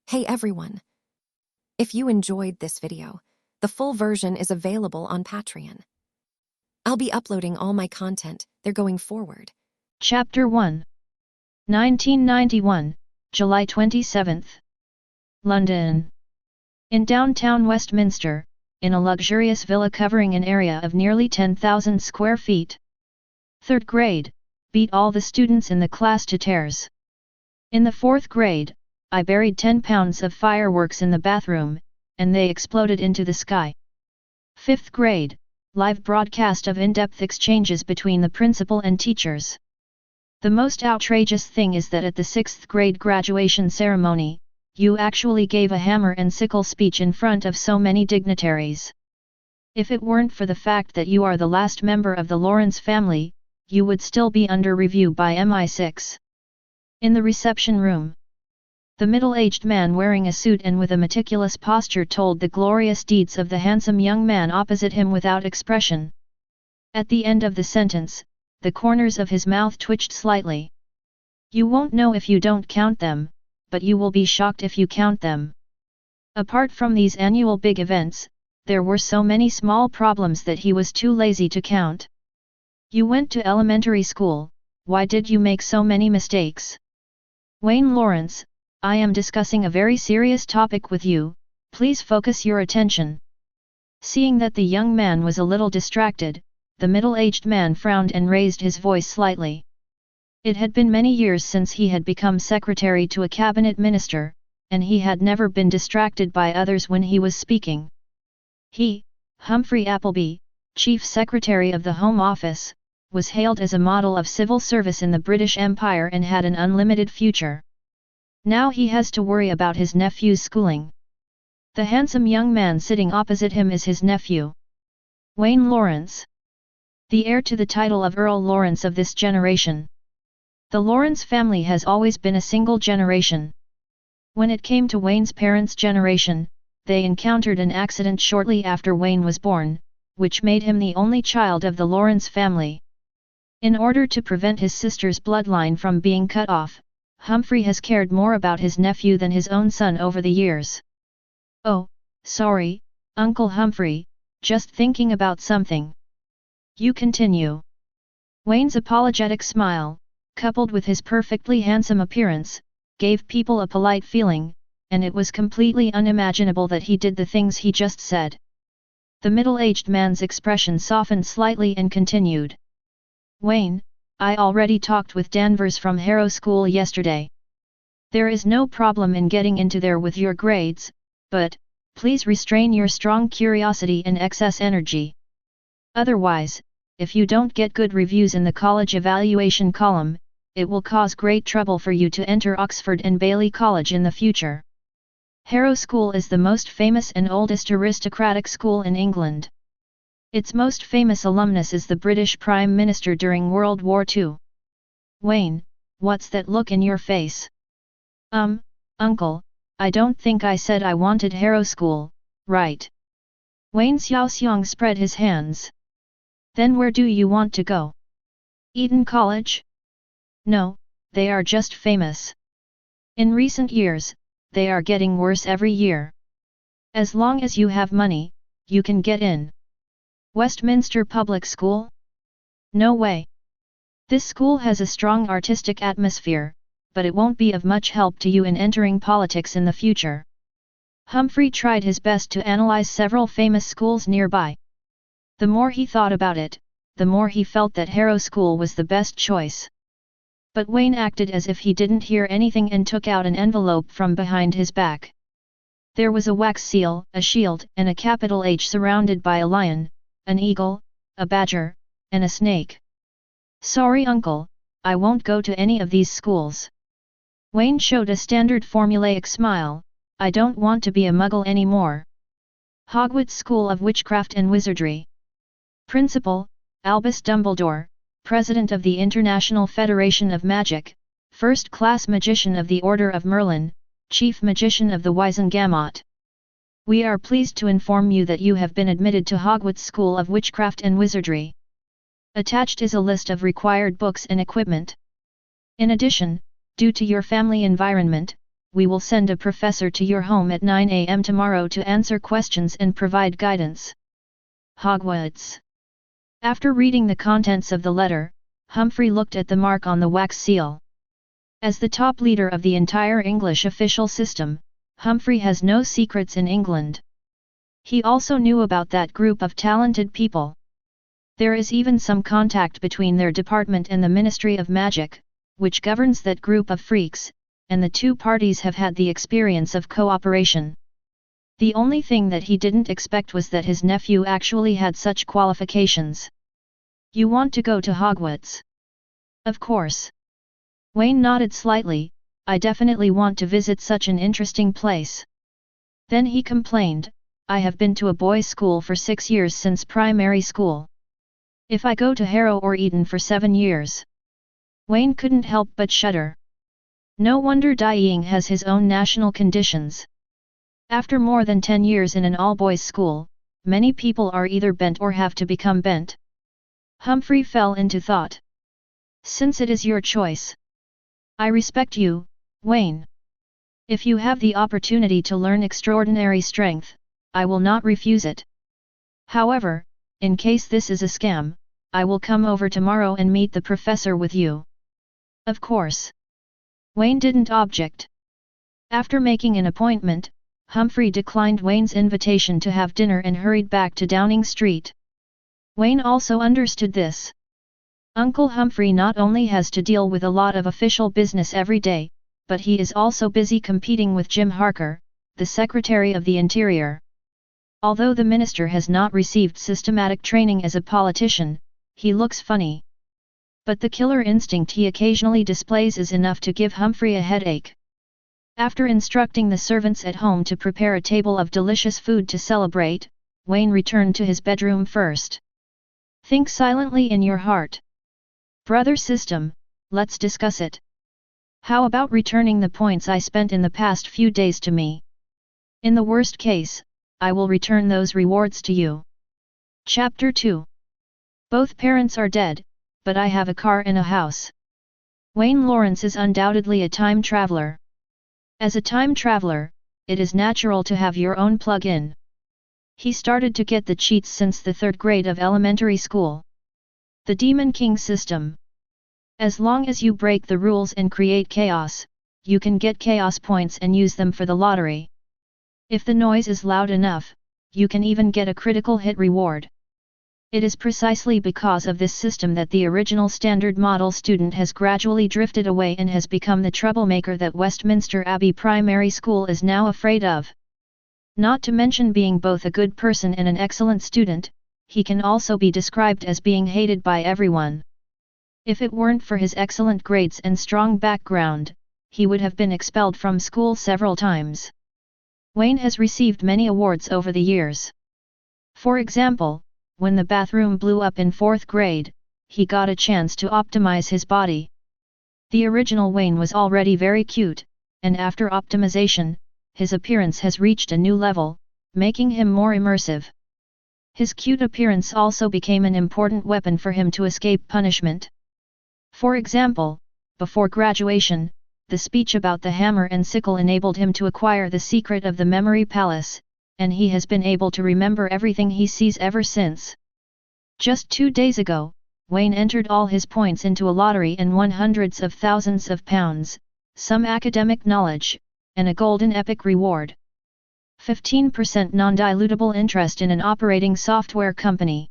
Hey everyone! If you enjoyed this video, the full version is available on Patreon. I'll be uploading all my content there going forward. Chapter 1 1991, July 27th. London. In downtown Westminster, in a luxurious villa covering an area of nearly 10,000 square feet. 3rd grade, beat all the students in the class to tears. In the 4th grade, I buried 10 pounds of fireworks in the bathroom, and they exploded into the sky. 5th grade, live broadcast of in-depth exchanges between the principal and teachers. The most outrageous thing is that at the 6th grade graduation ceremony, you actually gave a hammer and sickle speech in front of so many dignitaries. If it weren't for the fact that you are the last member of the Lawrence family, you would still be under review by MI6. In the reception room, the middle-aged man wearing a suit and with a meticulous posture told the glorious deeds of the handsome young man opposite him without expression. At the end of the sentence, the corners of his mouth twitched slightly. You won't know if you don't count them, but you will be shocked if you count them. Apart from these annual big events, there were so many small problems that he was too lazy to count. You went to elementary school, why did you make so many mistakes? Wayne Lawrence, I am discussing a very serious topic with you, please focus your attention. Seeing that the young man was a little distracted, the middle-aged man frowned and raised his voice slightly. It had been many years since he had become secretary to a cabinet minister, and he had never been distracted by others when he was speaking. He, Humphrey Appleby, Chief Secretary of the Home Office, was hailed as a model of civil service in the British Empire and had an unlimited future. Now he has to worry about his nephew's schooling. The handsome young man sitting opposite him is his nephew, Wayne Lawrence, the heir to the title of Earl Lawrence of this generation. The Lawrence family has always been a single generation. When it came to Wayne's parents' generation, they encountered an accident shortly after Wayne was born, which made him the only child of the Lawrence family. In order to prevent his sister's bloodline from being cut off, Humphrey has cared more about his nephew than his own son over the years. Oh, sorry, Uncle Humphrey, just thinking about something. You continue. Wayne's apologetic smile, coupled with his perfectly handsome appearance, gave people a polite feeling, and it was completely unimaginable that he did the things he just said. The middle-aged man's expression softened slightly and continued. Wayne, I already talked with Danvers from Harrow School yesterday. There is no problem in getting into there with your grades, but, please restrain your strong curiosity and excess energy. Otherwise, if you don't get good reviews in the college evaluation column, it will cause great trouble for you to enter Oxford and Bailey College in the future. Harrow School is the most famous and oldest aristocratic school in England. Its most famous alumnus is the British Prime Minister during World War II. Wayne, what's that look in your face? Uncle, I don't think I said I wanted Harrow School, right? Wayne Xiaoxiang spread his hands. Then where do you want to go? Eton College? No, they are just famous. In recent years, they are getting worse every year. As long as you have money, you can get in. Westminster Public School? No way. This school has a strong artistic atmosphere, but it won't be of much help to you in entering politics in the future. Humphrey tried his best to analyze several famous schools nearby. The more he thought about it, the more he felt that Harrow School was the best choice. But Wayne acted as if he didn't hear anything and took out an envelope from behind his back. There was a wax seal, a shield, and a capital H surrounded by a lion, an eagle, a badger, and a snake. Sorry uncle, I won't go to any of these schools. Wayne showed a standard formulaic smile, I don't want to be a muggle anymore. Hogwarts School of Witchcraft and Wizardry. Principal, Albus Dumbledore, President of the International Federation of Magic, First-Class Magician of the Order of Merlin, Chief Magician of the Wizengamot. We are pleased to inform you that you have been admitted to Hogwarts School of Witchcraft and Wizardry. Attached is a list of required books and equipment. In addition, due to your family environment, we will send a professor to your home at 9 a.m. tomorrow to answer questions and provide guidance. Hogwarts. After reading the contents of the letter, Humphrey looked at the mark on the wax seal. As the top leader of the entire English official system, Humphrey has no secrets in England. He also knew about that group of talented people. There is even some contact between their department and the Ministry of Magic, which governs that group of freaks, and the two parties have had the experience of cooperation. The only thing that he didn't expect was that his nephew actually had such qualifications. You want to go to Hogwarts? Of course. Wayne nodded slightly. I definitely want to visit such an interesting place. Then he complained, I have been to a boys' school for 6 years since primary school. If I go to Harrow or Eton for 7 years. Wayne couldn't help but shudder. No wonder Dying has his own national conditions. After more than 10 years in an all-boys school, many people are either bent or have to become bent. Humphrey fell into thought. Since it is your choice, I respect you, Wayne. If you have the opportunity to learn extraordinary strength, I will not refuse it. However, in case this is a scam, I will come over tomorrow and meet the professor with you. Of course. Wayne didn't object. After making an appointment, Humphrey declined Wayne's invitation to have dinner and hurried back to Downing Street. Wayne also understood this. Uncle Humphrey not only has to deal with a lot of official business every day, but he is also busy competing with Jim Harker, the Secretary of the Interior. Although the minister has not received systematic training as a politician, he looks funny. But the killer instinct he occasionally displays is enough to give Humphrey a headache. After instructing the servants at home to prepare a table of delicious food to celebrate, Wayne returned to his bedroom first. Think silently in your heart. Brother system, let's discuss it. How about returning the points I spent in the past few days to me? In the worst case, I will return those rewards to you. Chapter 2. Both parents are dead, but I have a car and a house. Wayne Lawrence is undoubtedly a time traveler. As a time traveler, it is natural to have your own plug-in. He started to get the cheats since the 3rd grade of elementary school. The Demon King system. As long as you break the rules and create chaos, you can get chaos points and use them for the lottery. If the noise is loud enough, you can even get a critical hit reward. It is precisely because of this system that the original standard model student has gradually drifted away and has become the troublemaker that Westminster Abbey Primary School is now afraid of. Not to mention being both a good person and an excellent student, he can also be described as being hated by everyone. If it weren't for his excellent grades and strong background, he would have been expelled from school several times. Wayne has received many awards over the years. For example, when the bathroom blew up in 4th grade, he got a chance to optimize his body. The original Wayne was already very cute, and after optimization, his appearance has reached a new level, making him more immersive. His cute appearance also became an important weapon for him to escape punishment. For example, before graduation, the speech about the hammer and sickle enabled him to acquire the secret of the memory palace, and he has been able to remember everything he sees ever since. Just 2 days ago, Wayne entered all his points into a lottery and won hundreds of thousands of pounds, some academic knowledge, and a golden epic reward. 15% non-dilutable interest in an operating software company.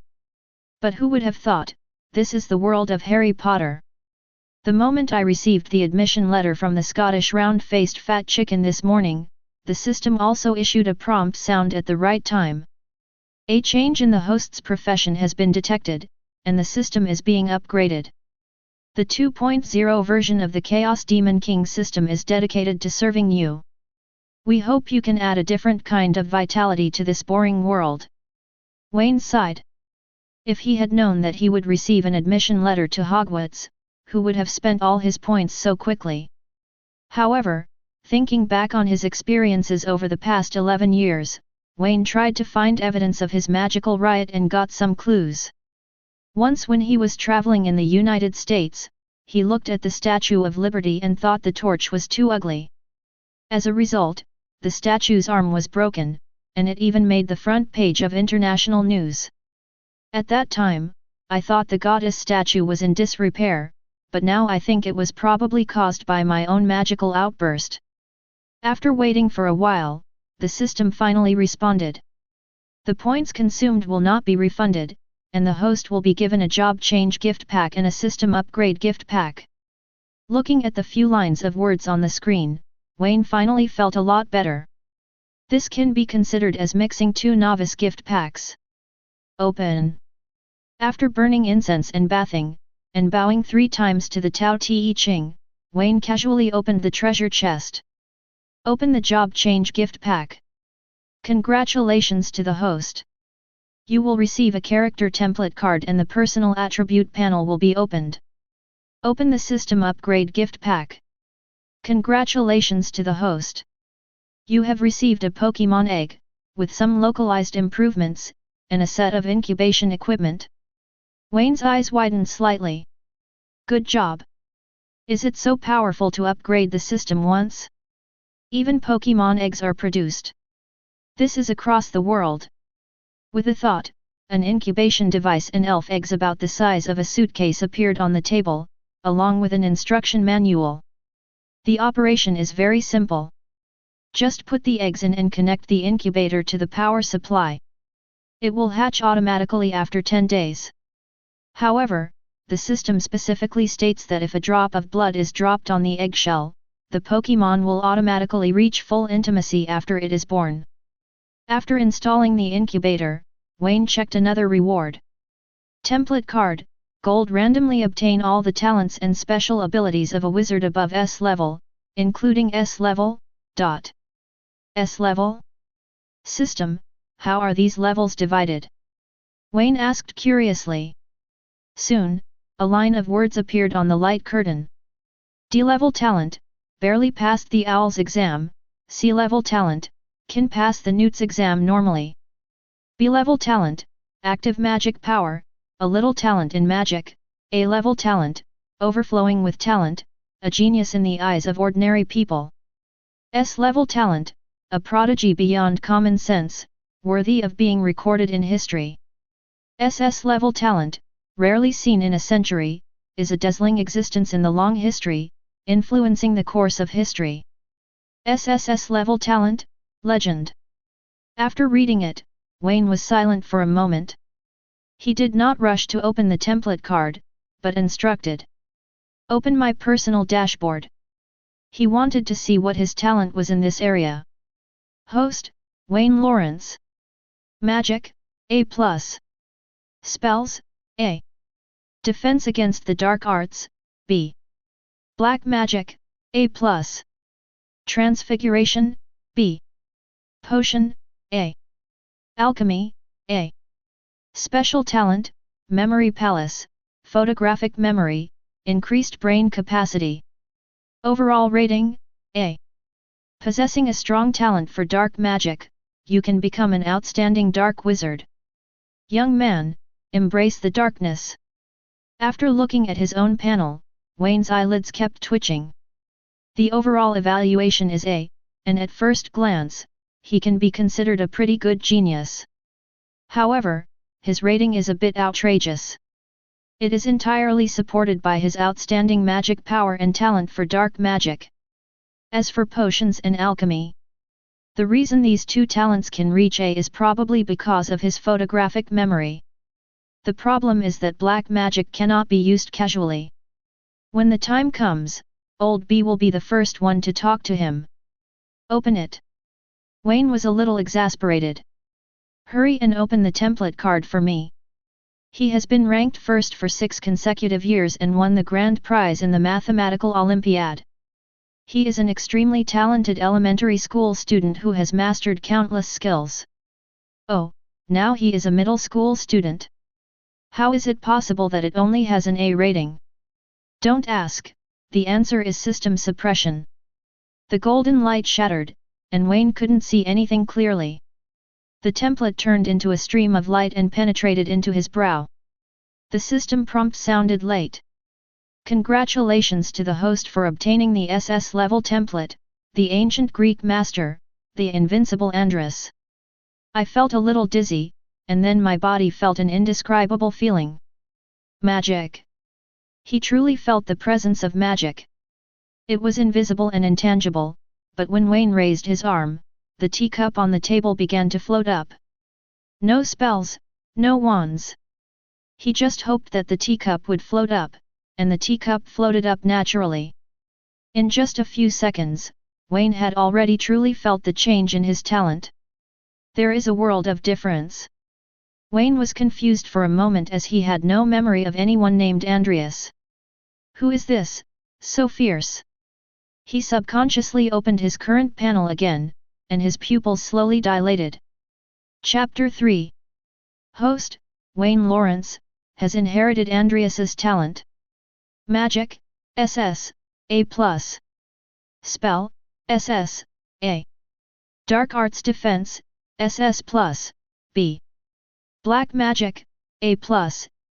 But who would have thought, this is the world of Harry Potter. The moment I received the admission letter from the Scottish round-faced fat chicken this morning, the system also issued a prompt sound at the right time. A change in the host's profession has been detected, and the system is being upgraded. The 2.0 version of the Chaos Demon King system is dedicated to serving you. We hope you can add a different kind of vitality to this boring world. Wayne sighed. If he had known that he would receive an admission letter to Hogwarts, who would have spent all his points so quickly? However, thinking back on his experiences over the past 11 years, Wayne tried to find evidence of his magical riot and got some clues. Once when he was traveling in the United States, he looked at the Statue of Liberty and thought the torch was too ugly. As a result, the statue's arm was broken, and it even made the front page of international news. At that time, I thought the goddess statue was in disrepair, but now I think it was probably caused by my own magical outburst. After waiting for a while, the system finally responded. The points consumed will not be refunded, and the host will be given a job change gift pack and a system upgrade gift pack. Looking at the few lines of words on the screen, Wayne finally felt a lot better. This can be considered as mixing two novice gift packs. Open. After burning incense and bathing, and bowing 3 times to the Tao Te Ching, Wayne casually opened the treasure chest. Open the job change gift pack. Congratulations to the host. You will receive a character template card and the personal attribute panel will be opened. Open the system upgrade gift pack. Congratulations to the host. You have received a Pokemon egg, with some localized improvements, and a set of incubation equipment. Wayne's eyes widened slightly. Good job. Is it so powerful to upgrade the system once? Even Pokemon eggs are produced. This is across the world. With a thought, an incubation device and elf eggs about the size of a suitcase appeared on the table, along with an instruction manual. The operation is very simple. Just put the eggs in and connect the incubator to the power supply. It will hatch automatically after 10 days. However, the system specifically states that if a drop of blood is dropped on the eggshell, the Pokemon will automatically reach full intimacy after it is born. After installing the incubator, Wayne checked another reward. Template card, gold. Randomly obtain all the talents and special abilities of a wizard above S level, including S level. S level? System, how are these levels divided? Wayne asked curiously. Soon, a line of words appeared on the light curtain. D-level talent, barely passed the owl's exam. C-level talent, can pass the newt's exam normally. B-level talent, active magic power, a little talent in magic. A-level talent, overflowing with talent, a genius in the eyes of ordinary people. S-level talent, a prodigy beyond common sense, worthy of being recorded in history. SS-level talent, rarely seen in a century, is a dazzling existence in the long history, influencing the course of history. SSS-level talent, legend. After reading it, Wayne was silent for a moment. He did not rush to open the template card, but instructed. Open my personal dashboard. He wanted to see what his talent was in this area. Host, Wayne Lawrence. Magic, A+. Spells, A. Defense against the dark arts, B. Black magic, A+. Transfiguration, B. Potion, A. Alchemy, A. Special talent, Memory Palace, photographic memory, increased brain capacity. Overall rating, A. Possessing a strong talent for dark magic, you can become an outstanding dark wizard. Young man, embrace the darkness. After looking at his own panel, Wayne's eyelids kept twitching. The overall evaluation is A, and at first glance, he can be considered a pretty good genius. However, his rating is a bit outrageous. It is entirely supported by his outstanding magic power and talent for dark magic. As for potions and alchemy, the reason these two talents can reach A is probably because of his photographic memory. The problem is that black magic cannot be used casually. When the time comes, Old B will be the first one to talk to him. Open it. Wayne was a little exasperated. Hurry and open the template card for me. He has been ranked first for 6 consecutive years and won the grand prize in the Mathematical Olympiad. He is an extremely talented elementary school student who has mastered countless skills. Oh, now he is a middle school student. How is it possible that it only has an A rating? Don't ask, the answer is system suppression. The golden light shattered, and Wayne couldn't see anything clearly. The template turned into a stream of light and penetrated into his brow. The system prompt sounded late. Congratulations to the host for obtaining the SS level template, the ancient Greek master, the invincible Andrus. I felt a little dizzy, and then my body felt an indescribable feeling. Magic. He truly felt the presence of magic. It was invisible and intangible, but when Wayne raised his arm, the teacup on the table began to float up. No spells, no wands. He just hoped that the teacup would float up, and the teacup floated up naturally. In just a few seconds, Wayne had already truly felt the change in his talent. There is a world of difference. Wayne was confused for a moment as he had no memory of anyone named Andreas. Who is this, so fierce? He subconsciously opened his current panel again, and his pupils slowly dilated. Chapter 3. Host, Wayne Lawrence, has inherited Andreas's talent. Magic, SS, A+. Spell, SS, A. Dark Arts Defense, SS+, B. Black Magic, A+.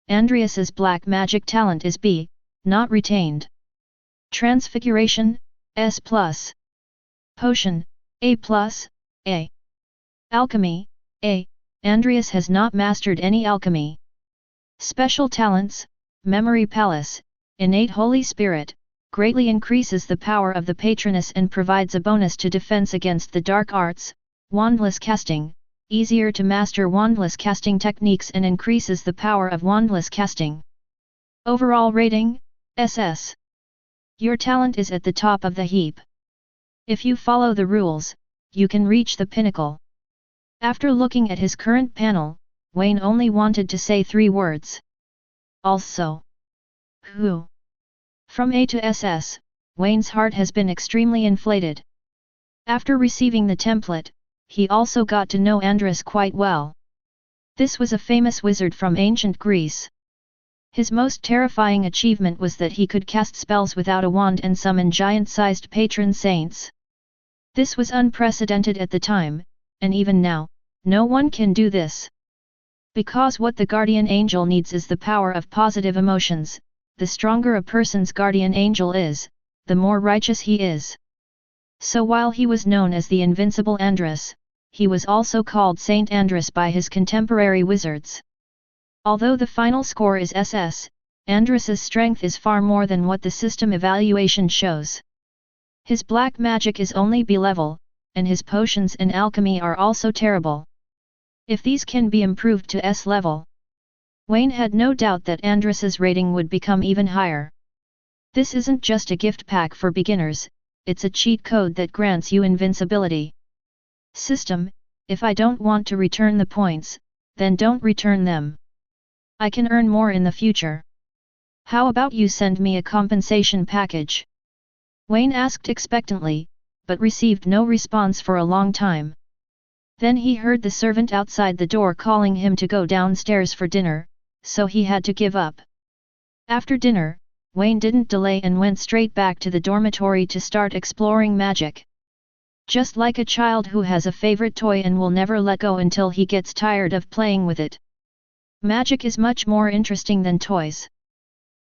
Andreas's black magic talent is B, not retained. Transfiguration, S+. Potion, A+, A. Alchemy, A. Andreas has not mastered any alchemy. Special talents, Memory Palace, Innate Holy Spirit, greatly increases the power of the patroness and provides a bonus to defense against the dark arts. Wandless Casting, easier to master wandless casting techniques and increases the power of wandless casting. Overall rating, SS. Your talent is at the top of the heap. If you follow the rules, you can reach the pinnacle. After looking at his current panel, Wayne only wanted to say 3 words. Also. Who? From A to SS, Wayne's heart has been extremely inflated. After receiving the template, he also got to know Andrus quite well. This was a famous wizard from ancient Greece. His most terrifying achievement was that he could cast spells without a wand and summon giant-sized patron saints. This was unprecedented at the time, and even now, no one can do this. Because what the guardian angel needs is the power of positive emotions. The stronger a person's guardian angel is, the more righteous he is. So while he was known as the invincible Andrus, he was also called Saint Andrus by his contemporary wizards. Although the final score is SS, Andrus's strength is far more than what the system evaluation shows. His black magic is only B level, and his potions and alchemy are also terrible. If these can be improved to S level, Wayne had no doubt that Andrus's rating would become even higher. This isn't just a gift pack for beginners, it's a cheat code that grants you invincibility. System, if I don't want to return the points, then don't return them. I can earn more in the future. How about you send me a compensation package? Wayne asked expectantly, but received no response for a long time. Then he heard the servant outside the door calling him to go downstairs for dinner, so he had to give up. After dinner, Wayne didn't delay and went straight back to the dormitory to start exploring magic. Just like a child who has a favorite toy and will never let go until he gets tired of playing with it. Magic is much more interesting than toys.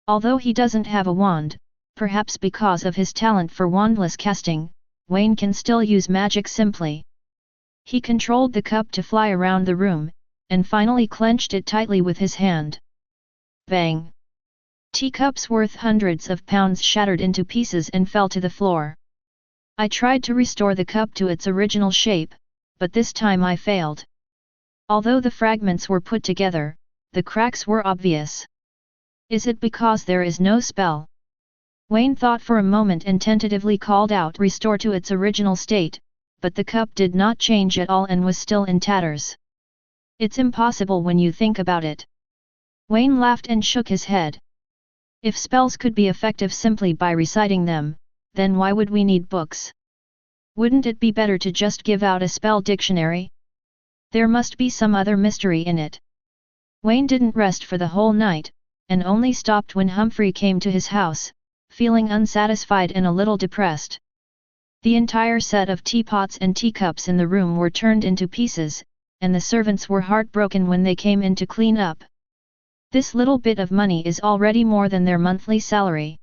Although he doesn't have a wand, perhaps because of his talent for wandless casting, Wayne can still use magic simply. He controlled the cup to fly around the room, and finally clenched it tightly with his hand. Bang! Teacups worth hundreds of pounds shattered into pieces and fell to the floor. I tried to restore the cup to its original shape, but this time I failed. Although the fragments were put together, the cracks were obvious. Is it because there is no spell? Wayne thought for a moment and tentatively called out "Restore to its original state," but the cup did not change at all and was still in tatters. It's impossible when you think about it. Wayne laughed and shook his head. If spells could be effective simply by reciting them, then why would we need books? Wouldn't it be better to just give out a spell dictionary? There must be some other mystery in it. Wayne didn't rest for the whole night, and only stopped when Humphrey came to his house, feeling unsatisfied and a little depressed. The entire set of teapots and teacups in the room were turned into pieces, and the servants were heartbroken when they came in to clean up. This little bit of money is already more than their monthly salary.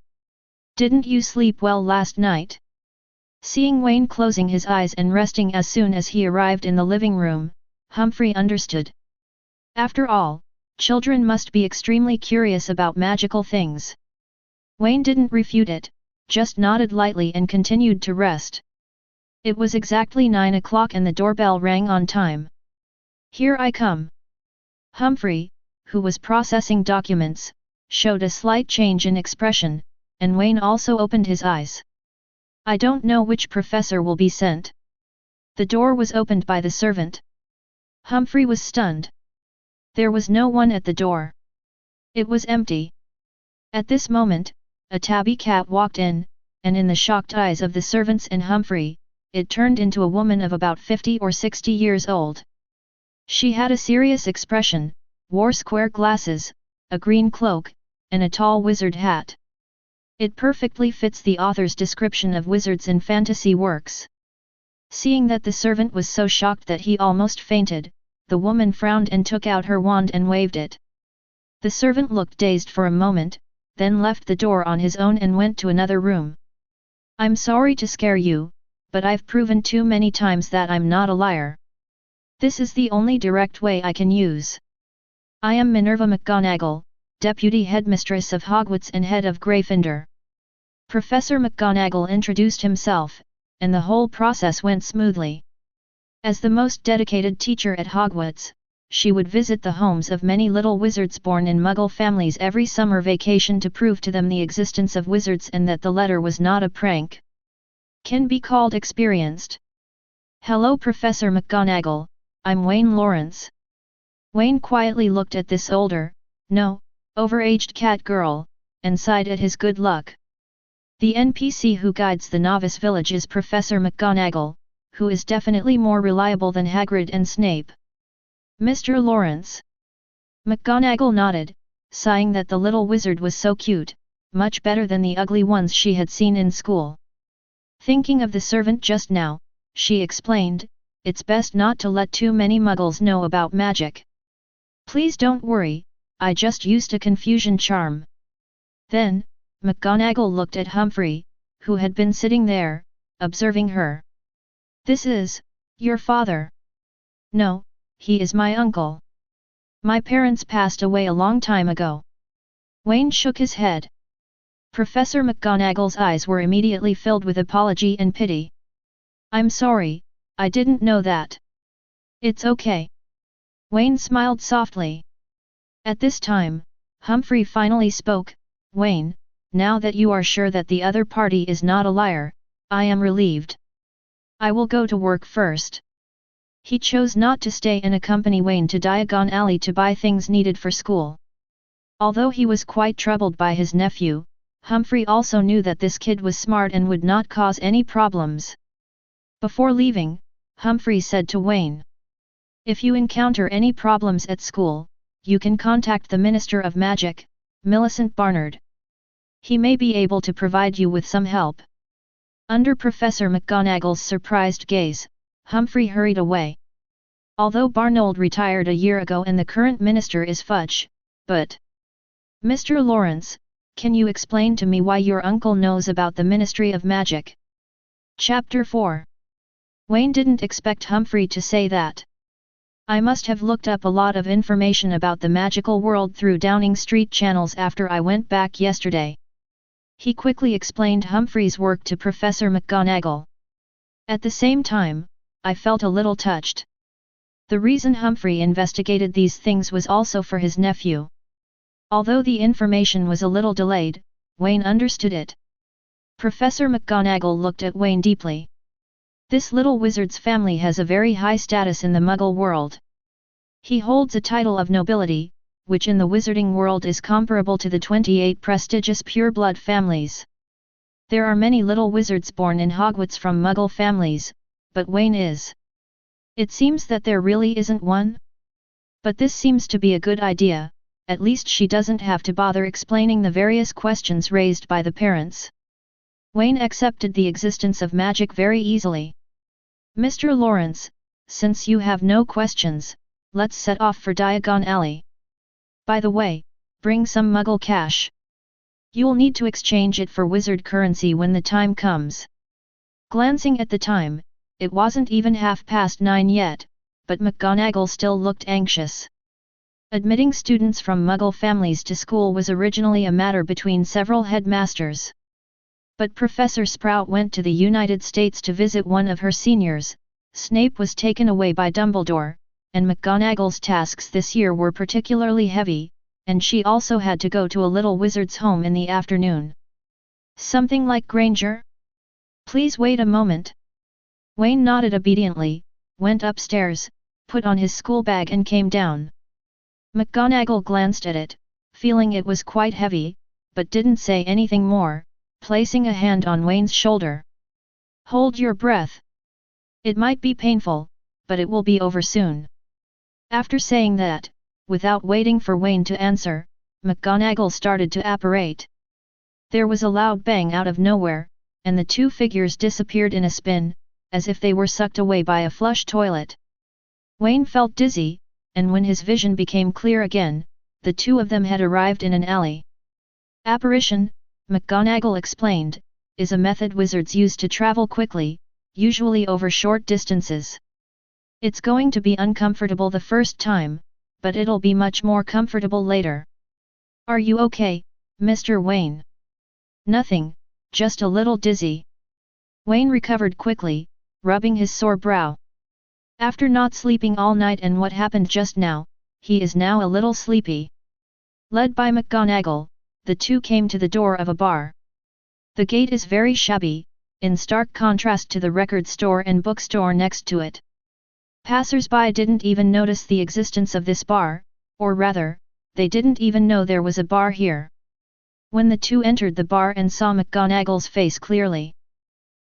Didn't you sleep well last night? Seeing Wayne closing his eyes and resting as soon as he arrived in the living room, Humphrey understood. After all, children must be extremely curious about magical things. Wayne didn't refute it, just nodded lightly and continued to rest. It was exactly 9 o'clock and the doorbell rang on time. "Here I come." Humphrey, who was processing documents, showed a slight change in expression, and Wayne also opened his eyes. "I don't know which professor will be sent." The door was opened by the servant. Humphrey was stunned. There was no one at the door. It was empty. At this moment, a tabby cat walked in, and in the shocked eyes of the servants and Humphrey, it turned into a woman of about 50 or 60 years old. She had a serious expression, wore square glasses, a green cloak, and a tall wizard hat. It perfectly fits the author's description of wizards in fantasy works. Seeing that the servant was so shocked that he almost fainted, the woman frowned and took out her wand and waved it. The servant looked dazed for a moment, then left the door on his own and went to another room. "I'm sorry to scare you, but I've proven too many times that I'm not a liar. This is the only direct way I can use. I am Minerva McGonagall, Deputy Headmistress of Hogwarts and Head of Gryffindor." Professor McGonagall introduced himself, and the whole process went smoothly. As the most dedicated teacher at Hogwarts, she would visit the homes of many little wizards born in Muggle families every summer vacation to prove to them the existence of wizards and that the letter was not a prank. Can be called experienced. "Hello Professor McGonagall, I'm Wayne Lawrence." Wayne quietly looked at this older, overaged cat girl, and sighed at his good luck. The NPC who guides the novice village is Professor McGonagall, who is definitely more reliable than Hagrid and Snape. "Mr. Lawrence." McGonagall nodded, sighing that the little wizard was so cute, much better than the ugly ones she had seen in school. Thinking of the servant just now, she explained, "It's best not to let too many muggles know about magic. Please don't worry, I just used a confusion charm." Then, McGonagall looked at Humphrey, who had been sitting there, observing her. "This is your father." "No, he is my uncle. My parents passed away a long time ago." Wayne shook his head. Professor McGonagall's eyes were immediately filled with apology and pity. "I'm sorry, I didn't know that." "It's okay." Wayne smiled softly. At this time, Humphrey finally spoke. "Wayne, now that you are sure that the other party is not a liar, I am relieved. I will go to work first." He chose not to stay and accompany Wayne to Diagon Alley to buy things needed for school. Although he was quite troubled by his nephew, Humphrey also knew that this kid was smart and would not cause any problems. Before leaving, Humphrey said to Wayne, "If you encounter any problems at school, you can contact the Minister of Magic, Millicent Barnard. He may be able to provide you with some help." Under Professor McGonagall's surprised gaze, Humphrey hurried away. Although Barnold retired a year ago and the current minister is Fudge, but... "Mr. Lawrence, can you explain to me why your uncle knows about the Ministry of Magic?" Chapter 4. Wayne didn't expect Humphrey to say that. "I must have looked up a lot of information about the magical world through Downing Street channels after I went back yesterday." He quickly explained Humphrey's work to Professor McGonagall. At the same time, I felt a little touched. The reason Humphrey investigated these things was also for his nephew. Although the information was a little delayed, Wayne understood it. Professor McGonagall looked at Wayne deeply. This little wizard's family has a very high status in the Muggle world. He holds a title of nobility, which in the wizarding world is comparable to the 28 prestigious pure-blood families. There are many little wizards born in Hogwarts from Muggle families, but Wayne is. It seems that there really isn't one? But this seems to be a good idea, at least she doesn't have to bother explaining the various questions raised by the parents. Wayne accepted the existence of magic very easily. "Mr. Lawrence, since you have no questions, let's set off for Diagon Alley. By the way, bring some Muggle cash. You'll need to exchange it for wizard currency when the time comes." Glancing at the time, it wasn't even 9:30 yet, but McGonagall still looked anxious. Admitting students from Muggle families to school was originally a matter between several headmasters. But Professor Sprout went to the United States to visit one of her seniors, Snape was taken away by Dumbledore, and McGonagall's tasks this year were particularly heavy, and she also had to go to a little wizard's home in the afternoon. Something like Granger? Please wait a moment. Wayne nodded obediently, went upstairs, put on his school bag and came down. McGonagall glanced at it, feeling it was quite heavy, but didn't say anything more, placing a hand on Wayne's shoulder. Hold your breath. It might be painful, but it will be over soon. After saying that, without waiting for Wayne to answer, McGonagall started to apparate. There was a loud bang out of nowhere, and the two figures disappeared in a spin, as if they were sucked away by a flush toilet. Wayne felt dizzy, and when his vision became clear again, the two of them had arrived in an alley. Apparition, McGonagall explained, is a method wizards use to travel quickly, usually over short distances. It's going to be uncomfortable the first time, but it'll be much more comfortable later. Are you okay, Mr. Wayne? Nothing, just a little dizzy. Wayne recovered quickly, rubbing his sore brow. After not sleeping all night and what happened just now, he is now a little sleepy. Led by McGonagall, the two came to the door of a bar. The gate is very shabby, in stark contrast to the record store and bookstore next to it. Passers-by didn't even notice the existence of this bar, or rather, they didn't even know there was a bar here. When the two entered the bar and saw McGonagall's face clearly,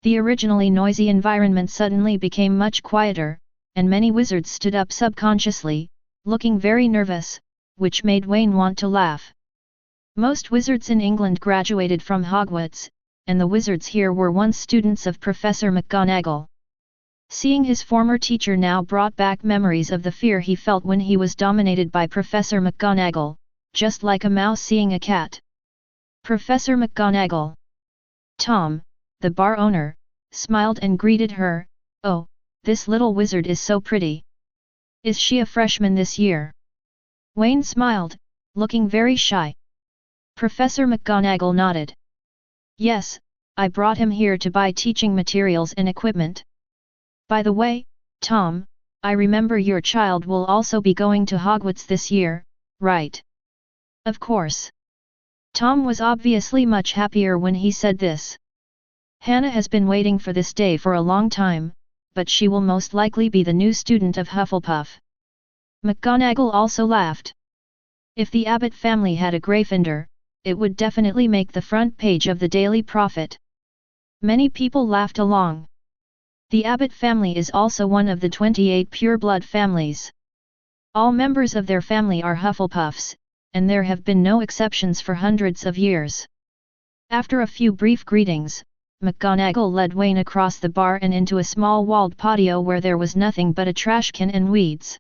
the originally noisy environment suddenly became much quieter, and many wizards stood up subconsciously, looking very nervous, which made Wayne want to laugh. Most wizards in England graduated from Hogwarts, and the wizards here were once students of Professor McGonagall. Seeing his former teacher now brought back memories of the fear he felt when he was dominated by Professor McGonagall, just like a mouse seeing a cat. Professor McGonagall. Tom, the bar owner, smiled and greeted her. Oh, this little wizard is so pretty. Is she a freshman this year? Wayne smiled, looking very shy. Professor McGonagall nodded. Yes, I brought him here to buy teaching materials and equipment. By the way, Tom, I remember your child will also be going to Hogwarts this year, right? Of course. Tom was obviously much happier when he said this. Hannah has been waiting for this day for a long time, but she will most likely be the new student of Hufflepuff. McGonagall also laughed. If the Abbott family had a Gryffindor, it would definitely make the front page of the Daily Prophet. Many people laughed along. The Abbott family is also one of the 28 pure-blood families. All members of their family are Hufflepuffs, and there have been no exceptions for hundreds of years. After a few brief greetings, McGonagall led Wayne across the bar and into a small walled patio where there was nothing but a trash can and weeds.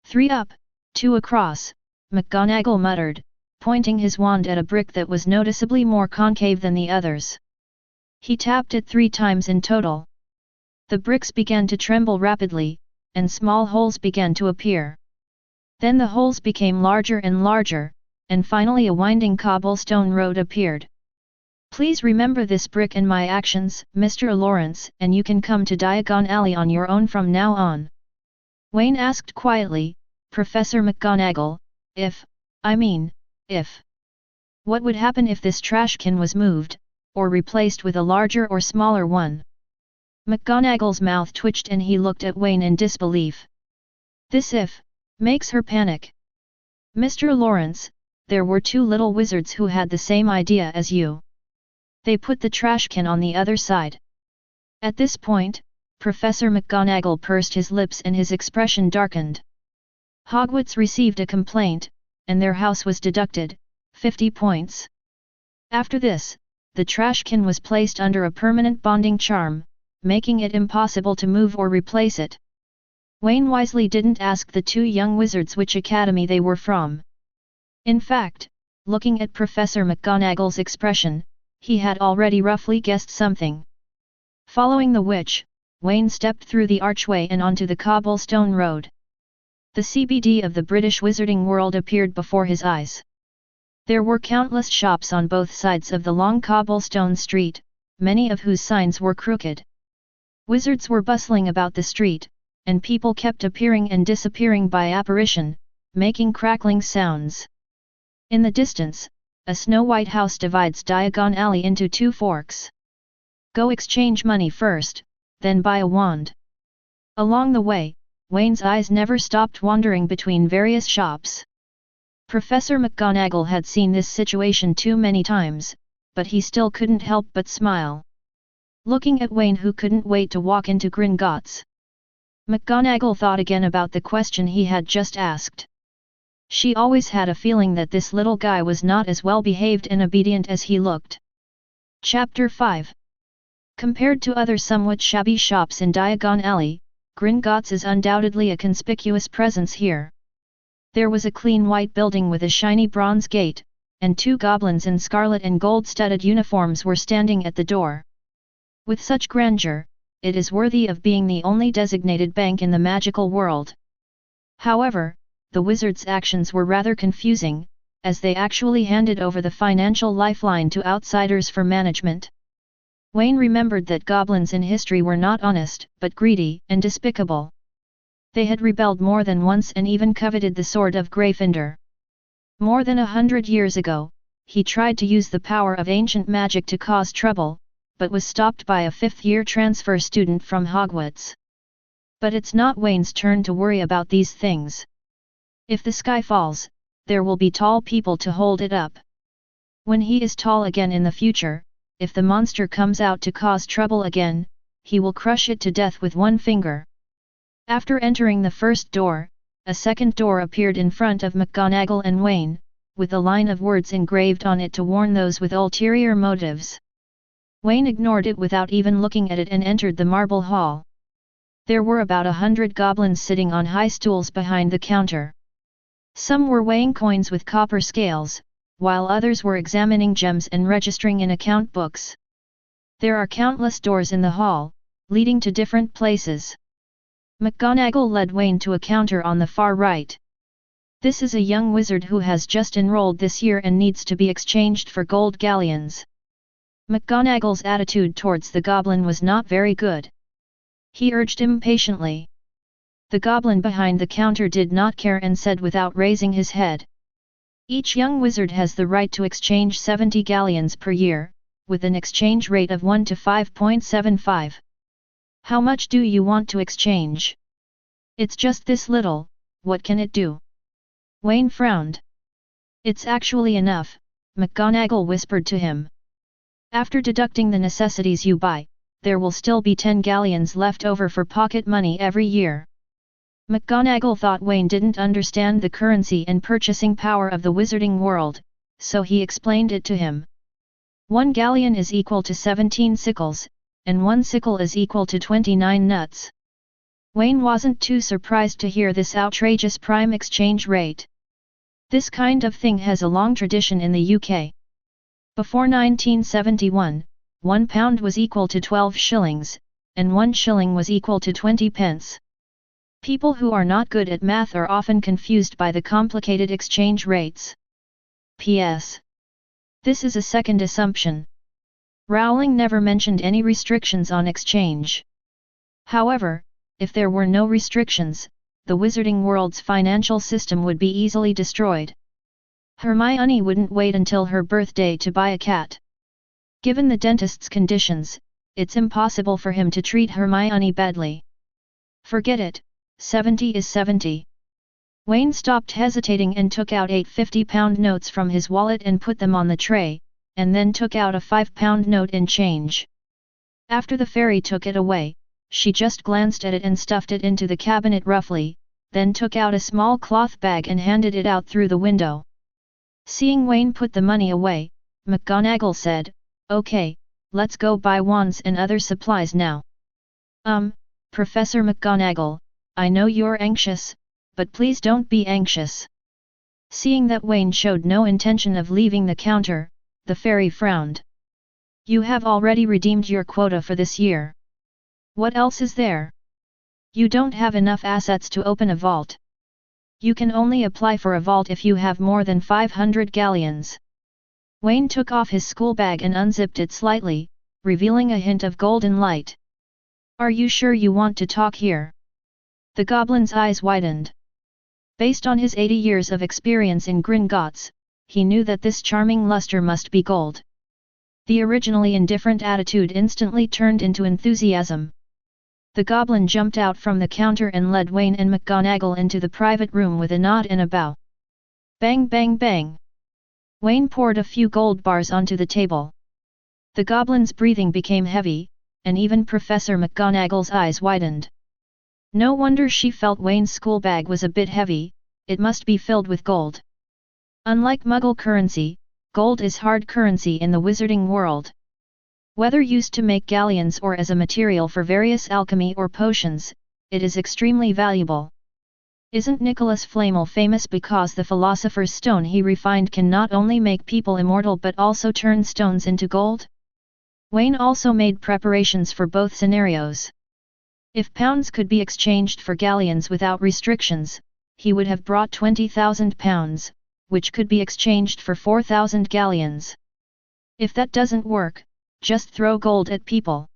3 up, 2 across, McGonagall muttered, pointing his wand at a brick that was noticeably more concave than the others. He tapped it 3 times in total. The bricks began to tremble rapidly, and small holes began to appear. Then the holes became larger and larger, and finally a winding cobblestone road appeared. Please remember this brick and my actions, Mr. Lawrence, and you can come to Diagon Alley on your own from now on. Wayne asked quietly, Professor McGonagall, if. What would happen if this trash can was moved, or replaced with a larger or smaller one? McGonagall's mouth twitched and he looked at Wayne in disbelief. This if makes her panic. Mr. Lawrence, there were 2 little wizards who had the same idea as you. They put the trash can on the other side. At this point, Professor McGonagall pursed his lips and his expression darkened. Hogwarts received a complaint, and their house was deducted, 50 points. After this, the trash can was placed under a permanent bonding charm, making it impossible to move or replace it. Wayne wisely didn't ask the 2 young wizards which academy they were from. In fact, looking at Professor McGonagall's expression, he had already roughly guessed something. Following the witch, Wayne stepped through the archway and onto the cobblestone road. The CBD of the British wizarding world appeared before his eyes. There were countless shops on both sides of the long cobblestone street, many of whose signs were crooked. Wizards were bustling about the street, and people kept appearing and disappearing by apparition, making crackling sounds. In the distance, a snow-white house divides Diagon Alley into two forks. Go exchange money first, then buy a wand. Along the way, Wayne's eyes never stopped wandering between various shops. Professor McGonagall had seen this situation too many times, but he still couldn't help but smile. Looking at Wayne, who couldn't wait to walk into Gringotts, McGonagall thought again about the question he had just asked. She always had a feeling that this little guy was not as well behaved and obedient as he looked. Chapter 5. Compared to other somewhat shabby shops in Diagon Alley, Gringotts is undoubtedly a conspicuous presence here. There was a clean white building with a shiny bronze gate, and two goblins in scarlet and gold-studded uniforms were standing at the door. With such grandeur, it is worthy of being the only designated bank in the magical world. However, the wizards' actions were rather confusing, as they actually handed over the financial lifeline to outsiders for management. Wayne remembered that goblins in history were not honest, but greedy and despicable. They had rebelled more than once and even coveted the sword of Gryffindor. More than 100 years ago, he tried to use the power of ancient magic to cause trouble, but was stopped by a fifth-year transfer student from Hogwarts. But it's not Wayne's turn to worry about these things. If the sky falls, there will be tall people to hold it up. When he is tall again in the future, if the monster comes out to cause trouble again, he will crush it to death with one finger. After entering the first door, a second door appeared in front of McGonagall and Wayne, with a line of words engraved on it to warn those with ulterior motives. Wayne ignored it without even looking at it and entered the marble hall. There were about 100 goblins sitting on high stools behind the counter. Some were weighing coins with copper scales, while others were examining gems and registering in account books. There are countless doors in the hall, leading to different places. McGonagall led Wayne to a counter on the far right. This is a young wizard who has just enrolled this year and needs to be exchanged for gold galleons. McGonagall's attitude towards the goblin was not very good. He urged impatiently. The goblin behind the counter did not care and said without raising his head. Each young wizard has the right to exchange 70 galleons per year, with an exchange rate of 1 to 5.75. How much do you want to exchange? It's just this little, what can it do? Wayne frowned. It's actually enough, McGonagall whispered to him. After deducting the necessities you buy, there will still be 10 galleons left over for pocket money every year. McGonagall thought Wayne didn't understand the currency and purchasing power of the wizarding world, so he explained it to him. 1 galleon is equal to 17 sickles, and 1 sickle is equal to 29 nuts. Wayne wasn't too surprised to hear this outrageous prime exchange rate. This kind of thing has a long tradition in the UK. Before 1971, £1 was equal to 12 shillings, and 1 shilling was equal to 20 pence. People who are not good at math are often confused by the complicated exchange rates. P.S. This is a second assumption. Rowling never mentioned any restrictions on exchange. However, if there were no restrictions, the wizarding world's financial system would be easily destroyed. Hermione wouldn't wait until her birthday to buy a cat. Given the dentist's conditions, it's impossible for him to treat Hermione badly. Forget it, 70 is 70. Wayne stopped hesitating and took out 8 £50 notes from his wallet and put them on the tray, and then took out a £5 note in change. After the fairy took it away, she just glanced at it and stuffed it into the cabinet roughly, then took out a small cloth bag and handed it out through the window. Seeing Wayne put the money away, McGonagall said, "Okay, let's go buy wands and other supplies now." Professor McGonagall, I know you're anxious, but please don't be anxious." Seeing that Wayne showed no intention of leaving the counter, the fairy frowned. "You have already redeemed your quota for this year. What else is there? You don't have enough assets to open a vault. You can only apply for a vault if you have more than 500 galleons. Wayne took off his school bag and unzipped it slightly, revealing a hint of golden light. Are you sure you want to talk here? The goblin's eyes widened. Based on his 80 years of experience in Gringotts, he knew that this charming luster must be gold. The originally indifferent attitude instantly turned into enthusiasm. The goblin jumped out from the counter and led Wayne and McGonagall into the private room with a nod and a bow. Bang bang bang! Wayne poured a few gold bars onto the table. The goblin's breathing became heavy, and even Professor McGonagall's eyes widened. No wonder she felt Wayne's school bag was a bit heavy, it must be filled with gold. Unlike Muggle currency, gold is hard currency in the wizarding world. Whether used to make galleons or as a material for various alchemy or potions, it is extremely valuable. Isn't Nicholas Flamel famous because the philosopher's stone he refined can not only make people immortal but also turn stones into gold? Wayne also made preparations for both scenarios. If pounds could be exchanged for galleons without restrictions, he would have brought 20,000 pounds, which could be exchanged for 4,000 galleons. If that doesn't work, just throw gold at people.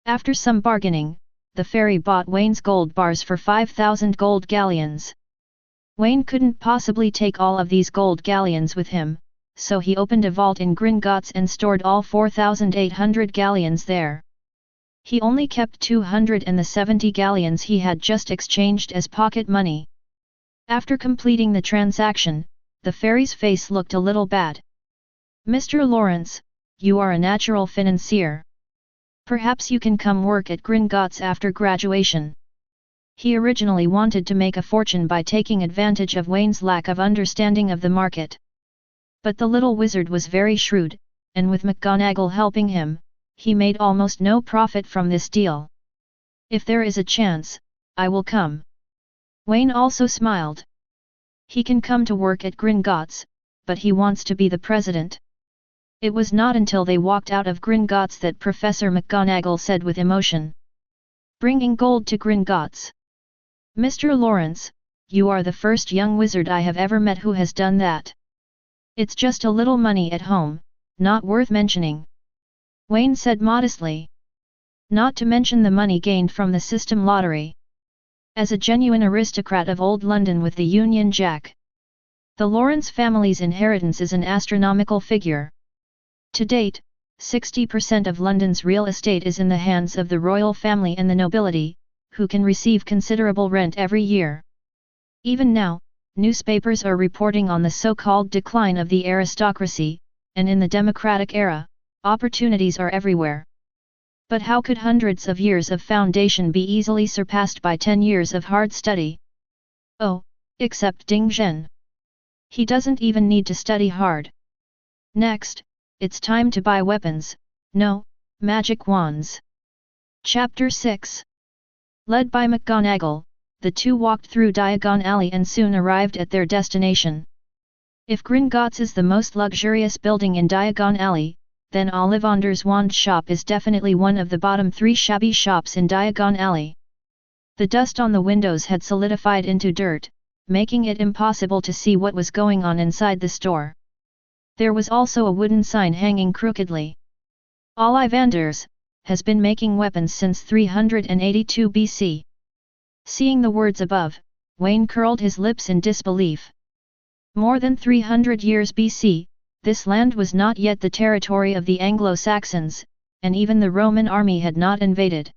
After some bargaining, the fairy bought Wayne's gold bars for 5,000 gold galleons. Wayne couldn't possibly take all of these gold galleons with him, so he opened a vault in Gringotts and stored all 4,800 galleons there. He only kept 270 galleons he had just exchanged as pocket money. After completing the transaction, the fairy's face looked a little bad. Mr. Lawrence, you are a natural financier. Perhaps you can come work at Gringotts after graduation. He originally wanted to make a fortune by taking advantage of Wayne's lack of understanding of the market. But the little wizard was very shrewd, and with McGonagall helping him, he made almost no profit from this deal. If there is a chance, I will come. Wayne also smiled. He can come to work at Gringotts, but he wants to be the president. It was not until they walked out of Gringotts that Professor McGonagall said with emotion. Bringing gold to Gringotts. Mr. Lawrence, you are the first young wizard I have ever met who has done that. It's just a little money at home, not worth mentioning. Wayne said modestly. Not to mention the money gained from the system lottery. As a genuine aristocrat of old London with the Union Jack, the Lawrence family's inheritance is an astronomical figure. To date, 60% of London's real estate is in the hands of the royal family and the nobility, who can receive considerable rent every year. Even now, newspapers are reporting on the so-called decline of the aristocracy, and in the democratic era, opportunities are everywhere. But how could hundreds of years of foundation be easily surpassed by 10 years of hard study? Oh, except Ding Zhen. He doesn't even need to study hard. Next, it's time to buy weapons, no, magic wands. Chapter 6. Led by McGonagall, the two walked through Diagon Alley and soon arrived at their destination. If Gringotts is the most luxurious building in Diagon Alley, then Ollivander's wand shop is definitely one of the bottom 3 shabby shops in Diagon Alley. The dust on the windows had solidified into dirt, making it impossible to see what was going on inside the store. There was also a wooden sign hanging crookedly. Ollivanders has been making weapons since 382 BC. Seeing the words above, Wayne curled his lips in disbelief. More than 300 years BC, this land was not yet the territory of the Anglo-Saxons, and even the Roman army had not invaded.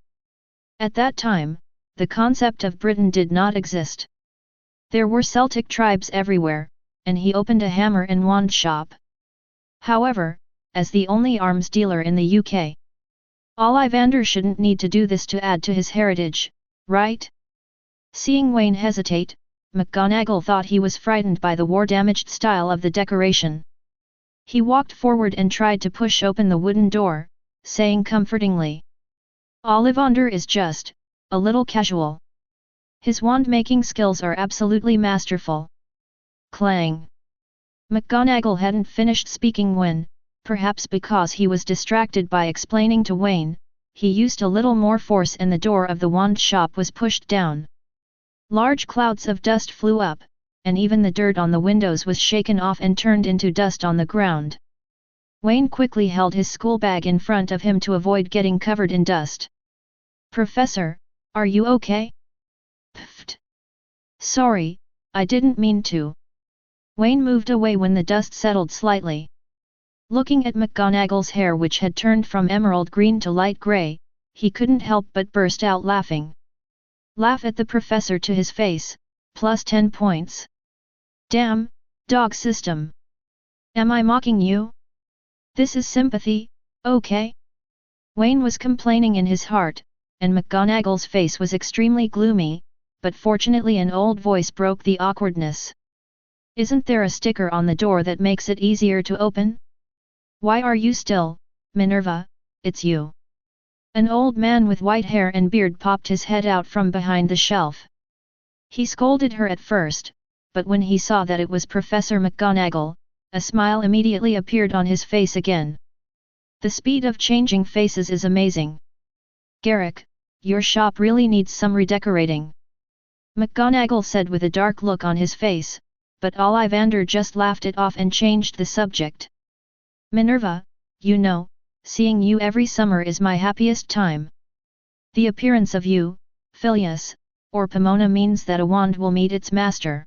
At that time, the concept of Britain did not exist. There were Celtic tribes everywhere, and he opened a hammer and wand shop. However, as the only arms dealer in the UK, Ollivander shouldn't need to do this to add to his heritage, right? Seeing Wayne hesitate, McGonagall thought he was frightened by the war-damaged style of the decoration. He walked forward and tried to push open the wooden door, saying comfortingly, Ollivander is just a little casual. His wand-making skills are absolutely masterful. Clang! McGonagall hadn't finished speaking when, perhaps because he was distracted by explaining to Wayne, he used a little more force and the door of the wand shop was pushed down. Large clouds of dust flew up, and even the dirt on the windows was shaken off and turned into dust on the ground. Wayne quickly held his school bag in front of him to avoid getting covered in dust. "Professor, are you okay?" "Pfft. Sorry, I didn't mean to." Wayne moved away when the dust settled slightly. Looking at McGonagall's hair, which had turned from emerald green to light grey, he couldn't help but burst out laughing. "Laugh at the professor to his face, plus 10 points. Damn, dog system. Am I mocking you? This is sympathy, okay?" Wayne was complaining in his heart, and McGonagall's face was extremely gloomy, but fortunately an old voice broke the awkwardness. "Isn't there a sticker on the door that makes it easier to open? Why are you still, Minerva? It's you." An old man with white hair and beard popped his head out from behind the shelf. He scolded her at first, but when he saw that it was Professor McGonagall, a smile immediately appeared on his face again. The speed of changing faces is amazing. "Garrick, your shop really needs some redecorating," McGonagall said with a dark look on his face, but Ollivander just laughed it off and changed the subject. "Minerva, you know, seeing you every summer is my happiest time. The appearance of you, Phileas, or Pomona means that a wand will meet its master."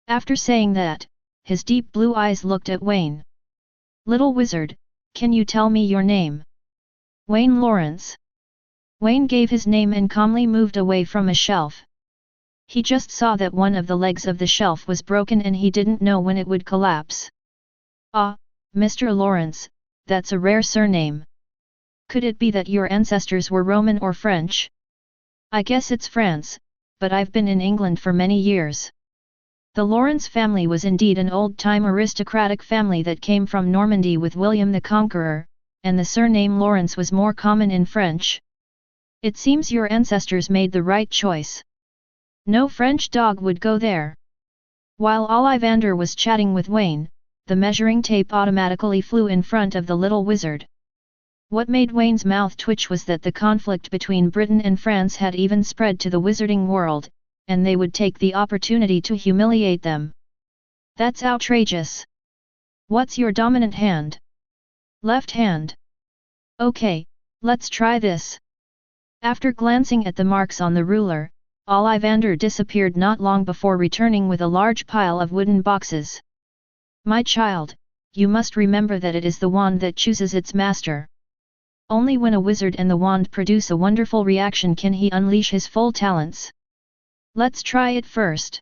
After saying that, his deep blue eyes looked at Wayne. "Little wizard, can you tell me your name?" "Wayne Lawrence." Wayne gave his name and calmly moved away from a shelf. He just saw that one of the legs of the shelf was broken and he didn't know when it would collapse. "Ah, Mr. Lawrence, that's a rare surname. Could it be that your ancestors were Roman or French?" "I guess it's France, but I've been in England for many years." The Lawrence family was indeed an old-time aristocratic family that came from Normandy with William the Conqueror, and the surname Lawrence was more common in French. "It seems your ancestors made the right choice. No French dog would go there." While Ollivander was chatting with Wayne, the measuring tape automatically flew in front of the little wizard. What made Wayne's mouth twitch was that the conflict between Britain and France had even spread to the wizarding world, and they would take the opportunity to humiliate them. "That's outrageous. What's your dominant hand?" "Left hand." "Okay, let's try this." After glancing at the marks on the ruler, Ollivander disappeared not long before returning with a large pile of wooden boxes. "My child, you must remember that it is the wand that chooses its master. Only when a wizard and the wand produce a wonderful reaction can he unleash his full talents. Let's try it first."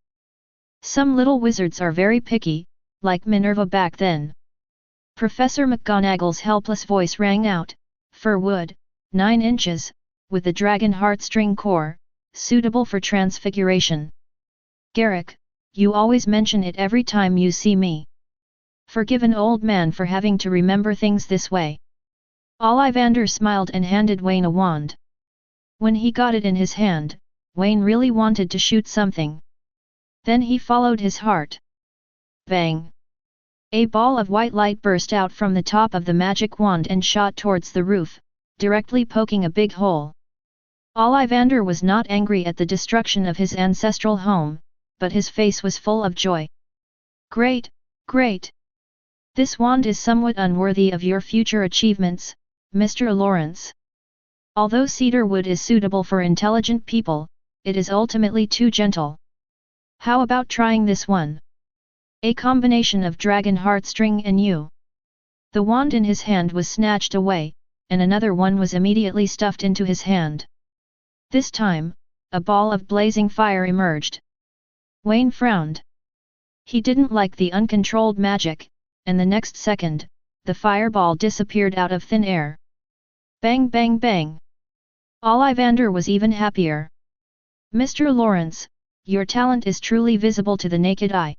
Some little wizards are very picky, like Minerva back then. Professor McGonagall's helpless voice rang out, "Fir wood, 9 inches, with a dragon heartstring core, suitable for transfiguration. Garrick, you always mention it every time you see me. Forgive an old man for having to remember things this way." Ollivander smiled and handed Wayne a wand. When he got it in his hand, Wayne really wanted to shoot something. Then he followed his heart. Bang! A ball of white light burst out from the top of the magic wand and shot towards the roof, directly poking a big hole. Ollivander was not angry at the destruction of his ancestral home, but his face was full of joy. "Great, great! This wand is somewhat unworthy of your future achievements, Mr. Lawrence. Although cedar wood is suitable for intelligent people, it is ultimately too gentle. How about trying this one? A combination of dragon heartstring and you." The wand in his hand was snatched away, and another one was immediately stuffed into his hand. This time, a ball of blazing fire emerged. Wayne frowned. He didn't like the uncontrolled magic, and the next second, the fireball disappeared out of thin air. Bang bang bang! Ollivander was even happier. "Mr. Lawrence, your talent is truly visible to the naked eye.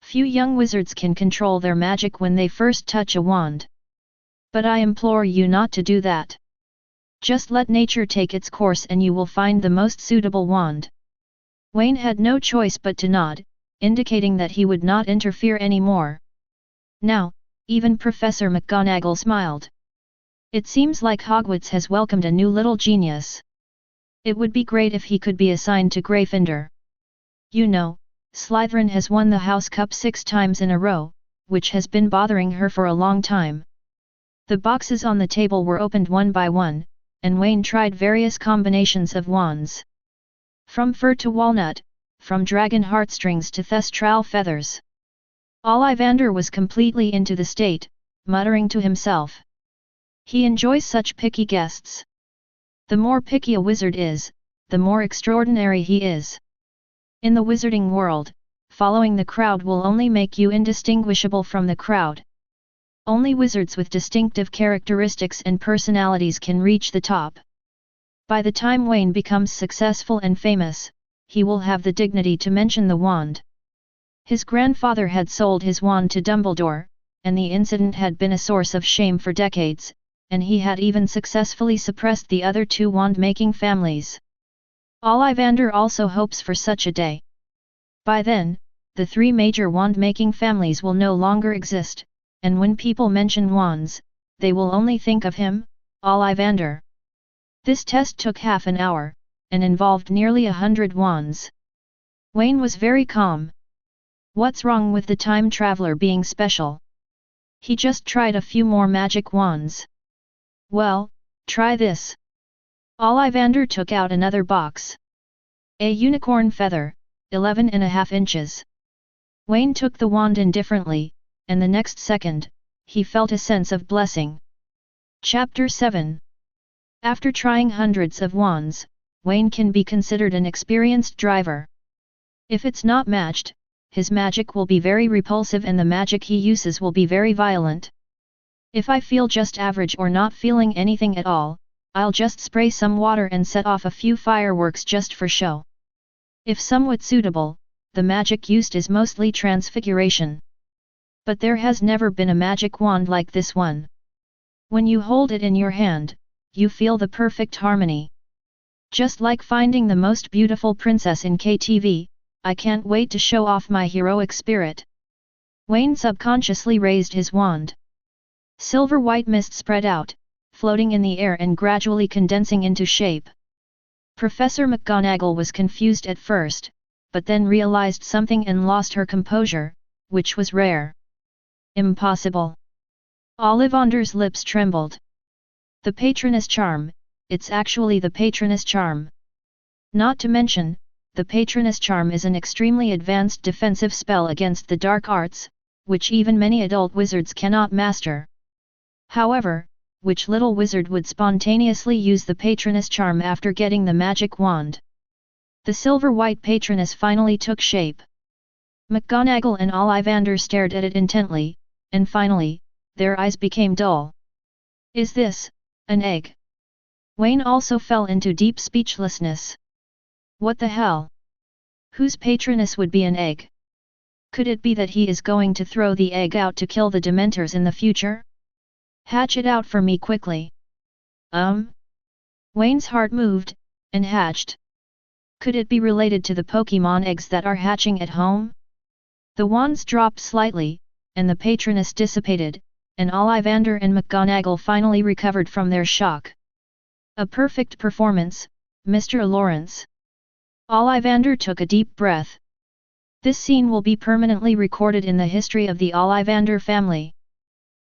Few young wizards can control their magic when they first touch a wand. But I implore you not to do that. Just let nature take its course and you will find the most suitable wand." Wayne had no choice but to nod, indicating that he would not interfere anymore. Now, even Professor McGonagall smiled. It seems like Hogwarts has welcomed a new little genius. It would be great if he could be assigned to Gryffindor. You know, Slytherin has won the House Cup 6 times in a row, which has been bothering her for a long time. The boxes on the table were opened one by one, and Wayne tried various combinations of wands. From fur to walnut, from dragon heartstrings to thestral feathers. Ollivander was completely into the state, muttering to himself. He enjoys such picky guests. The more picky a wizard is, the more extraordinary he is. In the wizarding world, following the crowd will only make you indistinguishable from the crowd. Only wizards with distinctive characteristics and personalities can reach the top. By the time Wayne becomes successful and famous, he will have the dignity to mention the wand. His grandfather had sold his wand to Dumbledore, and the incident had been a source of shame for decades, and he had even successfully suppressed the other 2 wand-making families. Ollivander also hopes for such a day. By then, the 3 major wand-making families will no longer exist, and when people mention wands, they will only think of him, Ollivander. This test took half an hour, and involved nearly 100 wands. Wayne was very calm. What's wrong with the time traveler being special? He just tried a few more magic wands. Well, try this. Ollivander took out another box. A unicorn feather, 11.5 inches. Wayne took the wand indifferently, and the next second, he felt a sense of blessing. Chapter 7. After trying hundreds of wands, Wayne can be considered an experienced driver. If it's not matched, his magic will be very repulsive and the magic he uses will be very violent. If I feel just average or not feeling anything at all, I'll just spray some water and set off a few fireworks just for show. If somewhat suitable, the magic used is mostly transfiguration. But there has never been a magic wand like this one. When you hold it in your hand, you feel the perfect harmony. Just like finding the most beautiful princess in KTV, I can't wait to show off my heroic spirit. Wayne subconsciously raised his wand. Silver-white mist spread out, floating in the air and gradually condensing into shape. Professor McGonagall was confused at first, but then realized something and lost her composure, which was rare. Impossible. Ollivander's lips trembled. The Patronus charm, it's actually the Patronus charm. Not to mention, the Patronus charm is an extremely advanced defensive spell against the dark arts, which even many adult wizards cannot master. However, which little wizard would spontaneously use the Patronus charm after getting the magic wand? The silver-white Patronus finally took shape. McGonagall and Ollivander stared at it intently, and finally, their eyes became dull. Is this an egg? Wayne also fell into deep speechlessness. What the hell? Whose Patronus would be an egg? Could it be that he is going to throw the egg out to kill the Dementors in the future? Hatch it out for me quickly. Wayne's heart moved, and hatched. Could it be related to the Pokémon eggs that are hatching at home? The wands dropped slightly, and the Patronus dissipated, and Ollivander and McGonagall finally recovered from their shock. A perfect performance, Mr. Lawrence. Ollivander took a deep breath. This scene will be permanently recorded in the history of the Ollivander family.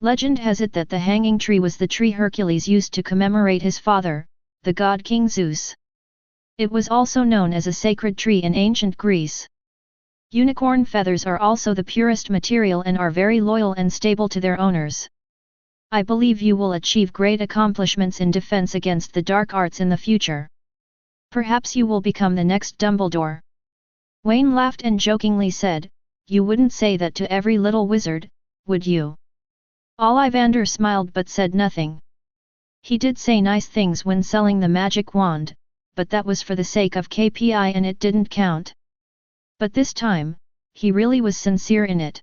Legend has it that the hanging tree was the tree Hercules used to commemorate his father, the god King Zeus. It was also known as a sacred tree in ancient Greece. Unicorn feathers are also the purest material and are very loyal and stable to their owners. I believe you will achieve great accomplishments in defense against the dark arts in the future. Perhaps you will become the next Dumbledore. Wayne laughed and jokingly said, "You wouldn't say that to every little wizard, would you?" Ollivander smiled but said nothing. He did say nice things when selling the magic wand, but that was for the sake of KPI and it didn't count. But this time, he really was sincere in it.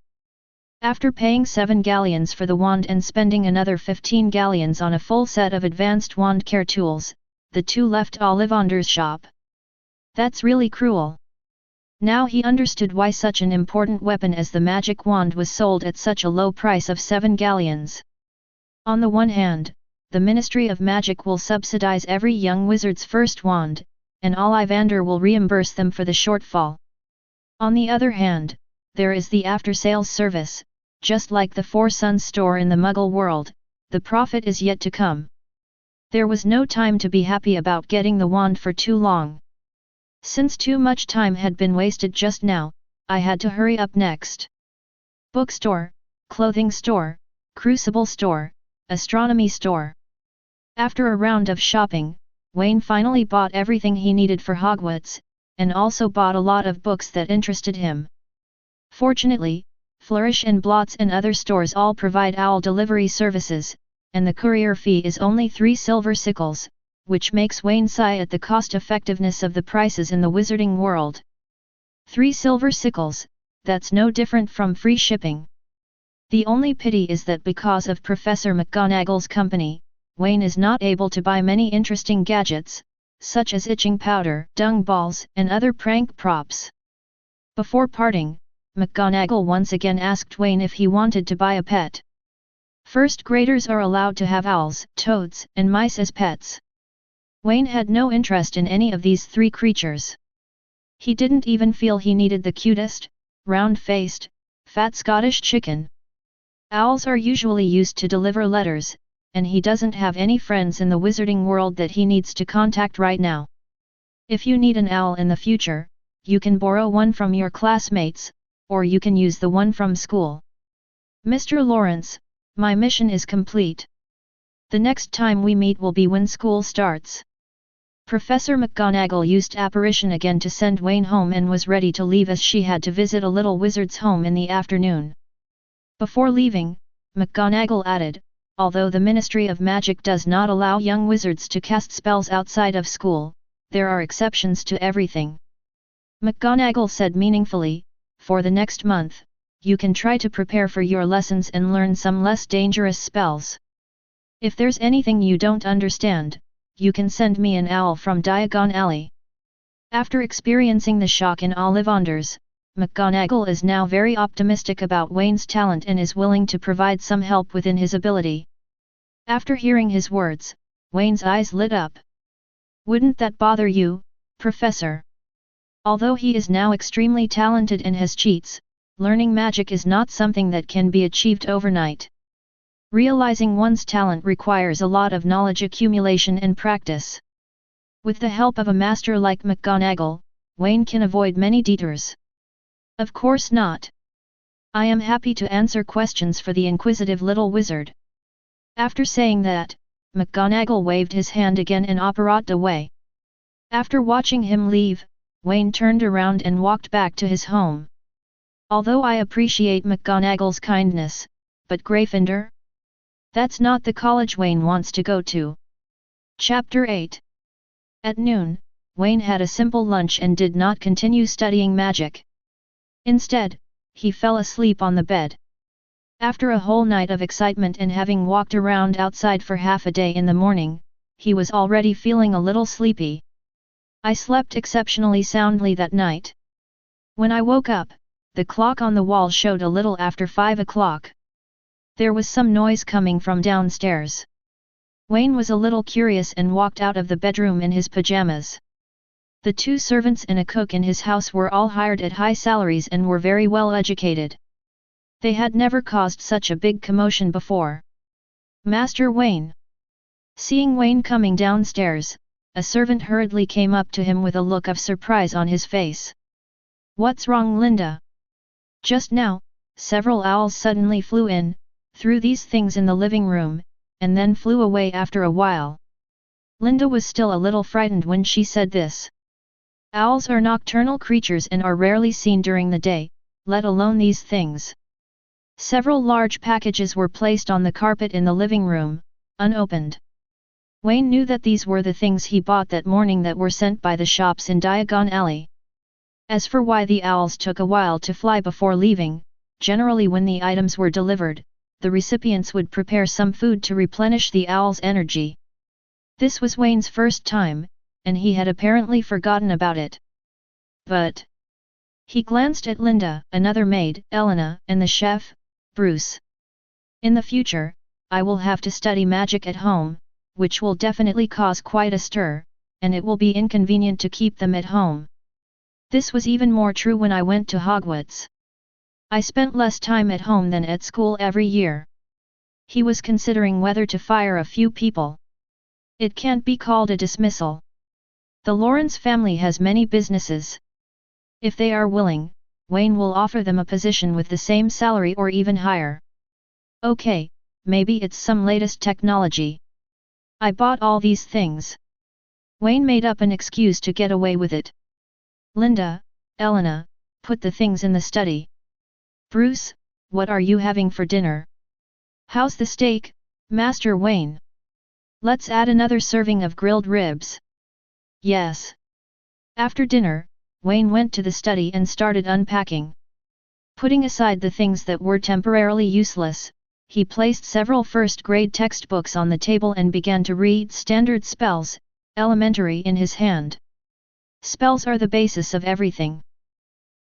After paying 7 galleons for the wand and spending another 15 galleons on a full set of advanced wand care tools, the two left Ollivander's shop. That's really cruel. Now he understood why such an important weapon as the magic wand was sold at such a low price of 7 galleons. On the one hand, the Ministry of Magic will subsidize every young wizard's first wand, and Ollivander will reimburse them for the shortfall. On the other hand, there is the after-sales service, just like the Four Sons store in the Muggle world, the profit is yet to come. There was no time to be happy about getting the wand for too long. Since too much time had been wasted just now, I had to hurry up next. Bookstore, clothing store, crucible store, astronomy store. After a round of shopping, Wayne finally bought everything he needed for Hogwarts, and also bought a lot of books that interested him. Fortunately, Flourish and Blots and other stores all provide owl delivery services, and the courier fee is only 3 silver sickles, which makes Wayne sigh at the cost-effectiveness of the prices in the wizarding world. 3 silver sickles, that's no different from free shipping. The only pity is that because of Professor McGonagall's company, Wayne is not able to buy many interesting gadgets, such as itching powder, dung balls, and other prank props. Before parting, McGonagall once again asked Wayne if he wanted to buy a pet. First graders are allowed to have owls, toads, and mice as pets. Wayne had no interest in any of these 3 creatures. He didn't even feel he needed the cutest, round-faced, fat Scottish chicken. Owls are usually used to deliver letters, and he doesn't have any friends in the wizarding world that he needs to contact right now. If you need an owl in the future, you can borrow one from your classmates, or you can use the one from school. Mr. Lawrence, my mission is complete. The next time we meet will be when school starts. Professor McGonagall used apparition again to send Wayne home and was ready to leave as she had to visit a little wizard's home in the afternoon. Before leaving, McGonagall added, although the Ministry of Magic does not allow young wizards to cast spells outside of school, there are exceptions to everything. McGonagall said meaningfully, for the next month, you can try to prepare for your lessons and learn some less dangerous spells. If there's anything you don't understand, you can send me an owl from Diagon Alley. After experiencing the shock in Ollivanders, McGonagall is now very optimistic about Wayne's talent and is willing to provide some help within his ability. After hearing his words, Wayne's eyes lit up. Wouldn't that bother you, Professor? Although he is now extremely talented and has cheats, learning magic is not something that can be achieved overnight. Realizing one's talent requires a lot of knowledge accumulation and practice. With the help of a master like McGonagall, Wayne can avoid many detours. Of course not. I am happy to answer questions for the inquisitive little wizard. After saying that, McGonagall waved his hand again and operated away. After watching him leave, Wayne turned around and walked back to his home. Although I appreciate McGonagall's kindness, but Gryffindor? That's not the college Wayne wants to go to. Chapter 8. At noon, Wayne had a simple lunch and did not continue studying magic. Instead, he fell asleep on the bed. After a whole night of excitement and having walked around outside for half a day in the morning, he was already feeling a little sleepy. I slept exceptionally soundly that night. When I woke up, the clock on the wall showed a little after 5 o'clock. There was some noise coming from downstairs. Wayne was a little curious and walked out of the bedroom in his pajamas. The 2 servants and a cook in his house were all hired at high salaries and were very well educated. They had never caused such a big commotion before. Master Wayne. Seeing Wayne coming downstairs, a servant hurriedly came up to him with a look of surprise on his face. What's wrong, Linda? Just now, several owls suddenly flew in, threw these things in the living room, and then flew away after a while. Linda was still a little frightened when she said this. Owls are nocturnal creatures and are rarely seen during the day, let alone these things. Several large packages were placed on the carpet in the living room, unopened. Wayne knew that these were the things he bought that morning that were sent by the shops in Diagon Alley. As for why the owls took a while to fly before leaving, generally when the items were delivered, the recipients would prepare some food to replenish the owl's energy. This was Wayne's first time, and he had apparently forgotten about it. But he glanced at Linda, another maid, Elena, and the chef, Bruce. In the future, I will have to study magic at home, which will definitely cause quite a stir, and it will be inconvenient to keep them at home. This was even more true when I went to Hogwarts. I spent less time at home than at school every year. He was considering whether to fire a few people. It can't be called a dismissal. The Lawrence family has many businesses. If they are willing, Wayne will offer them a position with the same salary or even higher. Okay, maybe it's some latest technology. I bought all these things. Wayne made up an excuse to get away with it. Linda, Elena, put the things in the study. Bruce, what are you having for dinner? How's the steak, Master Wayne? Let's add another serving of grilled ribs. Yes. After dinner, Wayne went to the study and started unpacking. Putting aside the things that were temporarily useless, he placed several first-grade textbooks on the table and began to read standard spells, elementary in his hand. Spells are the basis of everything.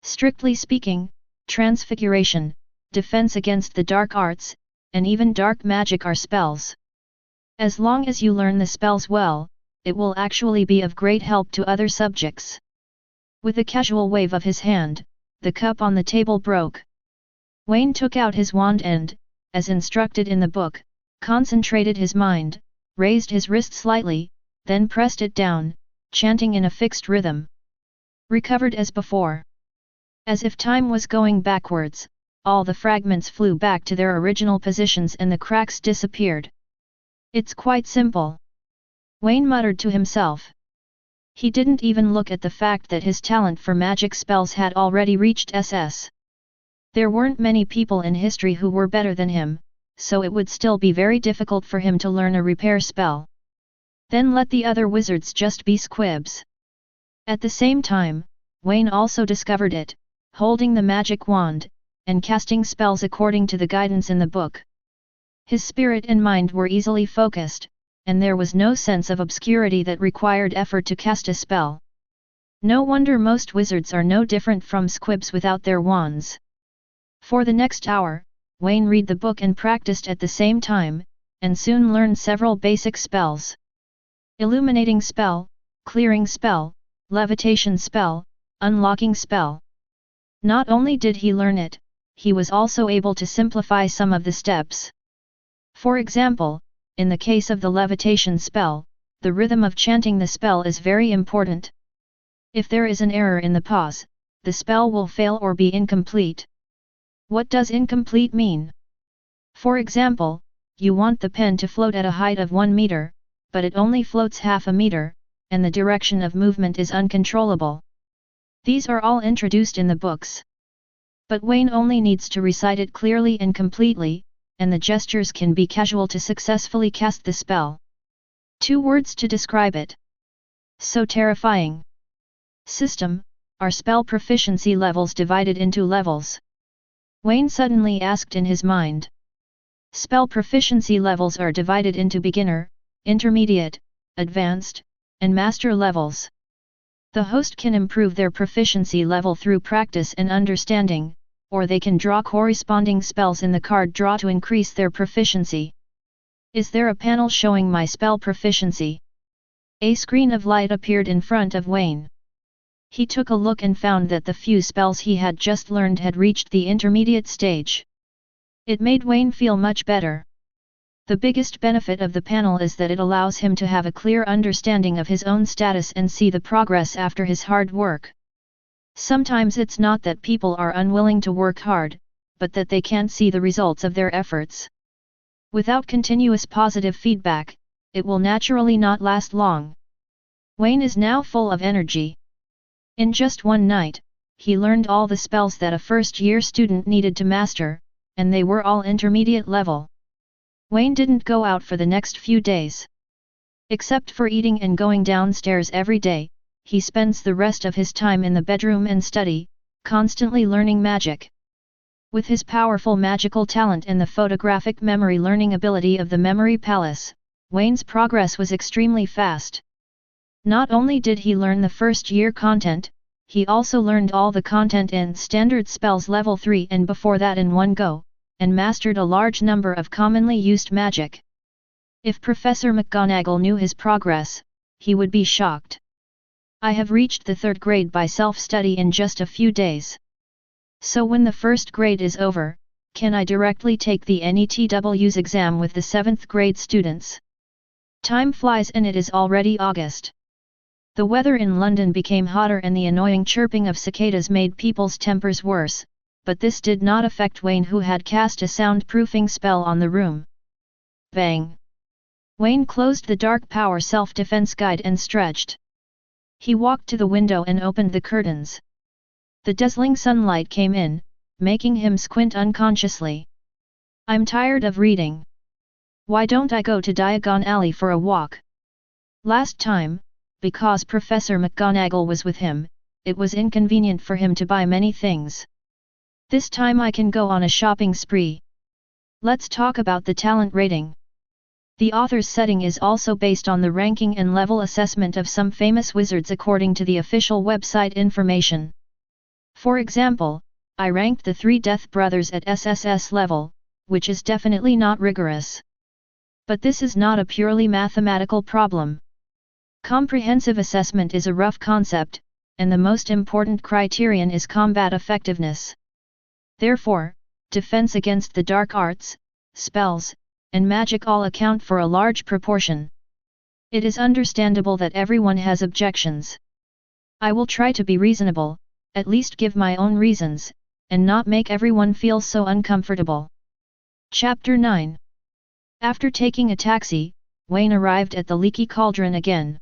Strictly speaking, transfiguration, defense against the dark arts, and even dark magic are spells. As long as you learn the spells well, it will actually be of great help to other subjects. With a casual wave of his hand, the cup on the table broke. Wayne took out his wand and, as instructed in the book, concentrated his mind, raised his wrist slightly, then pressed it down, chanting in a fixed rhythm. Recovered as before. As if time was going backwards, all the fragments flew back to their original positions and the cracks disappeared. It's quite simple. Wayne muttered to himself. He didn't even look at the fact that his talent for magic spells had already reached SS. There weren't many people in history who were better than him, so it would still be very difficult for him to learn a repair spell. Then let the other wizards just be squibs. At the same time, Wayne also discovered it, holding the magic wand, and casting spells according to the guidance in the book. His spirit and mind were easily focused, and there was no sense of obscurity that required effort to cast a spell. No wonder most wizards are no different from squibs without their wands. For the next hour, Wayne read the book and practiced at the same time, and soon learned several basic spells. Illuminating spell, clearing spell, levitation spell, unlocking spell. Not only did he learn it, he was also able to simplify some of the steps. For example, in the case of the levitation spell, the rhythm of chanting the spell is very important. If there is an error in the pause, the spell will fail or be incomplete. What does incomplete mean? For example, you want the pen to float at a height of 1 meter, but it only floats half a meter, and the direction of movement is uncontrollable. These are all introduced in the books. But Wayne only needs to recite it clearly and completely, and the gestures can be casual to successfully cast the spell. 2 words to describe it. So terrifying. System, are spell proficiency levels divided into levels? Wayne suddenly asked in his mind. Spell proficiency levels are divided into beginner, intermediate, advanced, and master levels. The host can improve their proficiency level through practice and understanding, or they can draw corresponding spells in the card draw to increase their proficiency. Is there a panel showing my spell proficiency? A screen of light appeared in front of Wayne. He took a look and found that the few spells he had just learned had reached the intermediate stage. It made Wayne feel much better. The biggest benefit of the panel is that it allows him to have a clear understanding of his own status and see the progress after his hard work. Sometimes it's not that people are unwilling to work hard, but that they can't see the results of their efforts. Without continuous positive feedback, it will naturally not last long. Wayne is now full of energy. In just one night, he learned all the spells that a first-year student needed to master, and they were all intermediate level. Wayne didn't go out for the next few days. Except for eating and going downstairs every day, he spends the rest of his time in the bedroom and study, constantly learning magic. With his powerful magical talent and the photographic memory learning ability of the Memory Palace, Wayne's progress was extremely fast. Not only did he learn the first-year content, he also learned all the content in Standard Spells Level 3 and before that in one go, and mastered a large number of commonly used magic. If Professor McGonagall knew his progress, he would be shocked. I have reached the 3rd grade by self-study in just a few days. So when the 1st grade is over, can I directly take the NETW's exam with the 7th grade students? Time flies and it is already August. The weather in London became hotter and the annoying chirping of cicadas made people's tempers worse, but this did not affect Wayne, who had cast a soundproofing spell on the room. Bang! Wayne closed the dark power self-defense guide and stretched. He walked to the window and opened the curtains. The dazzling sunlight came in, making him squint unconsciously. I'm tired of reading. Why don't I go to Diagon Alley for a walk? Last time, because Professor McGonagall was with him, it was inconvenient for him to buy many things. This time I can go on a shopping spree. Let's talk about the talent rating. The author's setting is also based on the ranking and level assessment of some famous wizards according to the official website information. For example, I ranked the 3 Death Brothers at SSS level, which is definitely not rigorous. But this is not a purely mathematical problem. Comprehensive assessment is a rough concept, and the most important criterion is combat effectiveness. Therefore, defense against the dark arts, spells, and magic all account for a large proportion. It is understandable that everyone has objections. I will try to be reasonable, at least give my own reasons, and not make everyone feel so uncomfortable. Chapter 9. After taking a taxi, Wayne arrived at the Leaky Cauldron again.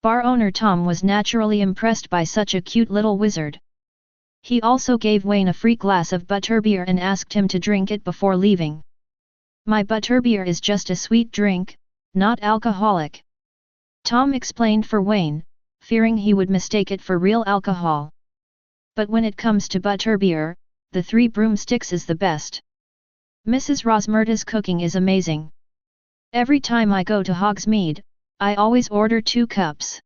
Bar owner Tom was naturally impressed by such a cute little wizard. He also gave Wayne a free glass of butterbeer and asked him to drink it before leaving. My butterbeer is just a sweet drink, not alcoholic. Tom explained for Wayne, fearing he would mistake it for real alcohol. But when it comes to butterbeer, the 3 Broomsticks is the best. Mrs. Rosmerta's cooking is amazing. Every time I go to Hogsmeade, I always order 2 cups.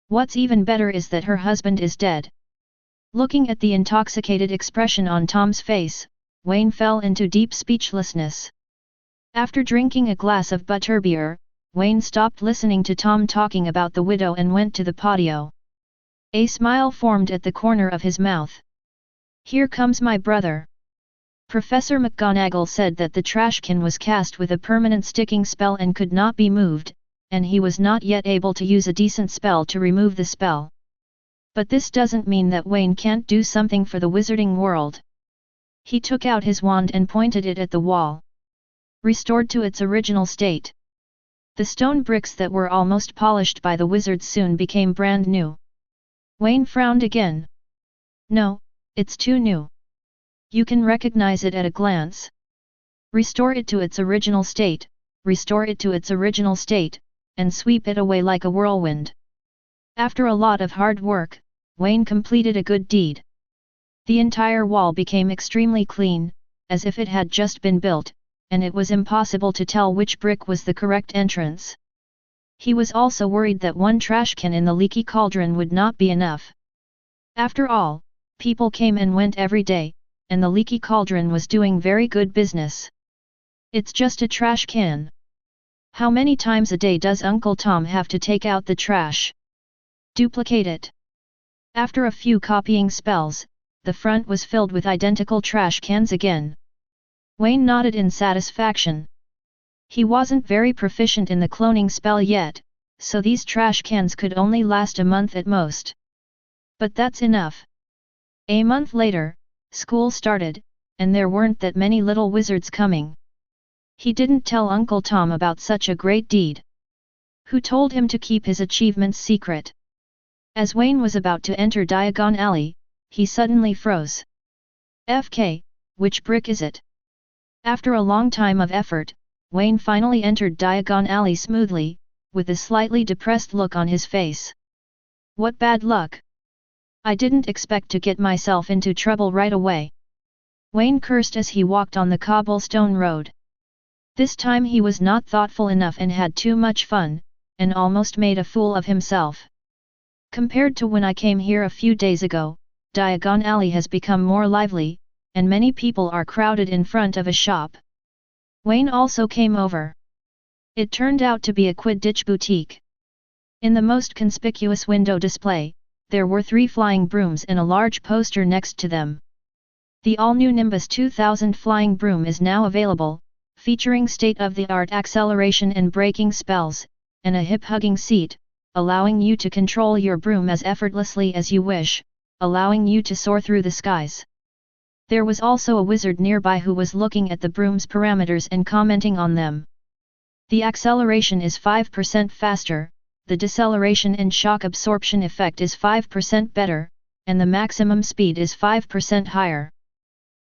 What's even better is that her husband is dead. Looking at the intoxicated expression on Tom's face, Wayne fell into deep speechlessness. After drinking a glass of butterbeer, Wayne stopped listening to Tom talking about the widow and went to the patio. A smile formed at the corner of his mouth. Here comes my brother. Professor McGonagall said that the trash can was cast with a permanent sticking spell and could not be moved, and he was not yet able to use a decent spell to remove the spell. But this doesn't mean that Wayne can't do something for the wizarding world. He took out his wand and pointed it at the wall. Restored to its original state. The stone bricks that were almost polished by the wizards soon became brand new. Wayne frowned again. No, it's too new. You can recognize it at a glance. Restore it to its original state, restore it to its original state, and sweep it away like a whirlwind. After a lot of hard work, Wayne completed a good deed. The entire wall became extremely clean, as if it had just been built, and it was impossible to tell which brick was the correct entrance. He was also worried that 1 trash can in the Leaky Cauldron would not be enough. After all, people came and went every day, and the Leaky Cauldron was doing very good business. It's just a trash can. How many times a day does Uncle Tom have to take out the trash? Duplicate it. After a few copying spells, the front was filled with identical trash cans again. Wayne nodded in satisfaction. He wasn't very proficient in the cloning spell yet, so these trash cans could only last a month at most. But that's enough. A month later, school started, and there weren't that many little wizards coming. He didn't tell Uncle Tom about such a great deed. Who told him to keep his achievements secret? As Wayne was about to enter Diagon Alley, he suddenly froze. FK, which brick is it? After a long time of effort, Wayne finally entered Diagon Alley smoothly, with a slightly depressed look on his face. What bad luck! I didn't expect to get myself into trouble right away. Wayne cursed as he walked on the cobblestone road. This time he was not thoughtful enough and had too much fun, and almost made a fool of himself. Compared to when I came here a few days ago, Diagon Alley has become more lively, and many people are crowded in front of a shop. Wayne also came over. It turned out to be a Quidditch boutique. In the most conspicuous window display, there were 3 flying brooms and a large poster next to them. The all-new Nimbus 2000 flying broom is now available, featuring state-of-the-art acceleration and braking spells, and a hip-hugging seat, allowing you to control your broom as effortlessly as you wish, allowing you to soar through the skies. There was also a wizard nearby who was looking at the broom's parameters and commenting on them. The acceleration is 5% faster, the deceleration and shock absorption effect is 5% better, and the maximum speed is 5% higher.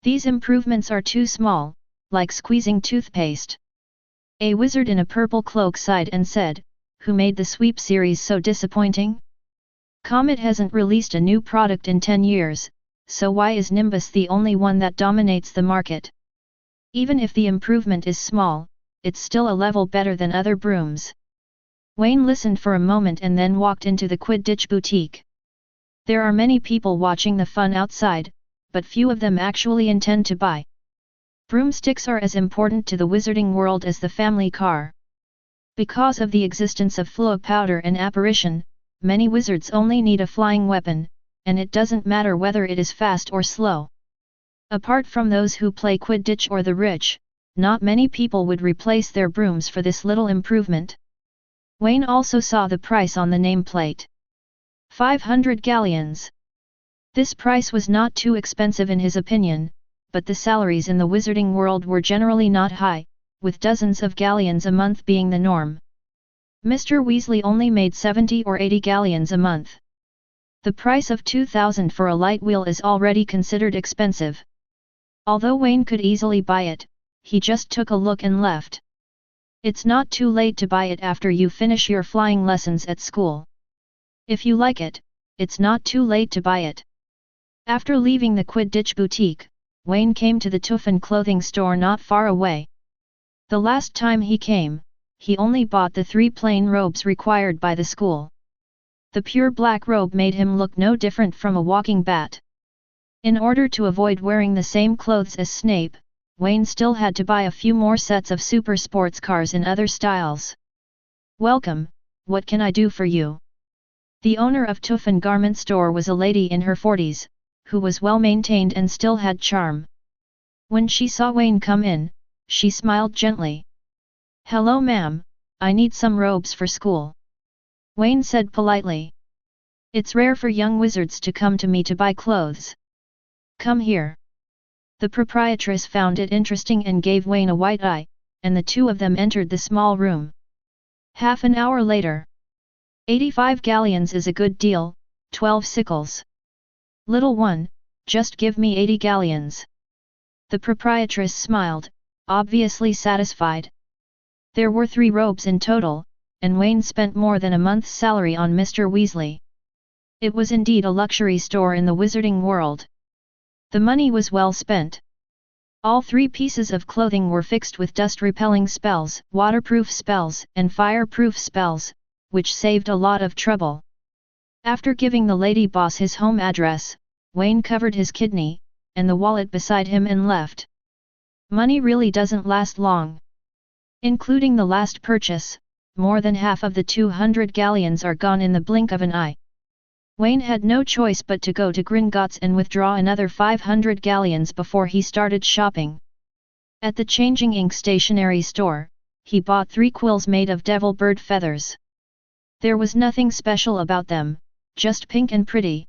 These improvements are too small, like squeezing toothpaste. A wizard in a purple cloak sighed and said, "Who made the sweep series so disappointing? Comet hasn't released a new product in 10 years, so why is Nimbus the only one that dominates the market? Even if the improvement is small, it's still a level better than other brooms." Wayne listened for a moment and then walked into the Quidditch boutique. There are many people watching the fun outside, but few of them actually intend to buy. Broomsticks are as important to the wizarding world as the family car. Because of the existence of Floo powder and apparition, many wizards only need a flying weapon, and it doesn't matter whether it is fast or slow. Apart from those who play Quidditch or the rich, not many people would replace their brooms for this little improvement. Wayne also saw the price on the nameplate. 500 galleons. This price was not too expensive in his opinion, but the salaries in the wizarding world were generally not high, with dozens of galleons a month being the norm. Mr. Weasley only made 70 or 80 galleons a month. The price of 2,000 for a light wheel is already considered expensive. Although Wayne could easily buy it, he just took a look and left. It's not too late to buy it after you finish your flying lessons at school. If you like it, it's not too late to buy it. After leaving the Quidditch boutique, Wayne came to the Tuffen clothing store not far away. The last time he came, he only bought the 3 plain robes required by the school. The pure black robe made him look no different from a walking bat. In order to avoid wearing the same clothes as Snape, Wayne still had to buy a few more sets of super sports cars in other styles. "Welcome, what can I do for you?" The owner of Tuffen Garment Store was a lady in her 40s, who was well maintained and still had charm. When she saw Wayne come in, she smiled gently. "Hello ma'am, I need some robes for school," Wayne said politely. "It's rare for young wizards to come to me to buy clothes. Come here." The proprietress found it interesting and gave Wayne a white eye, and the two of them entered the small room. Half an hour later. 85 galleons is a good deal, 12 sickles. "Little one, just give me 80 galleons." The proprietress smiled, obviously satisfied. There were 3 robes in total, and Wayne spent more than a month's salary on Mr. Weasley. It was indeed a luxury store in the wizarding world. The money was well spent. All 3 pieces of clothing were fixed with dust-repelling spells, waterproof spells, and fireproof spells, which saved a lot of trouble. After giving the lady boss his home address, Wayne covered his kidney, and the wallet beside him and left. Money really doesn't last long. Including the last purchase, more than half of the 200 galleons are gone in the blink of an eye. Wayne had no choice but to go to Gringotts and withdraw another 500 galleons before he started shopping. At the Changing Ink stationery store, he bought 3 quills made of devil bird feathers. There was nothing special about them, just pink and pretty.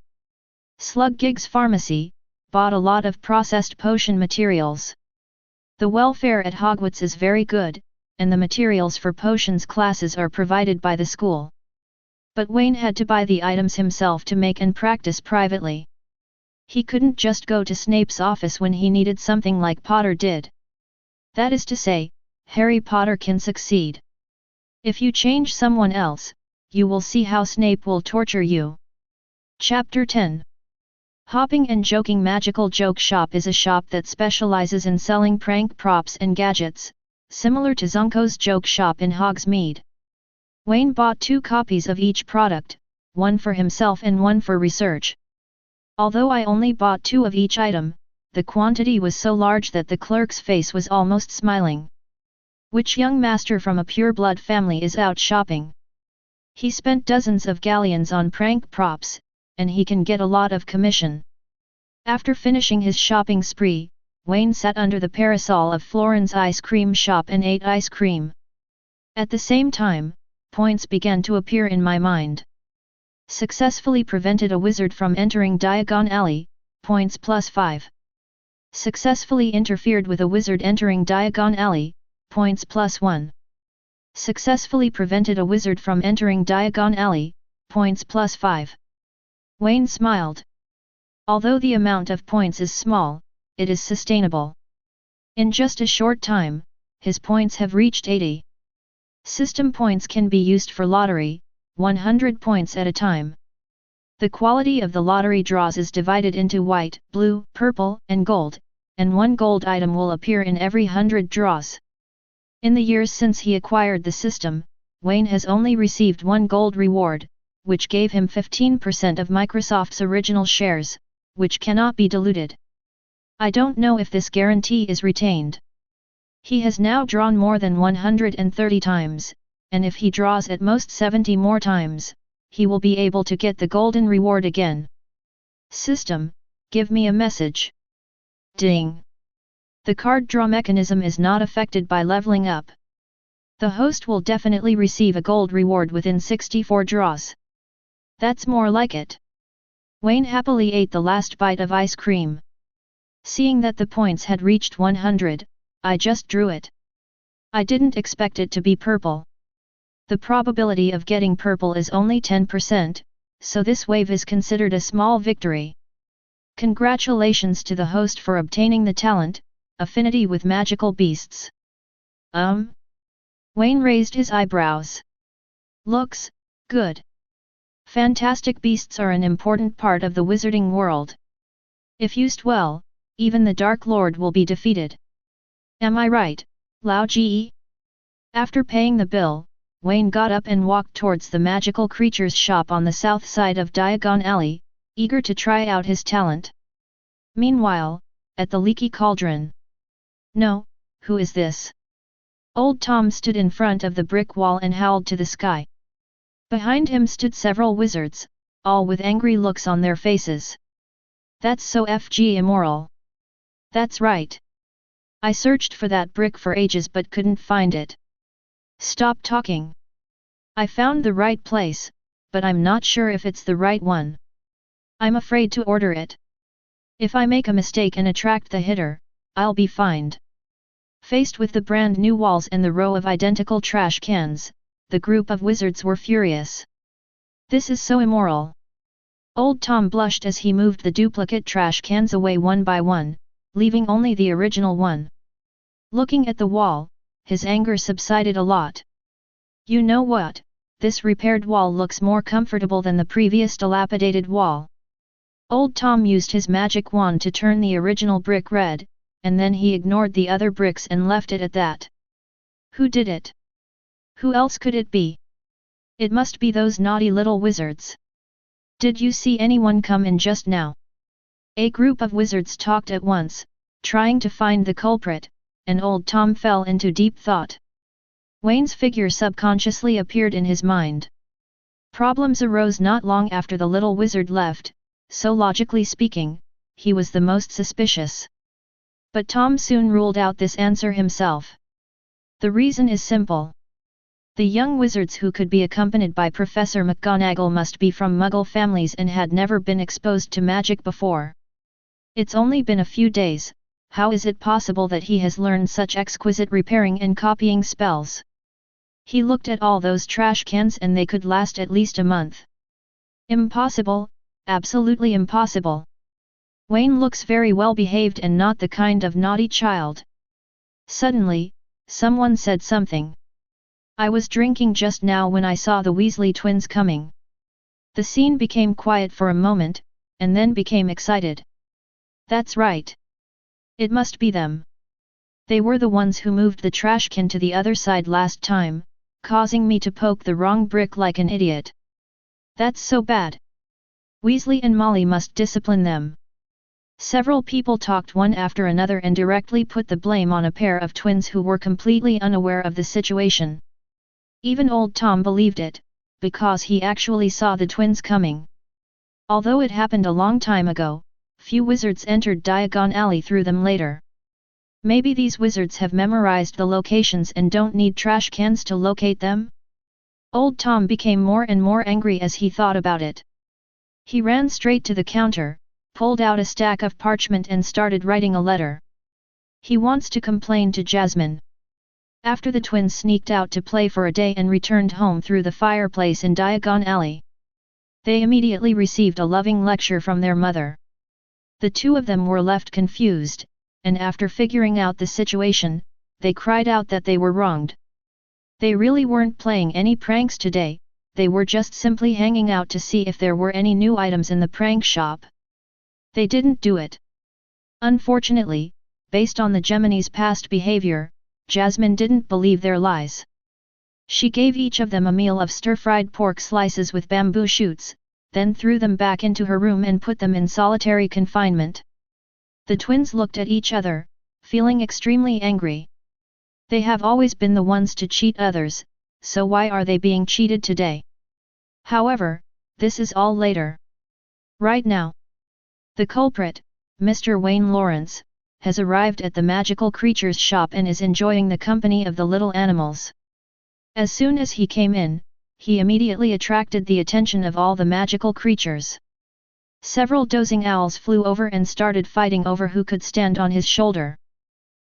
Sluggigs Pharmacy bought a lot of processed potion materials. The welfare at Hogwarts is very good, and the materials for potions classes are provided by the school. But Wayne had to buy the items himself to make and practice privately. He couldn't just go to Snape's office when he needed something like Potter did. That is to say, Harry Potter can succeed. If you change someone else, you will see how Snape will torture you. Chapter 10. Hopping and Joking Magical Joke Shop is a shop that specializes in selling prank props and gadgets, similar to Zunko's Joke Shop in Hogsmeade. Wayne bought 2 copies of each product, one for himself and one for research. Although I only bought 2 of each item, the quantity was so large that the clerk's face was almost smiling. Which young master from a pure-blood family is out shopping? He spent dozens of galleons on prank props, and he can get a lot of commission. After finishing his shopping spree, Wayne sat under the parasol of Florin's ice cream shop and ate ice cream. At the same time, points began to appear in my mind. Successfully prevented a wizard from entering Diagon Alley, points +5. Successfully interfered with a wizard entering Diagon Alley, points +1. Successfully prevented a wizard from entering Diagon Alley, points +5. Wayne smiled. Although the amount of points is small, it is sustainable. In just a short time, his points have reached 80. System points can be used for lottery, 100 points at a time. The quality of the lottery draws is divided into white, blue, purple, and gold, and one gold item will appear in every 100 draws. In the years since he acquired the system, Wayne has only received one gold reward, which gave him 15% of Microsoft's original shares, which cannot be diluted. I don't know if this guarantee is retained. He has now drawn more than 130 times, and if he draws at most 70 more times, he will be able to get the golden reward again. System, give me a message. Ding! The card draw mechanism is not affected by leveling up. The host will definitely receive a gold reward within 64 draws. That's more like it. Wayne happily ate the last bite of ice cream. Seeing that the points had reached 100, I just drew it. I didn't expect it to be purple. The probability of getting purple is only 10%, so this wave is considered a small victory. Congratulations to the host for obtaining the talent, affinity with magical beasts. Wayne raised his eyebrows. Looks good. Fantastic beasts are an important part of the wizarding world. If used well, even the Dark Lord will be defeated. Am I right, Lao Ji? After paying the bill, Wayne got up and walked towards the magical creatures shop on the south side of Diagon Alley, eager to try out his talent. Meanwhile, at the leaky cauldron. No, who is this? Old Tom stood in front of the brick wall and howled to the sky. Behind him stood several wizards, all with angry looks on their faces. That's so FG immoral. That's right. I searched for that brick for ages but couldn't find it. Stop talking. I found the right place, but I'm not sure if it's the right one. I'm afraid to order it. If I make a mistake and attract the hitter, I'll be fined. Faced with the brand new walls and the row of identical trash cans, the group of wizards were furious. This is so immoral. Old Tom blushed as he moved the duplicate trash cans away one by one, leaving only the original one. Looking at the wall, his anger subsided a lot. You know what, this repaired wall looks more comfortable than the previous dilapidated wall. Old Tom used his magic wand to turn the original brick red, and then he ignored the other bricks and left it at that. Who did it? Who else could it be? It must be those naughty little wizards. Did you see anyone come in just now? A group of wizards talked at once, trying to find the culprit, and old Tom fell into deep thought. Wayne's figure subconsciously appeared in his mind. Problems arose not long after the little wizard left, so logically speaking, he was the most suspicious. But Tom soon ruled out this answer himself. The reason is simple. The young wizards who could be accompanied by Professor McGonagall must be from Muggle families and had never been exposed to magic before. It's only been a few days, how is it possible that he has learned such exquisite repairing and copying spells? He looked at all those trash cans and they could last at least a month. Impossible, absolutely impossible. Wayne looks very well behaved and not the kind of naughty child. Suddenly, someone said something. I was drinking just now when I saw the Weasley twins coming. The scene became quiet for a moment, and then became excited. That's right. It must be them. They were the ones who moved the trash can to the other side last time, causing me to poke the wrong brick like an idiot. That's so bad. Weasley and Molly must discipline them. Several people talked one after another and directly put the blame on a pair of twins who were completely unaware of the situation. Even old Tom believed it, because he actually saw the twins coming. Although it happened a long time ago, few wizards entered Diagon Alley through them later. Maybe these wizards have memorized the locations and don't need trash cans to locate them? Old Tom became more and more angry as he thought about it. He ran straight to the counter, pulled out a stack of parchment and started writing a letter. He wants to complain to Jasmine. After the twins sneaked out to play for a day and returned home through the fireplace in Diagon Alley, they immediately received a loving lecture from their mother. The two of them were left confused, and after figuring out the situation, they cried out that they were wronged. They really weren't playing any pranks today, they were just simply hanging out to see if there were any new items in the prank shop. They didn't do it. Unfortunately, based on the Gemini's past behavior, Jasmine didn't believe their lies. She gave each of them a meal of stir-fried pork slices with bamboo shoots, then threw them back into her room and put them in solitary confinement. The twins looked at each other, feeling extremely angry. They have always been the ones to cheat others, so why are they being cheated today? However, this is all later. Right now, the culprit, Mr. Wayne Lawrence, has arrived at the magical creatures shop and is enjoying the company of the little animals. As soon as he came in, he immediately attracted the attention of all the magical creatures. Several dozing owls flew over and started fighting over who could stand on his shoulder.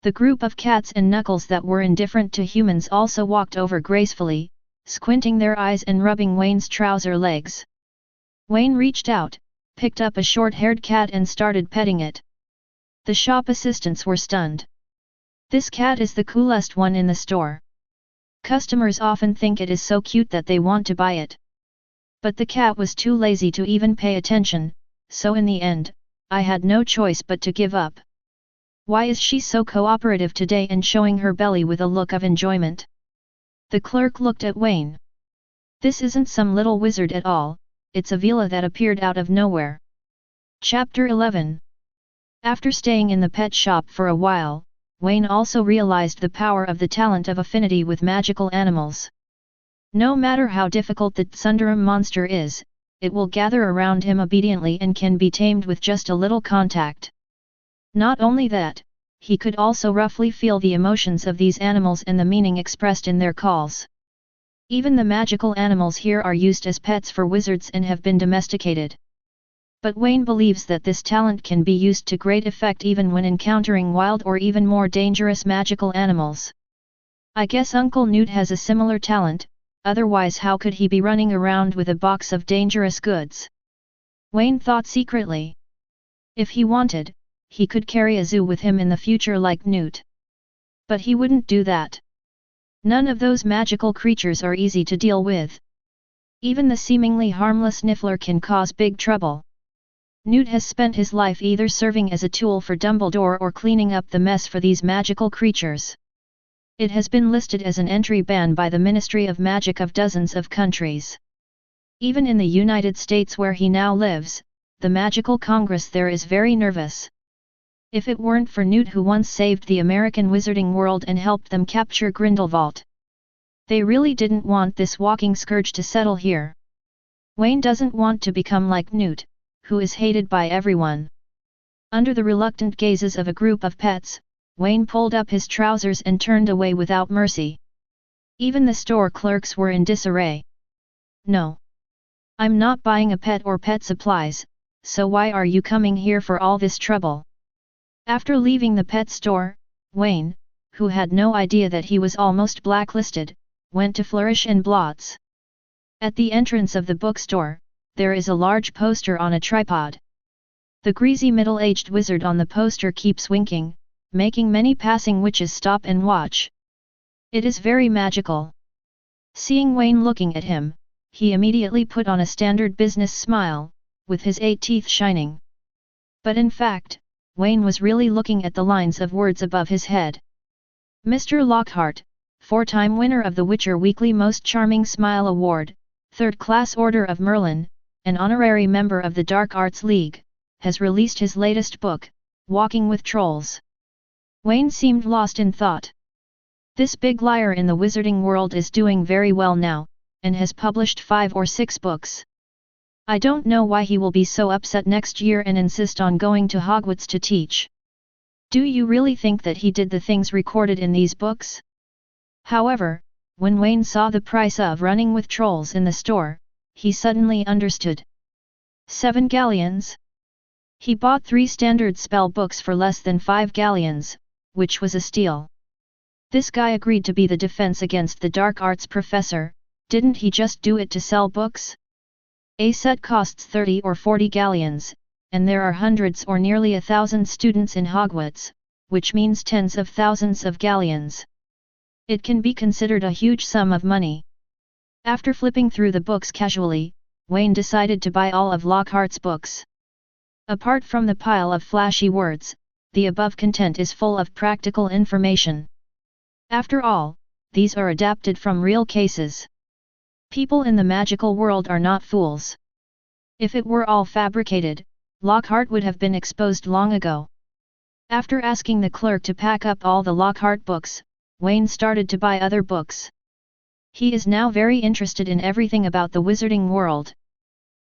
The group of cats and knuckles that were indifferent to humans also walked over gracefully, squinting their eyes and rubbing Wayne's trouser legs. Wayne reached out, picked up a short-haired cat and started petting it. The shop assistants were stunned. This cat is the coolest one in the store. Customers often think it is so cute that they want to buy it. But the cat was too lazy to even pay attention, so in the end, I had no choice but to give up. Why is she so cooperative today and showing her belly with a look of enjoyment? The clerk looked at Wayne. This isn't some little wizard at all, it's a vila that appeared out of nowhere. Chapter 11. After staying in the pet shop for a while, Wayne also realized the power of the talent of affinity with magical animals. No matter how difficult the Tsunderum monster is, it will gather around him obediently and can be tamed with just a little contact. Not only that, he could also roughly feel the emotions of these animals and the meaning expressed in their calls. Even the magical animals here are used as pets for wizards and have been domesticated. But Wayne believes that this talent can be used to great effect even when encountering wild or even more dangerous magical animals. I guess Uncle Newt has a similar talent, otherwise how could he be running around with a box of dangerous goods? Wayne thought secretly. If he wanted, he could carry a zoo with him in the future like Newt. But he wouldn't do that. None of those magical creatures are easy to deal with. Even the seemingly harmless Niffler can cause big trouble. Newt has spent his life either serving as a tool for Dumbledore or cleaning up the mess for these magical creatures. It has been listed as an entry ban by the Ministry of Magic of dozens of countries. Even in the United States where he now lives, the Magical Congress there is very nervous. If it weren't for Newt who once saved the American wizarding world and helped them capture Grindelwald. They really didn't want this walking scourge to settle here. Wayne doesn't want to become like Newt, who is hated by everyone. Under the reluctant gazes of a group of pets, Wayne pulled up his trousers and turned away without mercy. Even the store clerks were in disarray. No. I'm not buying a pet or pet supplies, so why are you coming here for all this trouble? After leaving the pet store, Wayne, who had no idea that he was almost blacklisted, went to Flourish and Blots. At the entrance of the bookstore, there is a large poster on a tripod. The greasy middle-aged wizard on the poster keeps winking, making many passing witches stop and watch. It is very magical. Seeing Wayne looking at him, he immediately put on a standard business smile, with his 8 teeth shining. But in fact, Wayne was really looking at the lines of words above his head. Mr. Lockhart, 4-time winner of the Witcher Weekly Most Charming Smile Award, 3rd Class Order of Merlin, an honorary member of the Dark Arts League, has released his latest book, Walking with Trolls. Wayne seemed lost in thought. This big liar in the wizarding world is doing very well now, and has published 5 or 6 books. I don't know why he will be so upset next year and insist on going to Hogwarts to teach. Do you really think that he did the things recorded in these books? However, when Wayne saw the price of running with trolls in the store, he suddenly understood. 7 galleons? He bought 3 standard spell books for less than 5 galleons, which was a steal. This guy agreed to be the defense against the dark arts professor, didn't he just do it to sell books? A set costs 30 or 40 galleons, and there are hundreds or nearly 1,000 students in Hogwarts, which means tens of thousands of galleons. It can be considered a huge sum of money. After flipping through the books casually, Wayne decided to buy all of Lockhart's books. Apart from the pile of flashy words, the above content is full of practical information. After all, these are adapted from real cases. People in the magical world are not fools. If it were all fabricated, Lockhart would have been exposed long ago. After asking the clerk to pack up all the Lockhart books, Wayne started to buy other books. He is now very interested in everything about the wizarding world.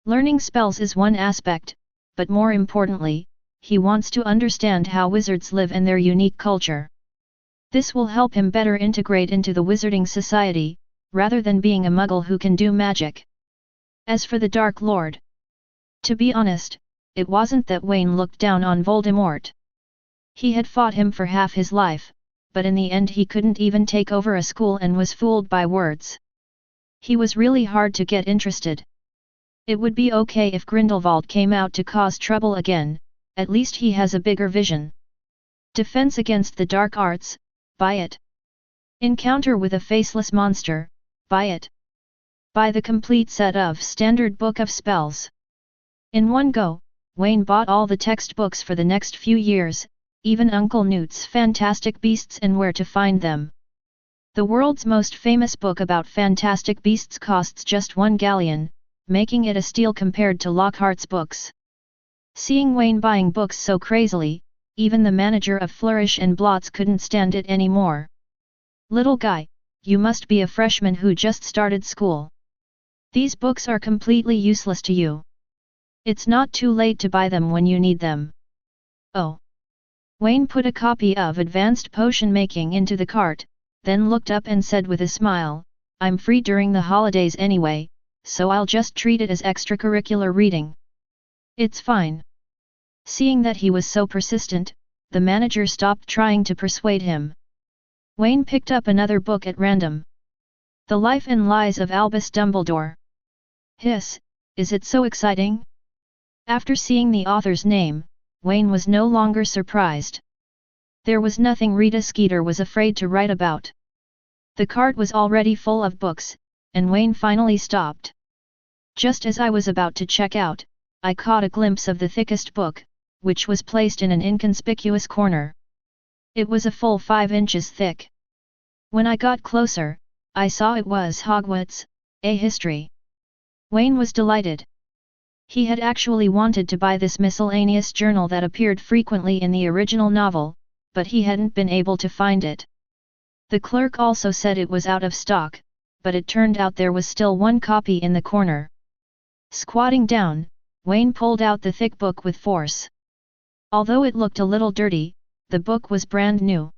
Learning spells is one aspect, but more importantly, he wants to understand how wizards live and their unique culture. This will help him better integrate into the wizarding society, rather than being a muggle who can do magic. As for the Dark Lord, to be honest, it wasn't that Wayne looked down on Voldemort. He had fought him for half his life, but in the end he couldn't even take over a school and was fooled by words. He was really hard to get interested. It would be okay if Grindelwald came out to cause trouble again, at least he has a bigger vision. Defense against the dark arts, buy it. Encounter with a faceless monster, buy it. Buy the complete set of standard book of spells. In one go, Wayne bought all the textbooks for the next few years, even Uncle Newt's Fantastic Beasts and Where to Find Them. The world's most famous book about fantastic beasts costs just 1 galleon, making it a steal compared to Lockhart's books. Seeing Wayne buying books so crazily, even the manager of Flourish and Blots couldn't stand it anymore. Little guy, you must be a freshman who just started school. These books are completely useless to you. It's not too late to buy them when you need them. Oh. Wayne put a copy of Advanced Potion Making into the cart, then looked up and said with a smile, I'm free during the holidays anyway, so I'll just treat it as extracurricular reading. It's fine. Seeing that he was so persistent, the manager stopped trying to persuade him. Wayne picked up another book at random. The Life and Lies of Albus Dumbledore. Hiss, is it so exciting? After seeing the author's name, Wayne was no longer surprised. There was nothing Rita Skeeter was afraid to write about. The cart was already full of books, and Wayne finally stopped. Just as I was about to check out, I caught a glimpse of the thickest book, which was placed in an inconspicuous corner. It was a full 5 inches thick. When I got closer, I saw it was Hogwarts, a history. Wayne was delighted. He had actually wanted to buy this miscellaneous journal that appeared frequently in the original novel, but he hadn't been able to find it. The clerk also said it was out of stock, but it turned out there was still one copy in the corner. Squatting down, Wayne pulled out the thick book with force. Although it looked a little dirty, the book was brand new.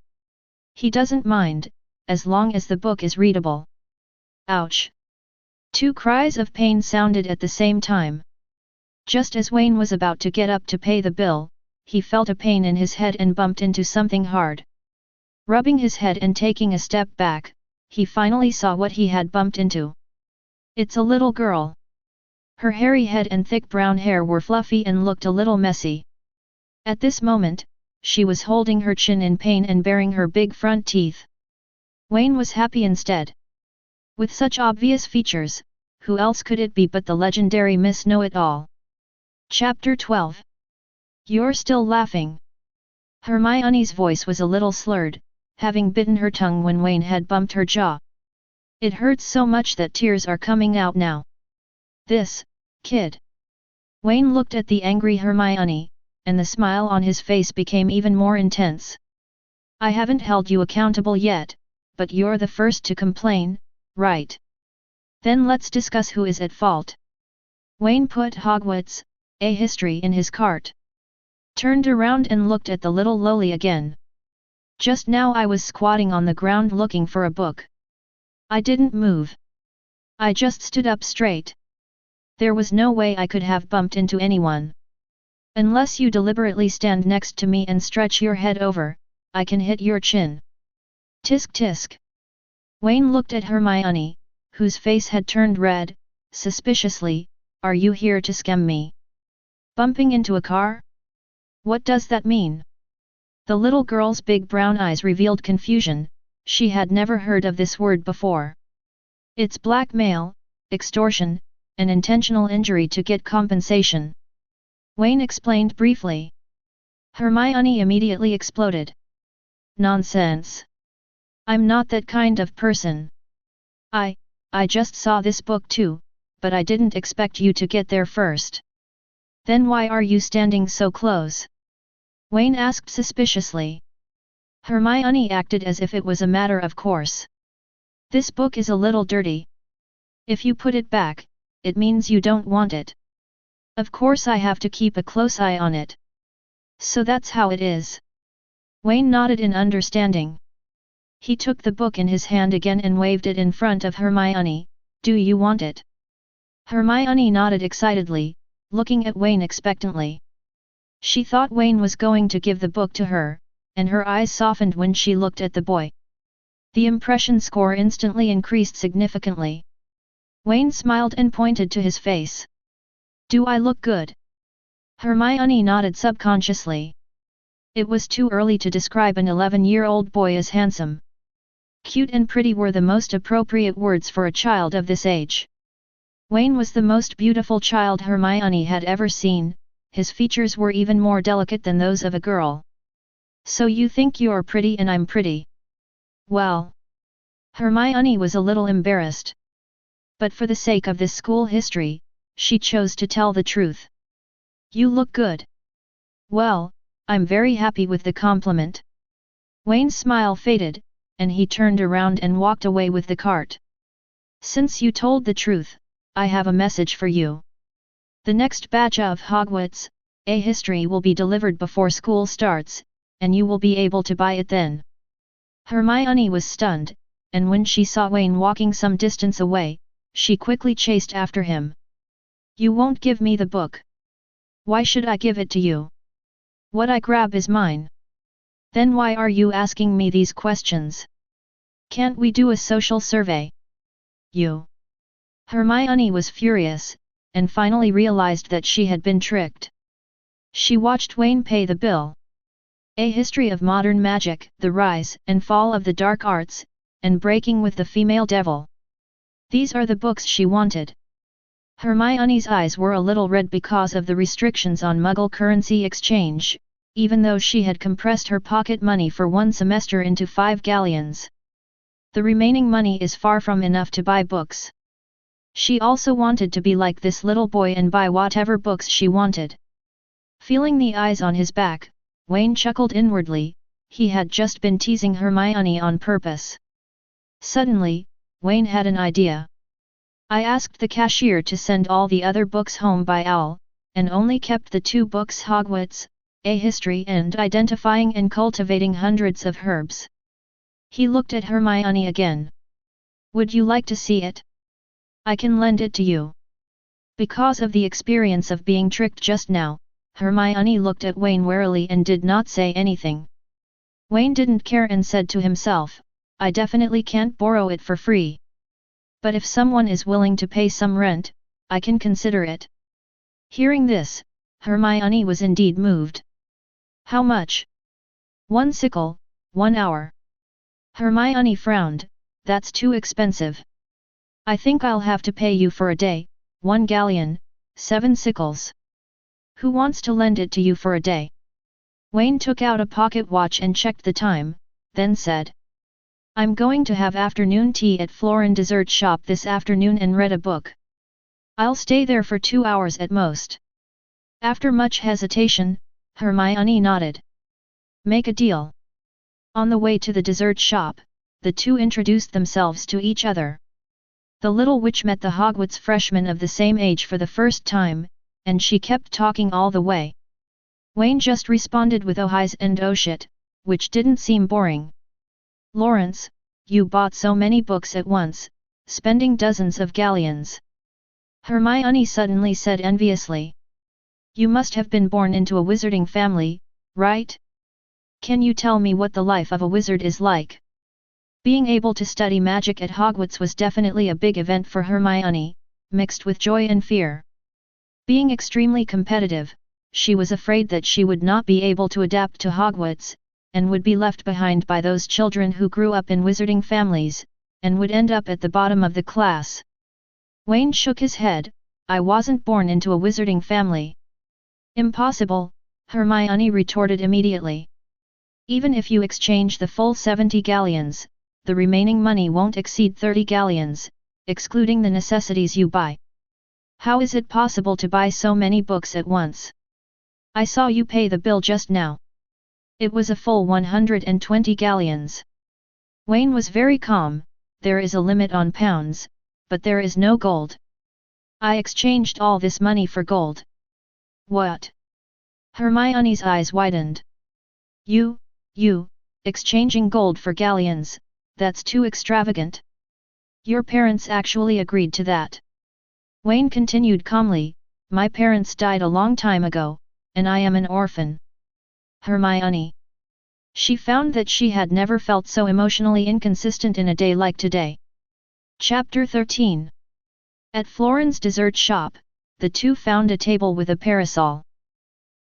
He doesn't mind, as long as the book is readable. Ouch! 2 cries of pain sounded at the same time. Just as Wayne was about to get up to pay the bill, he felt a pain in his head and bumped into something hard. Rubbing his head and taking a step back, he finally saw what he had bumped into. It's a little girl. Her hairy head and thick brown hair were fluffy and looked a little messy. At this moment, she was holding her chin in pain and baring her big front teeth. Wayne was happy instead. With such obvious features, who else could it be but the legendary Miss Know-It-All? Chapter 12. You're still laughing. Hermione's voice was a little slurred, having bitten her tongue when Wayne had bumped her jaw. It hurts so much that tears are coming out now. This kid. Wayne looked at the angry Hermione, and the smile on his face became even more intense. I haven't held you accountable yet, but you're the first to complain, right? Then let's discuss who is at fault. Wayne put Hogwarts, a history in his cart. Turned around and looked at the little lowly again. Just now I was squatting on the ground looking for a book. I didn't move. I just stood up straight. There was no way I could have bumped into anyone. Unless you deliberately stand next to me and stretch your head over, I can hit your chin. Tisk tisk. Wayne looked at Hermione, whose face had turned red, suspiciously. Are you here to scam me? Bumping into a car? What does that mean? The little girl's big brown eyes revealed confusion. She had never heard of this word before. It's blackmail, extortion, and intentional injury to get compensation. Wayne explained briefly. Hermione immediately exploded. Nonsense. I'm not that kind of person. I just saw this book too, but I didn't expect you to get there first. Then why are you standing so close? Wayne asked suspiciously. Hermione acted as if it was a matter of course. This book is a little dirty. If you put it back, it means you don't want it. Of course I have to keep a close eye on it. So that's how it is. Wayne nodded in understanding. He took the book in his hand again and waved it in front of Hermione. Do you want it? Hermione nodded excitedly, looking at Wayne expectantly. She thought Wayne was going to give the book to her, and her eyes softened when she looked at the boy. The impression score instantly increased significantly. Wayne smiled and pointed to his face. Do I look good? Hermione nodded subconsciously. It was too early to describe an 11-year-old boy as handsome. Cute and pretty were the most appropriate words for a child of this age. Wayne was the most beautiful child Hermione had ever seen. His features were even more delicate than those of a girl. So you think you're pretty and I'm pretty? Well. Hermione was a little embarrassed. But for the sake of this school history, she chose to tell the truth. You look good. Well, I'm very happy with the compliment. Wayne's smile faded, and he turned around and walked away with the cart. Since you told the truth, I have a message for you. The next batch of Hogwarts, a history will be delivered before school starts, and you will be able to buy it then. Hermione was stunned, and when she saw Wayne walking some distance away, she quickly chased after him. You won't give me the book. Why should I give it to you? What I grab is mine. Then why are you asking me these questions? Can't we do a social survey? You. Hermione was furious, and finally realized that she had been tricked. She watched Wayne pay the bill. A History of Modern Magic, The Rise and Fall of the Dark Arts, and Breaking with the Female Devil. These are the books she wanted. Hermione's eyes were a little red because of the restrictions on Muggle currency exchange, even though she had compressed her pocket money for one semester into 5 galleons. The remaining money is far from enough to buy books. She also wanted to be like this little boy and buy whatever books she wanted. Feeling the eyes on his back, Wayne chuckled inwardly. He had just been teasing Hermione on purpose. Suddenly, Wayne had an idea. I asked the cashier to send all the other books home by owl, and only kept the 2 books Hogwarts, A History and Identifying and Cultivating Hundreds of Herbs. He looked at Hermione again. Would you like to see it? I can lend it to you. Because of the experience of being tricked just now, Hermione looked at Wayne warily and did not say anything. Wayne didn't care and said to himself, I definitely can't borrow it for free. But if someone is willing to pay some rent, I can consider it. Hearing this, Hermione was indeed moved. How much? 1 sickle, 1 hour. Hermione frowned. That's too expensive. I think I'll have to pay you for a day, 1 galleon, 7 sickles. Who wants to lend it to you for a day? Wayne took out a pocket watch and checked the time, then said. I'm going to have afternoon tea at Florin Dessert Shop this afternoon and read a book. I'll stay there for 2 hours at most. After much hesitation, Hermione nodded. Make a deal. On the way to the dessert shop, the two introduced themselves to each other. The little witch met the Hogwarts freshman of the same age for the first time, and she kept talking all the way. Wayne just responded with oh hi's and oh shit, which didn't seem boring. Lawrence, you bought so many books at once, spending dozens of galleons. Hermione suddenly said enviously. You must have been born into a wizarding family, right? Can you tell me what the life of a wizard is like? Being able to study magic at Hogwarts was definitely a big event for Hermione, mixed with joy and fear. Being extremely competitive, she was afraid that she would not be able to adapt to Hogwarts, and would be left behind by those children who grew up in wizarding families, and would end up at the bottom of the class. Wayne shook his head. I wasn't born into a wizarding family. Impossible, Hermione retorted immediately. Even if you exchange the full 70 galleons, the remaining money won't exceed 30 galleons, excluding the necessities you buy. How is it possible to buy so many books at once? I saw you pay the bill just now. It was a full 120 galleons. Wayne was very calm. There is a limit on pounds, but there is no gold. I exchanged all this money for gold. What? Hermione's eyes widened. You, exchanging gold for galleons, that's too extravagant. Your parents actually agreed to that. Wayne continued calmly, my parents died a long time ago, and I am an orphan. Hermione. She found that she had never felt so emotionally inconsistent in a day like today. Chapter 13. At Florin's dessert shop, the two found a table with a parasol.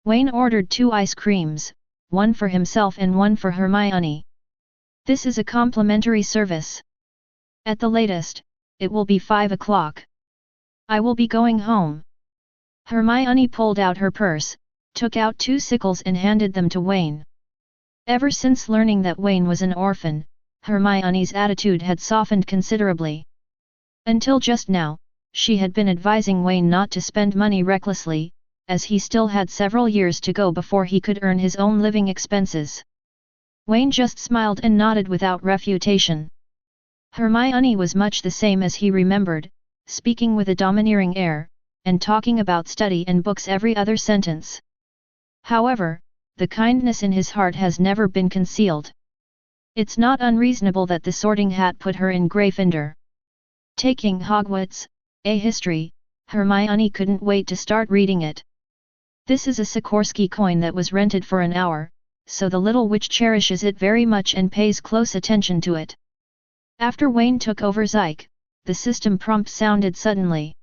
Wayne ordered 2 ice creams, one for himself and one for Hermione. This is a complimentary service. At the latest, it will be 5 o'clock. I will be going home. Hermione pulled out her purse, took out 2 sickles and handed them to Wayne. Ever since learning that Wayne was an orphan, Hermione's attitude had softened considerably. Until just now, she had been advising Wayne not to spend money recklessly, as he still had several years to go before he could earn his own living expenses. Wayne just smiled and nodded without refutation. Hermione was much the same as he remembered, speaking with a domineering air, and talking about study and books every other sentence. However, the kindness in his heart has never been concealed. It's not unreasonable that the Sorting Hat put her in Gryffindor. Taking Hogwarts, a history, Hermione couldn't wait to start reading it. This is a Sikorsky coin that was rented for an hour, so the little witch cherishes it very much and pays close attention to it. After Wayne took over Zyke, the system prompt sounded suddenly.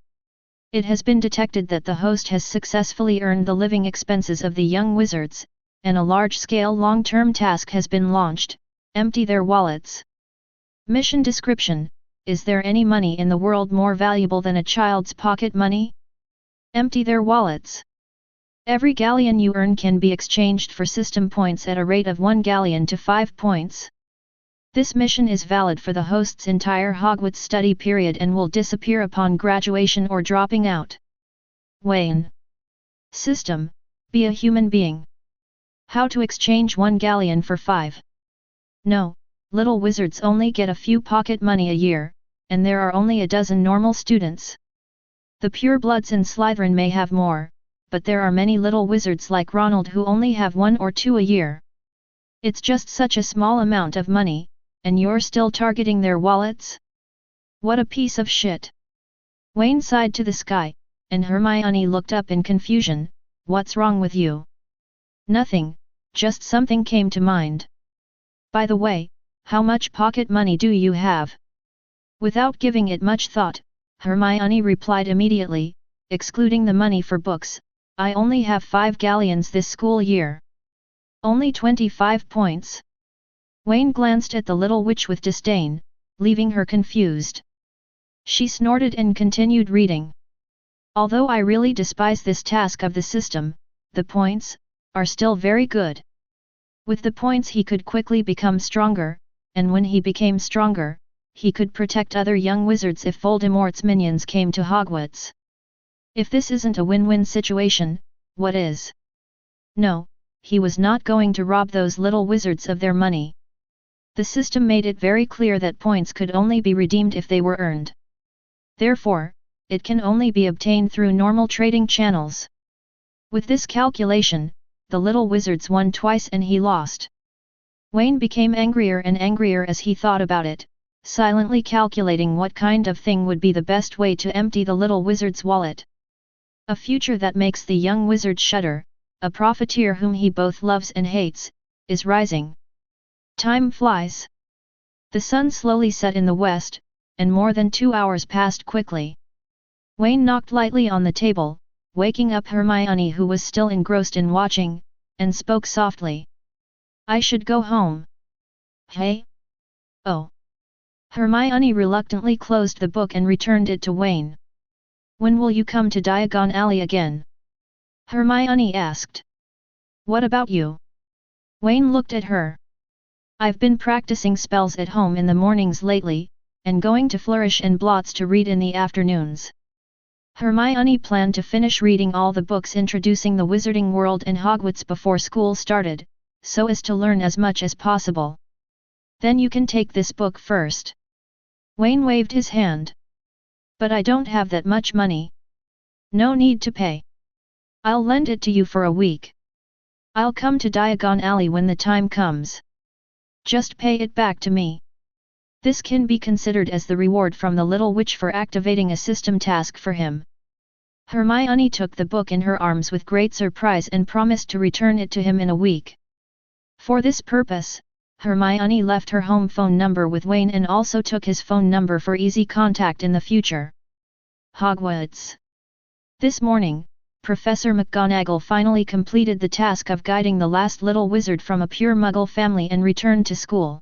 It has been detected that the host has successfully earned the living expenses of the young wizards, and a large-scale long-term task has been launched: empty their wallets. Mission description: is there any money in the world more valuable than a child's pocket money? Empty their wallets. Every galleon you earn can be exchanged for system points at a rate of 1 galleon to 5 points. This mission is valid for the host's entire Hogwarts study period and will disappear upon graduation or dropping out. Wayne. System: be a human being. How to exchange 1 galleon for 5? No, little wizards only get a few pocket money a year, and there are only a dozen normal students. The purebloods in Slytherin may have more, but there are many little wizards like Ronald who only have 1 or 2 a year. It's just such a small amount of money, and you're still targeting their wallets? What a piece of shit. Wayne sighed to the sky, and Hermione looked up in confusion. What's wrong with you? Nothing, just something came to mind. By the way, how much pocket money do you have? Without giving it much thought, Hermione replied immediately, excluding the money for books, I only have 5 galleons this school year. Only 25 points. Wayne glanced at the little witch with disdain, leaving her confused. She snorted and continued reading. Although I really despise this task of the system, the points are still very good. With the points he could quickly become stronger, and when he became stronger, he could protect other young wizards if Voldemort's minions came to Hogwarts. If this isn't a win-win situation, What is? No, he was not going to rob those little wizards of their money. The system made it very clear that points could only be redeemed if they were earned. Therefore, it can only be obtained through normal trading channels. With this calculation, the little wizards won twice and he lost. Wayne became angrier and angrier as he thought about it, silently calculating what kind of thing would be the best way to empty the little wizard's wallet. A future that makes the young wizard shudder, a profiteer whom he both loves and hates, is rising. Time flies. The sun slowly set in the west, and more than 2 hours passed quickly. Wayne knocked lightly on the table, waking up Hermione, who was still engrossed in watching, and spoke softly. I should go home. Hey? Oh. Hermione reluctantly closed the book and returned it to Wayne. When will you come to Diagon Alley again? Hermione asked. What about you? Wayne looked at her. I've been practicing spells at home in the mornings lately, and going to Flourish and Blots to read in the afternoons. Hermione planned to finish reading all the books introducing the wizarding world and Hogwarts before school started, so as to learn as much as possible. Then you can take this book first. Wayne waved his hand. But I don't have that much money. No need to pay. I'll lend it to you for a week. I'll come to Diagon Alley when the time comes. Just pay it back to me. This can be considered as the reward from the little witch for activating a system task for him. Hermione took the book in her arms with great surprise and promised to return it to him in a week. For this purpose, Hermione left her home phone number with Wayne and also took his phone number for easy contact in the future. Hogwarts. This morning, Professor McGonagall finally completed the task of guiding the last little wizard from a pure Muggle family and returned to school.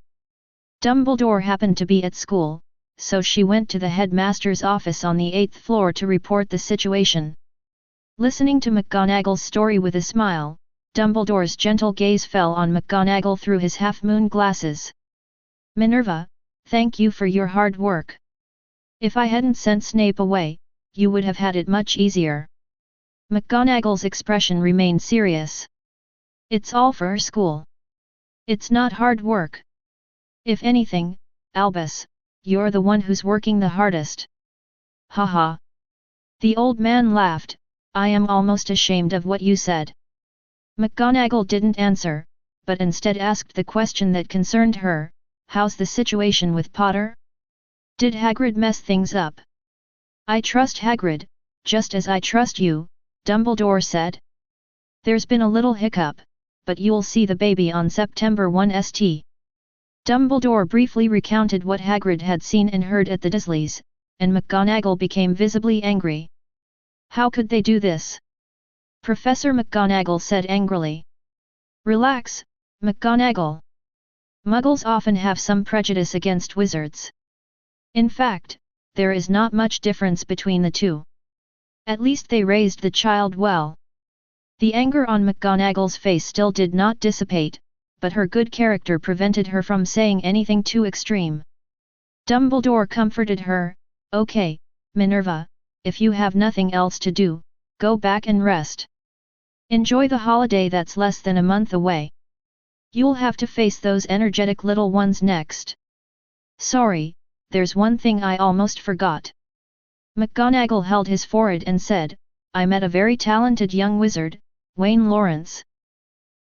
Dumbledore happened to be at school, so she went to the headmaster's office on the 8th floor to report the situation. Listening to McGonagall's story with a smile, Dumbledore's gentle gaze fell on McGonagall through his half-moon glasses. Minerva, thank you for your hard work. If I hadn't sent Snape away, you would have had it much easier. McGonagall's expression remained serious. It's all for her school. It's not hard work. If anything, Albus, you're the one who's working the hardest. Haha. The old man laughed. I am almost ashamed of what you said. McGonagall didn't answer, but instead asked the question that concerned her. How's the situation with Potter? Did Hagrid mess things up? I trust Hagrid, just as I trust you, Dumbledore said. There's been a little hiccup, but you'll see the baby on September 1 St. Dumbledore briefly recounted what Hagrid had seen and heard at the Dursleys, and McGonagall became visibly angry. How could they do this? Professor McGonagall said angrily. Relax, McGonagall. Muggles often have some prejudice against wizards. In fact, there is not much difference between the two. At least they raised the child well. The anger on McGonagall's face still did not dissipate, but her good character prevented her from saying anything too extreme. Dumbledore comforted her. Okay, Minerva, if you have nothing else to do, go back and rest. Enjoy the holiday that's less than a month away. You'll have to face those energetic little ones next. Sorry, there's one thing I almost forgot. McGonagall held his forehead and said, I met a very talented young wizard, Wayne Lawrence.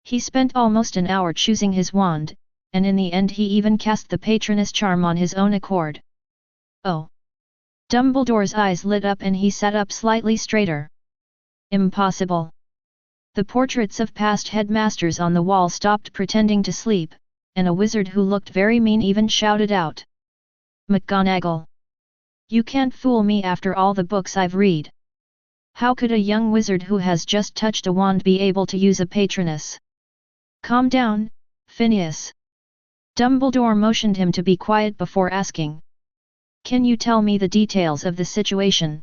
He spent almost an hour choosing his wand, and in the end he even cast the Patronus charm on his own accord. Oh! Dumbledore's eyes lit up and he sat up slightly straighter. Impossible! The portraits of past headmasters on the wall stopped pretending to sleep, and a wizard who looked very mean even shouted out. McGonagall! You can't fool me after all the books I've read. How could a young wizard who has just touched a wand be able to use a Patronus? Calm down, Phineas. Dumbledore motioned him to be quiet before asking. Can you tell me the details of the situation?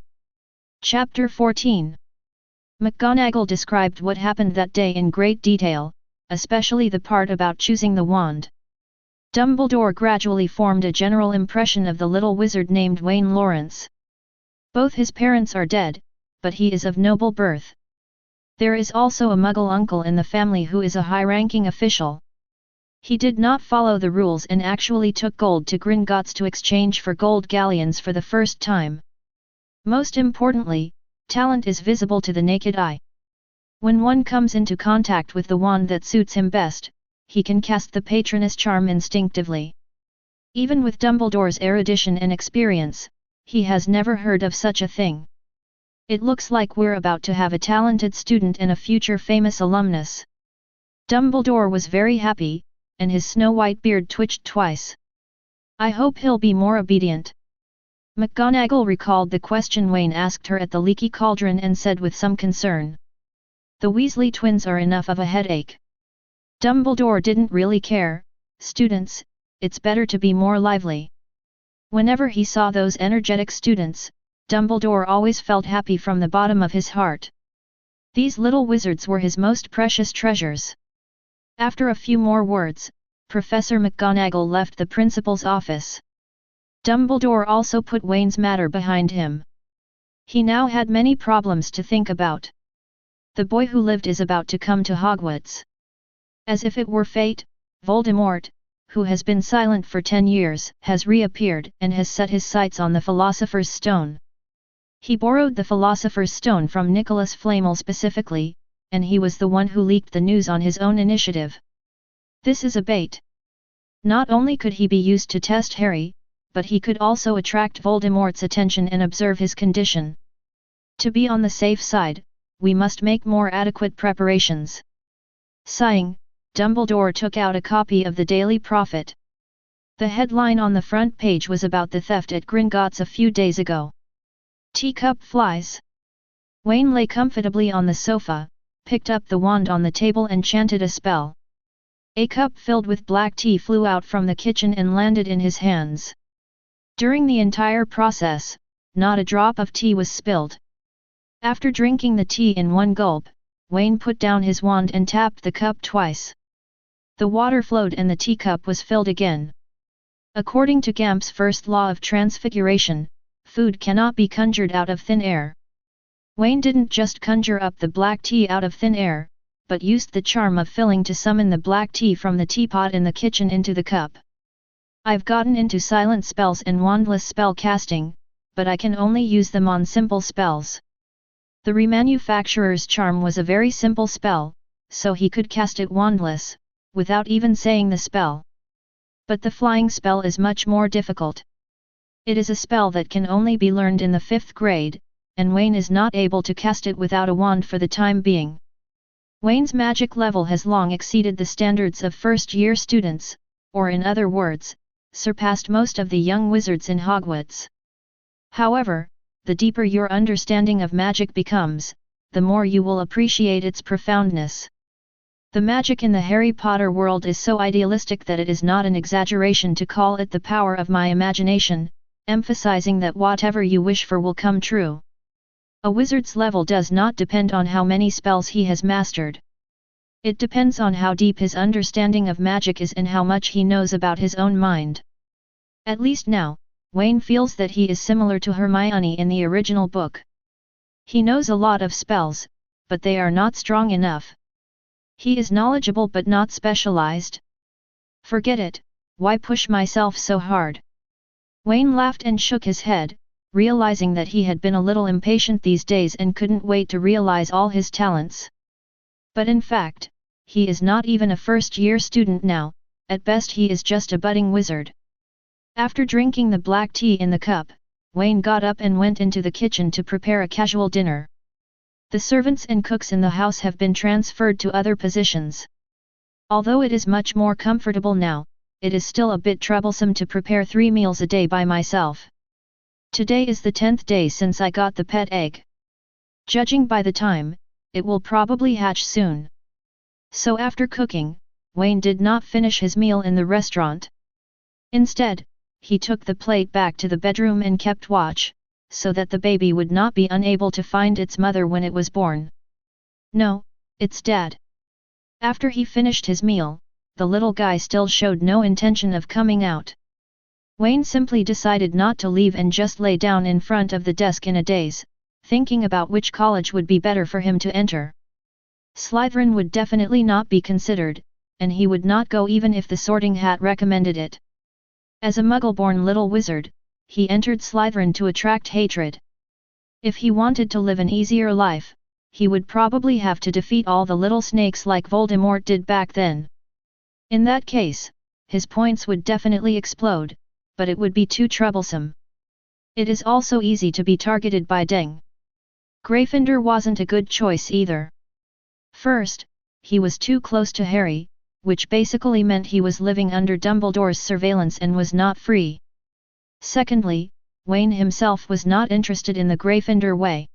Chapter 14. McGonagall described what happened that day in great detail, especially the part about choosing the wand. Dumbledore gradually formed a general impression of the little wizard named Wayne Lawrence. Both his parents are dead, but he is of noble birth. There is also a Muggle uncle in the family who is a high-ranking official. He did not follow the rules and actually took gold to Gringotts to exchange for gold galleons for the first time. Most importantly, talent is visible to the naked eye. When one comes into contact with the wand that suits him best, he can cast the Patronus charm instinctively. Even with Dumbledore's erudition and experience, he has never heard of such a thing. It looks like we're about to have a talented student and a future famous alumnus. Dumbledore was very happy, and his snow-white beard twitched twice. I hope he'll be more obedient. McGonagall recalled the question Wayne asked her at the leaky cauldron and said with some concern. The Weasley twins are enough of a headache. Dumbledore didn't really care. Students, it's better to be more lively. Whenever he saw those energetic students, Dumbledore always felt happy from the bottom of his heart. These little wizards were his most precious treasures. After a few more words, Professor McGonagall left the principal's office. Dumbledore also put Wayne's matter behind him. He now had many problems to think about. The boy who lived is about to come to Hogwarts. As if it were fate, Voldemort, who has been silent for 10 years, has reappeared and has set his sights on the Philosopher's Stone. He borrowed the Philosopher's Stone from Nicholas Flamel specifically, and he was the one who leaked the news on his own initiative. This is a bait. Not only could he be used to test Harry, but he could also attract Voldemort's attention and observe his condition. To be on the safe side, we must make more adequate preparations. Sighing, Dumbledore took out a copy of the Daily Prophet. The headline on the front page was about the theft at Gringotts a few days ago. Teacup flies. Wayne lay comfortably on the sofa, picked up the wand on the table and chanted a spell. A cup filled with black tea flew out from the kitchen and landed in his hands. During the entire process, not a drop of tea was spilled. After drinking the tea in one gulp, Wayne put down his wand and tapped the cup twice. The water flowed and the teacup was filled again. According to Gamp's first law of transfiguration, food cannot be conjured out of thin air. Wayne didn't just conjure up the black tea out of thin air, but used the charm of filling to summon the black tea from the teapot in the kitchen into the cup. I've gotten into silent spells and wandless spell casting, but I can only use them on simple spells. The remanufacturer's charm was a very simple spell, so he could cast it wandless, without even saying the spell. But the flying spell is much more difficult. It is a spell that can only be learned in the 5th grade, and Wayne is not able to cast it without a wand for the time being. Wayne's magic level has long exceeded the standards of first-year students, or in other words, surpassed most of the young wizards in Hogwarts. However, the deeper your understanding of magic becomes, the more you will appreciate its profoundness. The magic in the Harry Potter world is so idealistic that it is not an exaggeration to call it the power of my imagination, emphasizing that whatever you wish for will come true. A wizard's level does not depend on how many spells he has mastered. It depends on how deep his understanding of magic is and how much he knows about his own mind. At least now, Wayne feels that he is similar to Hermione in the original book. He knows a lot of spells, but they are not strong enough. He is knowledgeable but not specialized. Forget it, why push myself so hard? Wayne laughed and shook his head, realizing that he had been a little impatient these days and couldn't wait to realize all his talents. But in fact, he is not even a first-year student now, at best he is just a budding wizard. After drinking the black tea in the cup, Wayne got up and went into the kitchen to prepare a casual dinner. The servants and cooks in the house have been transferred to other positions. Although it is much more comfortable now, it is still a bit troublesome to prepare 3 meals a day by myself. Today is the 10th day since I got the pet egg. Judging by the time, it will probably hatch soon. So after cooking, Wayne did not finish his meal in the restaurant. Instead, he took the plate back to the bedroom and kept watch, so that the baby would not be unable to find its mother when it was born. No, it's Dad. After he finished his meal, the little guy still showed no intention of coming out. Wayne simply decided not to leave and just lay down in front of the desk in a daze, thinking about which college would be better for him to enter. Slytherin would definitely not be considered, and he would not go even if the Sorting Hat recommended it. As a Muggle-born little wizard, he entered Slytherin to attract hatred. If he wanted to live an easier life, he would probably have to defeat all the little snakes like Voldemort did back then. In that case, his points would definitely explode, but it would be too troublesome. It is also easy to be targeted by Deng. Gryffindor wasn't a good choice either. First, he was too close to Harry, which basically meant he was living under Dumbledore's surveillance and was not free. Secondly, Wayne himself was not interested in the Gryffindor way.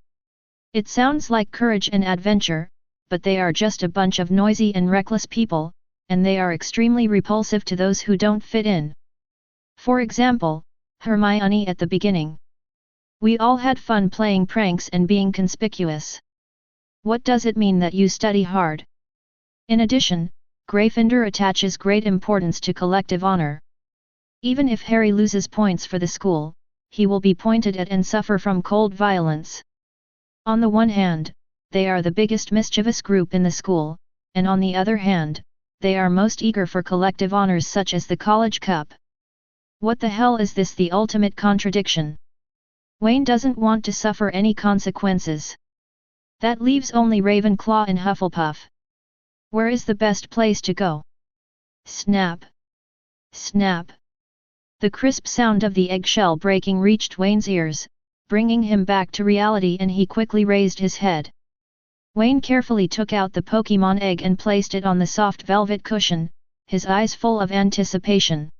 It sounds like courage and adventure, but they are just a bunch of noisy and reckless people, and they are extremely repulsive to those who don't fit in. For example, Hermione at the beginning. We all had fun playing pranks and being conspicuous. What does it mean that you study hard? In addition, Gryffindor attaches great importance to collective honor. Even if Harry loses points for the school, he will be pointed at and suffer from cold violence. On the one hand, they are the biggest mischievous group in the school, and on the other hand, they are most eager for collective honors such as the College Cup. What the hell is this? The ultimate contradiction. Wayne doesn't want to suffer any consequences. That leaves only Ravenclaw and Hufflepuff. Where is the best place to go? Snap! Snap! The crisp sound of the eggshell breaking reached Wayne's ears, bringing him back to reality, and he quickly raised his head. Wayne carefully took out the Pokémon egg and placed it on the soft velvet cushion, his eyes full of anticipation.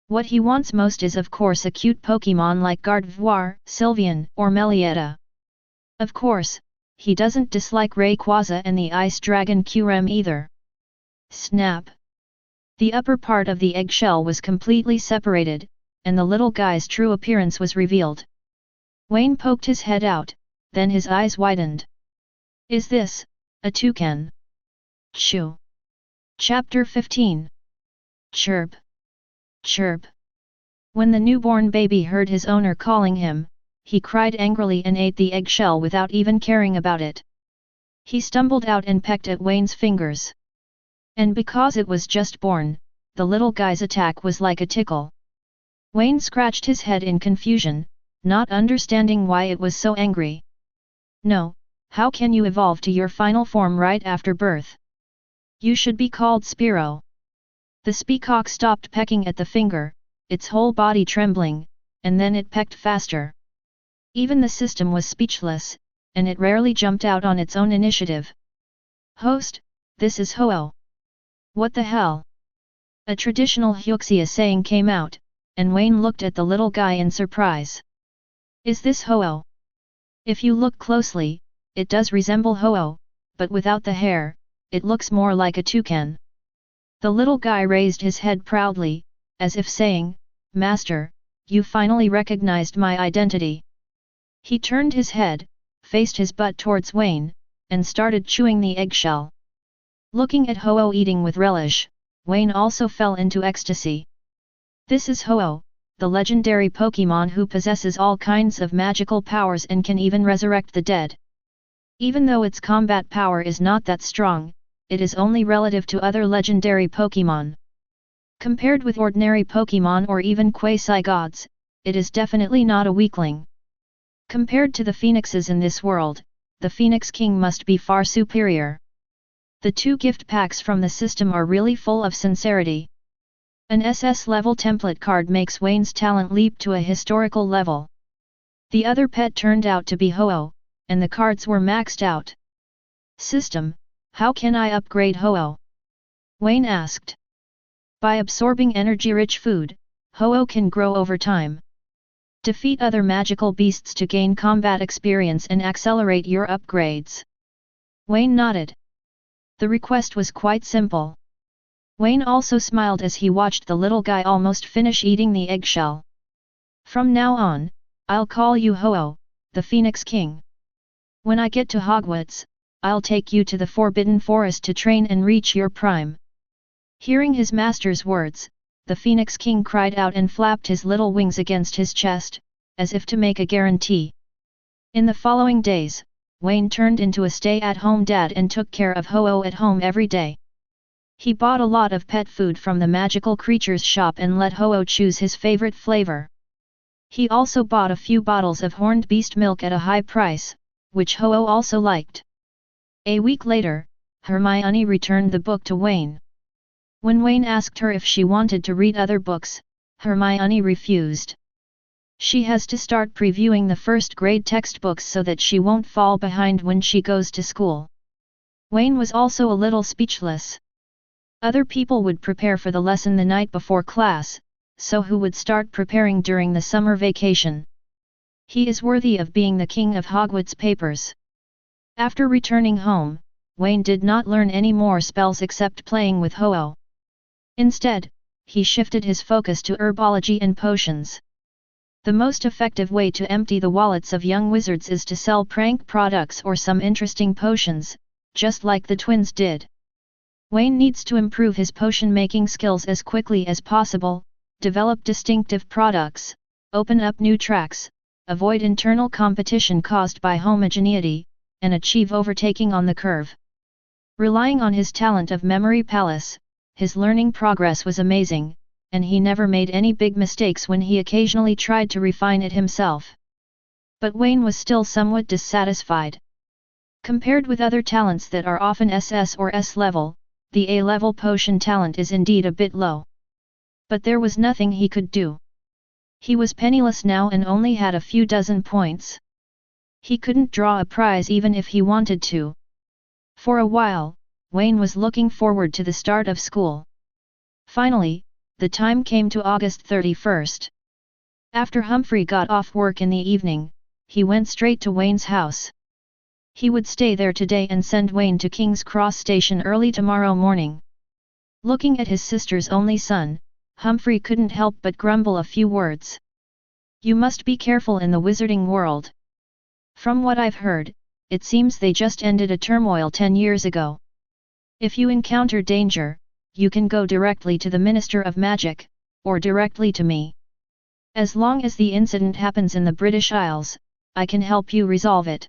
What he wants most is of course a cute Pokémon like Gardevoir, Sylveon, or Melietta. Of course, he doesn't dislike Rayquaza and the Ice Dragon Kyurem either. Snap! The upper part of the eggshell was completely separated, and the little guy's true appearance was revealed. Wayne poked his head out, then his eyes widened. Is this a toucan? Shoo! Chapter 15. Chirp! Chirp! When the newborn baby heard his owner calling him, he cried angrily and ate the eggshell without even caring about it. He stumbled out and pecked at Wayne's fingers. And because it was just born, the little guy's attack was like a tickle. Wayne scratched his head in confusion, not understanding why it was so angry. No, how can you evolve to your final form right after birth? You should be called Spearow. The Speacock stopped pecking at the finger, its whole body trembling, and then it pecked faster. Even the system was speechless, and it rarely jumped out on its own initiative. Host, this is Ho-Oh. What the hell? A traditional Huxia saying came out, and Wayne looked at the little guy in surprise. Is this Ho-Oh? If you look closely, it does resemble Ho-Oh, but without the hair, it looks more like a toucan. The little guy raised his head proudly, as if saying, Master, you finally recognized my identity. He turned his head, faced his butt towards Wayne, and started chewing the eggshell. Looking at Ho-Oh eating with relish, Wayne also fell into ecstasy. This is Ho-Oh, the legendary Pokémon who possesses all kinds of magical powers and can even resurrect the dead. Even though its combat power is not that strong, it is only relative to other legendary Pokémon. Compared with ordinary Pokémon or even quasi-gods, it is definitely not a weakling. Compared to the phoenixes in this world, the Phoenix King must be far superior. The two gift packs from the system are really full of sincerity. An SS-level template card makes Wayne's talent leap to a historical level. The other pet turned out to be Ho-Oh, and the cards were maxed out. System, how can I upgrade Ho-Oh? Wayne asked. By absorbing energy-rich food, Ho-Oh can grow over time. Defeat other magical beasts to gain combat experience and accelerate your upgrades. Wayne nodded. The request was quite simple. Wayne also smiled as he watched the little guy almost finish eating the eggshell. From now on, I'll call you Ho-Oh, the Phoenix King. When I get to Hogwarts, I'll take you to the Forbidden Forest to train and reach your prime. Hearing his master's words, the Phoenix King cried out and flapped his little wings against his chest, as if to make a guarantee. In the following days, Wayne turned into a stay-at-home dad and took care of Ho-Oh at home every day. He bought a lot of pet food from the magical creatures shop and let Ho-Oh choose his favorite flavor. He also bought a few bottles of horned beast milk at a high price, which Ho-Oh also liked. A week later, Hermione returned the book to Wayne. When Wayne asked her if she wanted to read other books, Hermione refused. She has to start previewing the first grade textbooks so that she won't fall behind when she goes to school. Wayne was also a little speechless. Other people would prepare for the lesson the night before class, so who would start preparing during the summer vacation? He is worthy of being the king of Hogwarts papers. After returning home, Wayne did not learn any more spells except playing with Ho-Oh. Instead, he shifted his focus to herbology and potions. The most effective way to empty the wallets of young wizards is to sell prank products or some interesting potions, just like the twins did. Wayne needs to improve his potion-making skills as quickly as possible, develop distinctive products, open up new tracks, avoid internal competition caused by homogeneity, and achieve overtaking on the curve. Relying on his talent of Memory Palace, his learning progress was amazing, and he never made any big mistakes when he occasionally tried to refine it himself. But Wayne was still somewhat dissatisfied. Compared with other talents that are often SS or S level, the A-level potion talent is indeed a bit low. But there was nothing he could do. He was penniless now and only had a few dozen points. He couldn't draw a prize even if he wanted to. For a while, Wayne was looking forward to the start of school. Finally, the time came to August 31st. After Humphrey got off work in the evening, he went straight to Wayne's house. He would stay there today and send Wayne to King's Cross Station early tomorrow morning. Looking at his sister's only son, Humphrey couldn't help but grumble a few words. "You must be careful in the wizarding world. From what I've heard, it seems they just ended a turmoil 10 years ago. If you encounter danger, you can go directly to the Minister of Magic, or directly to me. As long as the incident happens in the British Isles, I can help you resolve it."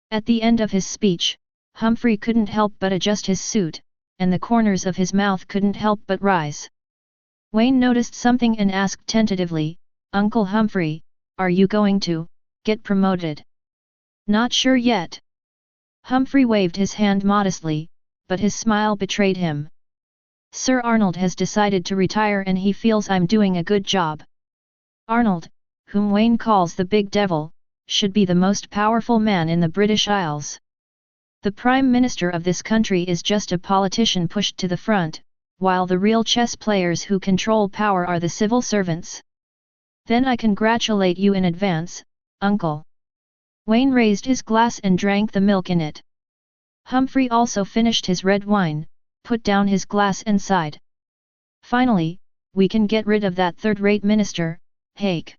At the end of his speech, Humphrey couldn't help but adjust his suit, and the corners of his mouth couldn't help but rise. Wayne noticed something and asked tentatively, "Uncle Humphrey, are you going to get promoted?" "Not sure yet." Humphrey waved his hand modestly, but his smile betrayed him. "Sir Arnold has decided to retire and he feels I'm doing a good job." Arnold, whom Wayne calls the Big Devil, should be the most powerful man in the British Isles. The Prime Minister of this country is just a politician pushed to the front, while the real chess players who control power are the civil servants. "Then I congratulate you in advance, Uncle." Wayne raised his glass and drank the milk in it. Humphrey also finished his red wine, put down his glass and sighed. "Finally, we can get rid of that third-rate minister, Hake."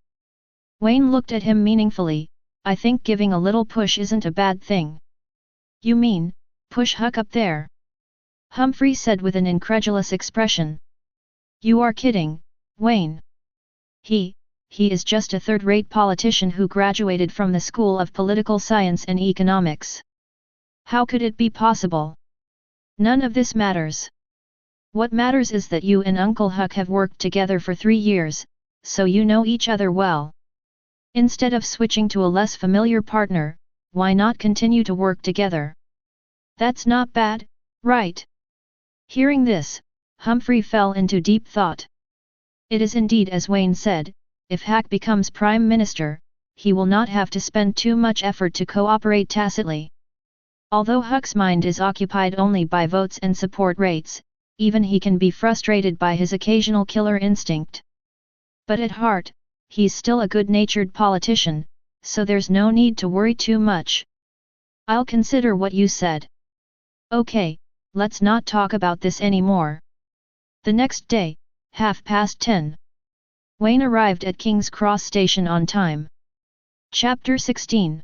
Wayne looked at him meaningfully. "I think giving a little push isn't a bad thing." "You mean, push Huck up there?" Humphrey said with an incredulous expression. "You are kidding, Wayne. He is just a third-rate politician who graduated from the School of Political Science and Economics. How could it be possible? None of this matters. What matters is that you and Uncle Huck have worked together for 3 years, so you know each other well. Instead of switching to a less familiar partner, why not continue to work together? That's not bad, right?" Hearing this, Humphrey fell into deep thought. It is indeed as Wayne said, if Hack becomes Prime Minister, he will not have to spend too much effort to cooperate tacitly. Although Huck's mind is occupied only by votes and support rates, even he can be frustrated by his occasional killer instinct. But at heart, he's still a good-natured politician, so there's no need to worry too much. "I'll consider what you said. Okay, let's not talk about this anymore." The next day, 10:30. Wayne arrived at King's Cross Station on time. Chapter 16.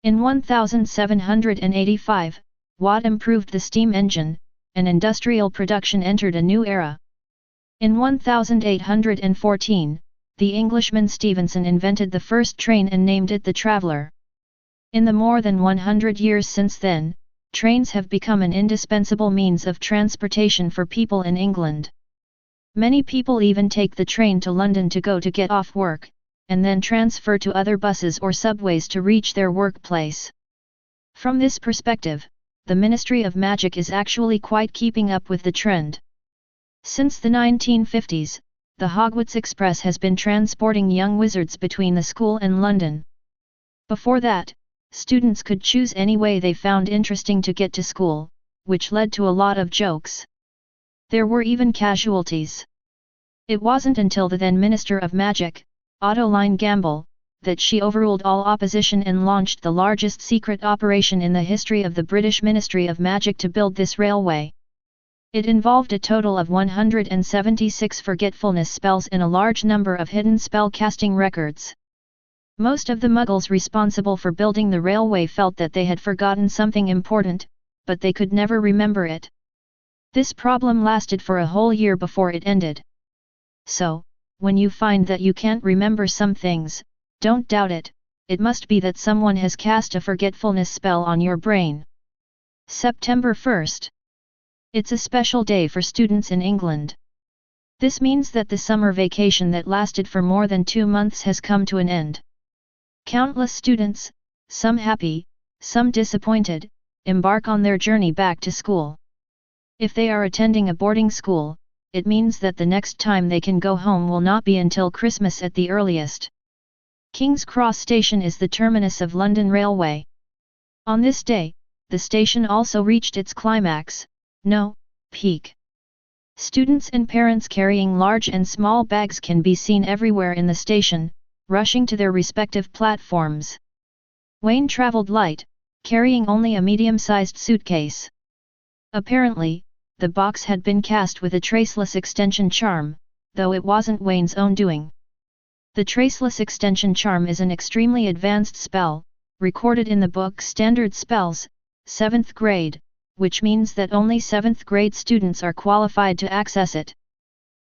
In 1785, Watt improved the steam engine, and industrial production entered a new era. In 1814, the Englishman Stephenson invented the first train and named it the Traveller. In the more than 100 years since then, trains have become an indispensable means of transportation for people in England. Many people even take the train to London to get off work, and then transfer to other buses or subways to reach their workplace. From this perspective, the Ministry of Magic is actually quite keeping up with the trend. Since the 1950s, the Hogwarts Express has been transporting young wizards between the school and London. Before that, students could choose any way they found interesting to get to school, which led to a lot of jokes. There were even casualties. It wasn't until the then Minister of Magic, Adeline Gamble, that she overruled all opposition and launched the largest secret operation in the history of the British Ministry of Magic to build this railway. It involved a total of 176 forgetfulness spells and a large number of hidden spell-casting records. Most of the Muggles responsible for building the railway felt that they had forgotten something important, but they could never remember it. This problem lasted for a whole year before it ended. So, when you find that you can't remember some things, don't doubt it, it must be that someone has cast a forgetfulness spell on your brain. September 1st. It's a special day for students in England. This means that the summer vacation that lasted for more than 2 months has come to an end. Countless students, some happy, some disappointed, embark on their journey back to school. If they are attending a boarding school, it means that the next time they can go home will not be until Christmas at the earliest. King's Cross Station is the terminus of London Railway. On this day, the station also reached its climax, peak. Students and parents carrying large and small bags can be seen everywhere in the station, rushing to their respective platforms. Wayne travelled light, carrying only a medium-sized suitcase. Apparently, the box had been cast with a traceless extension charm, though it wasn't Wayne's own doing. The traceless extension charm is an extremely advanced spell, recorded in the book Standard Spells, 7th grade, which means that only 7th grade students are qualified to access it.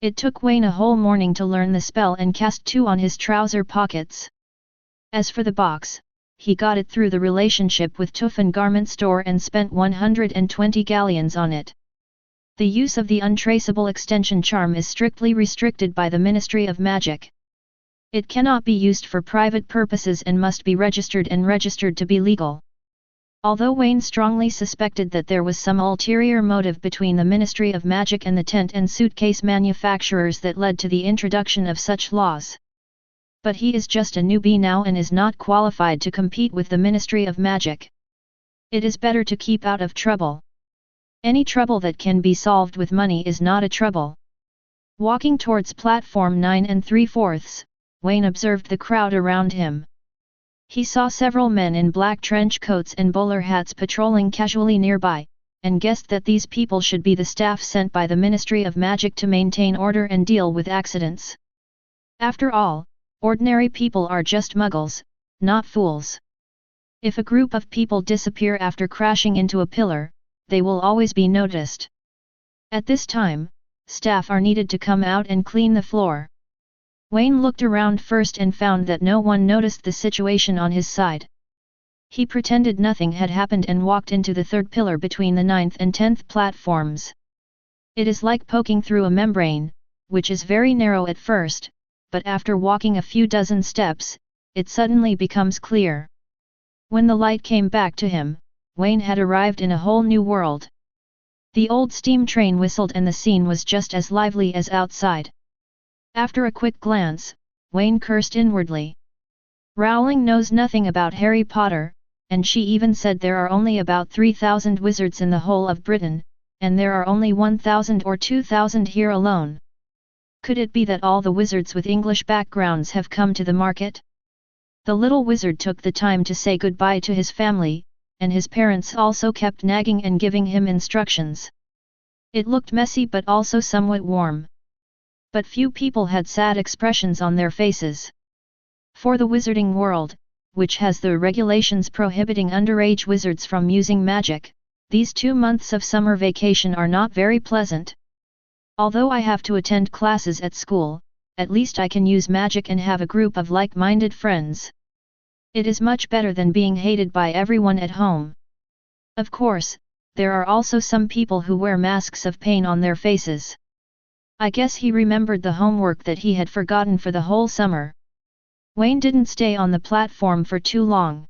It took Wayne a whole morning to learn the spell and cast 2 on his trouser pockets. As for the box, he got it through the relationship with Tuffin Garment Store and spent 120 galleons on it. The use of the untraceable extension charm is strictly restricted by the Ministry of Magic. It cannot be used for private purposes and must be registered to be legal. Although Wayne strongly suspected that there was some ulterior motive between the Ministry of Magic and the tent and suitcase manufacturers that led to the introduction of such laws. But he is just a newbie now and is not qualified to compete with the Ministry of Magic. It is better to keep out of trouble. Any trouble that can be solved with money is not a trouble. Walking towards platform 9 3/4, Wayne observed the crowd around him. He saw several men in black trench coats and bowler hats patrolling casually nearby, and guessed that these people should be the staff sent by the Ministry of Magic to maintain order and deal with accidents. After all, ordinary people are just muggles, not fools. If a group of people disappear after crashing into a pillar, they will always be noticed. At this time, staff are needed to come out and clean the floor. Wayne looked around first and found that no one noticed the situation on his side. He pretended nothing had happened and walked into the 3rd pillar between the 9th and 10th platforms. It is like poking through a membrane, which is very narrow at first, but after walking a few dozen steps, it suddenly becomes clear. When the light came back to him, Wayne had arrived in a whole new world. The old steam train whistled and the scene was just as lively as outside. After a quick glance, Wayne cursed inwardly. Rowling knows nothing about Harry Potter, and she even said there are only about 3,000 wizards in the whole of Britain, and there are only 1,000 or 2,000 here alone. Could it be that all the wizards with English backgrounds have come to the market? The little wizard took the time to say goodbye to his family, and his parents also kept nagging and giving him instructions. It looked messy but also somewhat warm. But few people had sad expressions on their faces. For the wizarding world, which has the regulations prohibiting underage wizards from using magic, these 2 months of summer vacation are not very pleasant. Although I have to attend classes at school, at least I can use magic and have a group of like-minded friends. It is much better than being hated by everyone at home. Of course, there are also some people who wear masks of pain on their faces. I guess he remembered the homework that he had forgotten for the whole summer. Wayne didn't stay on the platform for too long.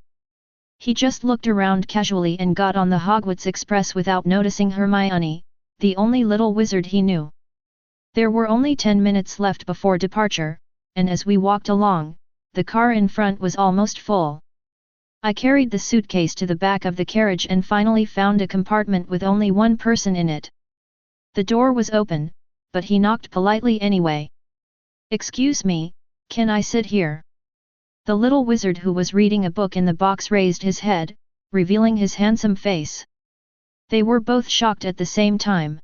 He just looked around casually and got on the Hogwarts Express without noticing Hermione, the only little wizard he knew. There were only 10 minutes left before departure, and as we walked along, the car in front was almost full. I carried the suitcase to the back of the carriage and finally found a compartment with only one person in it. The door was open, but he knocked politely anyway. "Excuse me, can I sit here?" The little wizard who was reading a book in the box raised his head, revealing his handsome face. They were both shocked at the same time.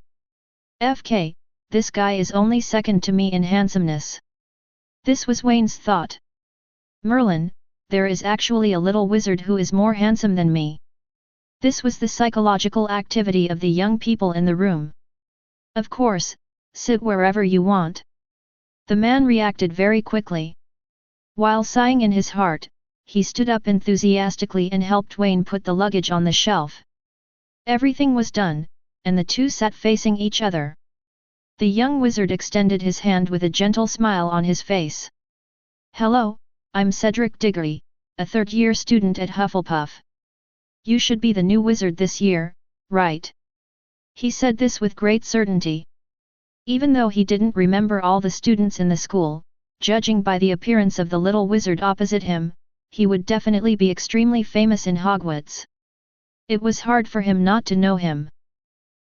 "FK, this guy is only second to me in handsomeness." This was Wayne's thought. "Merlin, there is actually a little wizard who is more handsome than me." This was the psychological activity of the young people in the room. "Of course, sit wherever you want." The man reacted very quickly. While sighing in his heart, he stood up enthusiastically and helped Wayne put the luggage on the shelf. Everything was done, and the two sat facing each other. The young wizard extended his hand with a gentle smile on his face. "Hello, I'm Cedric Diggory, a third-year student at Hufflepuff. You should be the new wizard this year, right?" He said this with great certainty. Even though he didn't remember all the students in the school, judging by the appearance of the little wizard opposite him, he would definitely be extremely famous in Hogwarts. It was hard for him not to know him.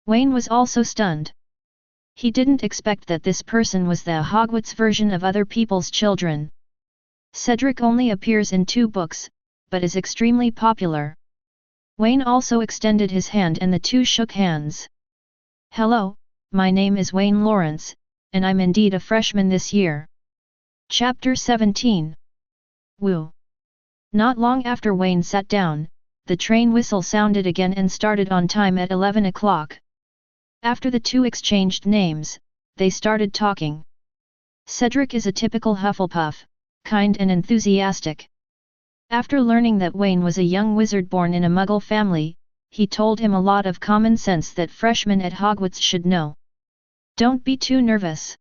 Wayne was also stunned. He didn't expect that this person was the Hogwarts version of other people's children. Cedric only appears in 2 books, but is extremely popular. Wayne also extended his hand and the two shook hands. "Hello, my name is Wayne Lawrence, and I'm indeed a freshman this year." Chapter 17. Woo! Not long after Wayne sat down, the train whistle sounded again and started on time at 11 o'clock. After the two exchanged names, they started talking. Cedric is a typical Hufflepuff, kind and enthusiastic. After learning that Wayne was a young wizard born in a Muggle family, he told him a lot of common sense that freshmen at Hogwarts should know. "Don't be too nervous.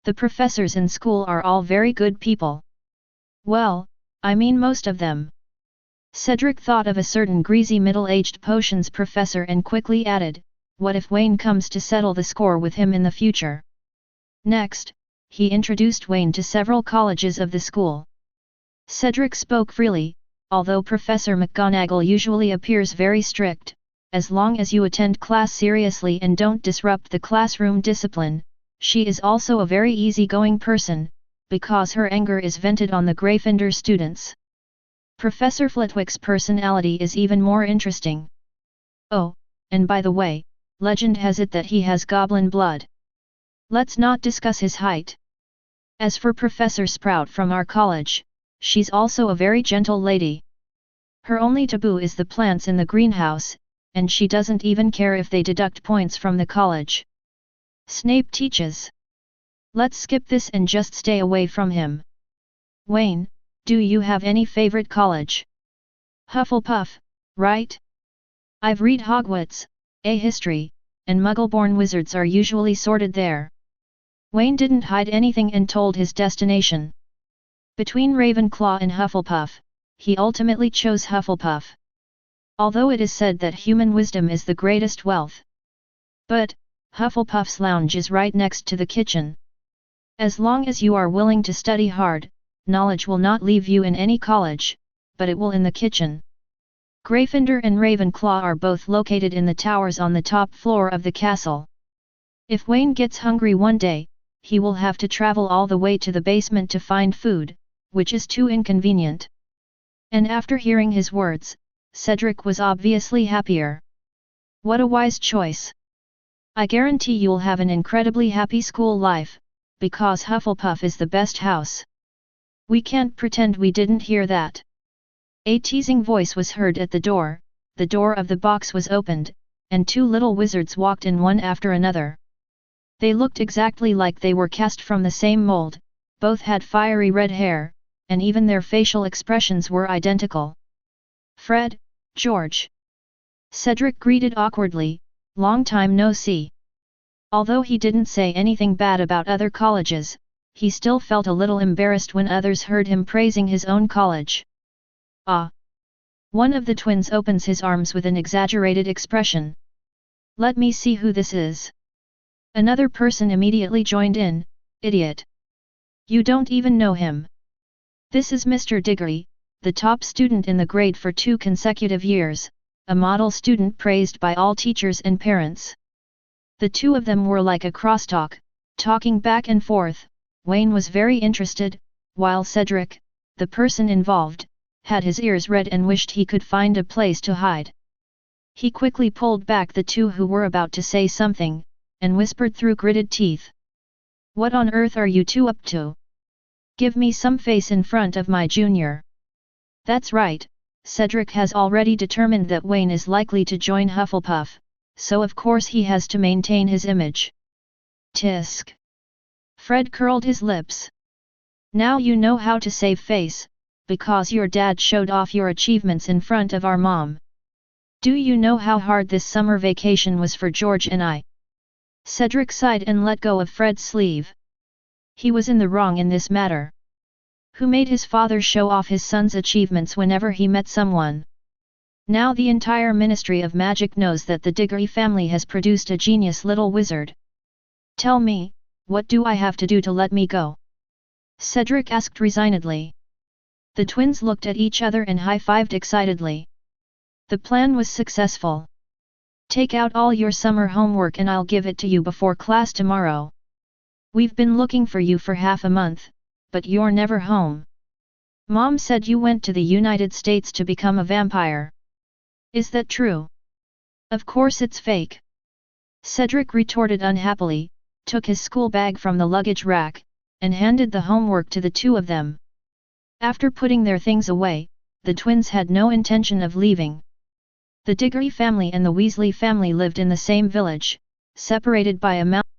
The professors in school are all very good people." "Well, I mean most of them." Cedric thought of a certain greasy middle-aged potions professor and quickly added, "What if Wayne comes to settle the score with him in the future?" Next, he introduced Wayne to several colleges of the school. Cedric spoke freely, although Professor McGonagall usually appears very strict. As long as you attend class seriously and don't disrupt the classroom discipline, she is also a very easygoing person, because her anger is vented on the Gryffindor students. Professor Flitwick's personality is even more interesting. Oh, and by the way, legend has it that he has goblin blood. Let's not discuss his height. As for Professor Sprout from our college, she's also a very gentle lady. Her only taboo is the plants in the greenhouse, and she doesn't even care if they deduct points from the college. Snape teaches. Let's skip this and just stay away from him. Wayne, do you have any favorite college? Hufflepuff, right? I've read Hogwarts, a history, and Muggle-born wizards are usually sorted there. Wayne didn't hide anything and told his destination. Between Ravenclaw and Hufflepuff, he ultimately chose Hufflepuff. Although it is said that human wisdom is the greatest wealth. But, Hufflepuff's lounge is right next to the kitchen. As long as you are willing to study hard, knowledge will not leave you in any college, but it will in the kitchen. Gryffindor and Ravenclaw are both located in the towers on the top floor of the castle. If Wayne gets hungry one day, he will have to travel all the way to the basement to find food, which is too inconvenient. And after hearing his words, Cedric was obviously happier. What a wise choice. I guarantee you'll have an incredibly happy school life, because Hufflepuff is the best house. We can't pretend we didn't hear that. A teasing voice was heard at the door of the box was opened, and 2 little wizards walked in one after another. They looked exactly like they were cast from the same mold, both had fiery red hair, and even their facial expressions were identical. "Fred, George." Cedric greeted awkwardly, "Long time no see." Although he didn't say anything bad about other colleges, he still felt a little embarrassed when others heard him praising his own college. "Ah!" One of the twins opens his arms with an exaggerated expression. "Let me see who this is." Another person immediately joined in, "Idiot! You don't even know him. This is Mr. Diggory, the top student in the grade for 2 consecutive years, a model student praised by all teachers and parents." The two of them were like a crosstalk, talking back and forth. Wayne was very interested, while Cedric, the person involved, had his ears red and wished he could find a place to hide. He quickly pulled back the two who were about to say something, and whispered through gritted teeth. "What on earth are you two up to? Give me some face in front of my junior." That's right, Cedric has already determined that Wayne is likely to join Hufflepuff, so of course he has to maintain his image. Tisk. Fred curled his lips. "Now you know how to save face, because your dad showed off your achievements in front of our mom. Do you know how hard this summer vacation was for George and I?" Cedric sighed and let go of Fred's sleeve. He was in the wrong in this matter. Who made his father show off his son's achievements whenever he met someone? Now the entire Ministry of Magic knows that the Diggory family has produced a genius little wizard. "Tell me, what do I have to do to let me go?" Cedric asked resignedly. The twins looked at each other and high-fived excitedly. The plan was successful. "Take out all your summer homework and I'll give it to you before class tomorrow. We've been looking for you for half a month, but you're never home. Mom said you went to the United States to become a vampire. Is that true?" "Of course it's fake," Cedric retorted unhappily, took his school bag from the luggage rack, and handed the homework to the two of them. After putting their things away, the twins had no intention of leaving. The Diggory family and the Weasley family lived in the same village, separated by a mountain.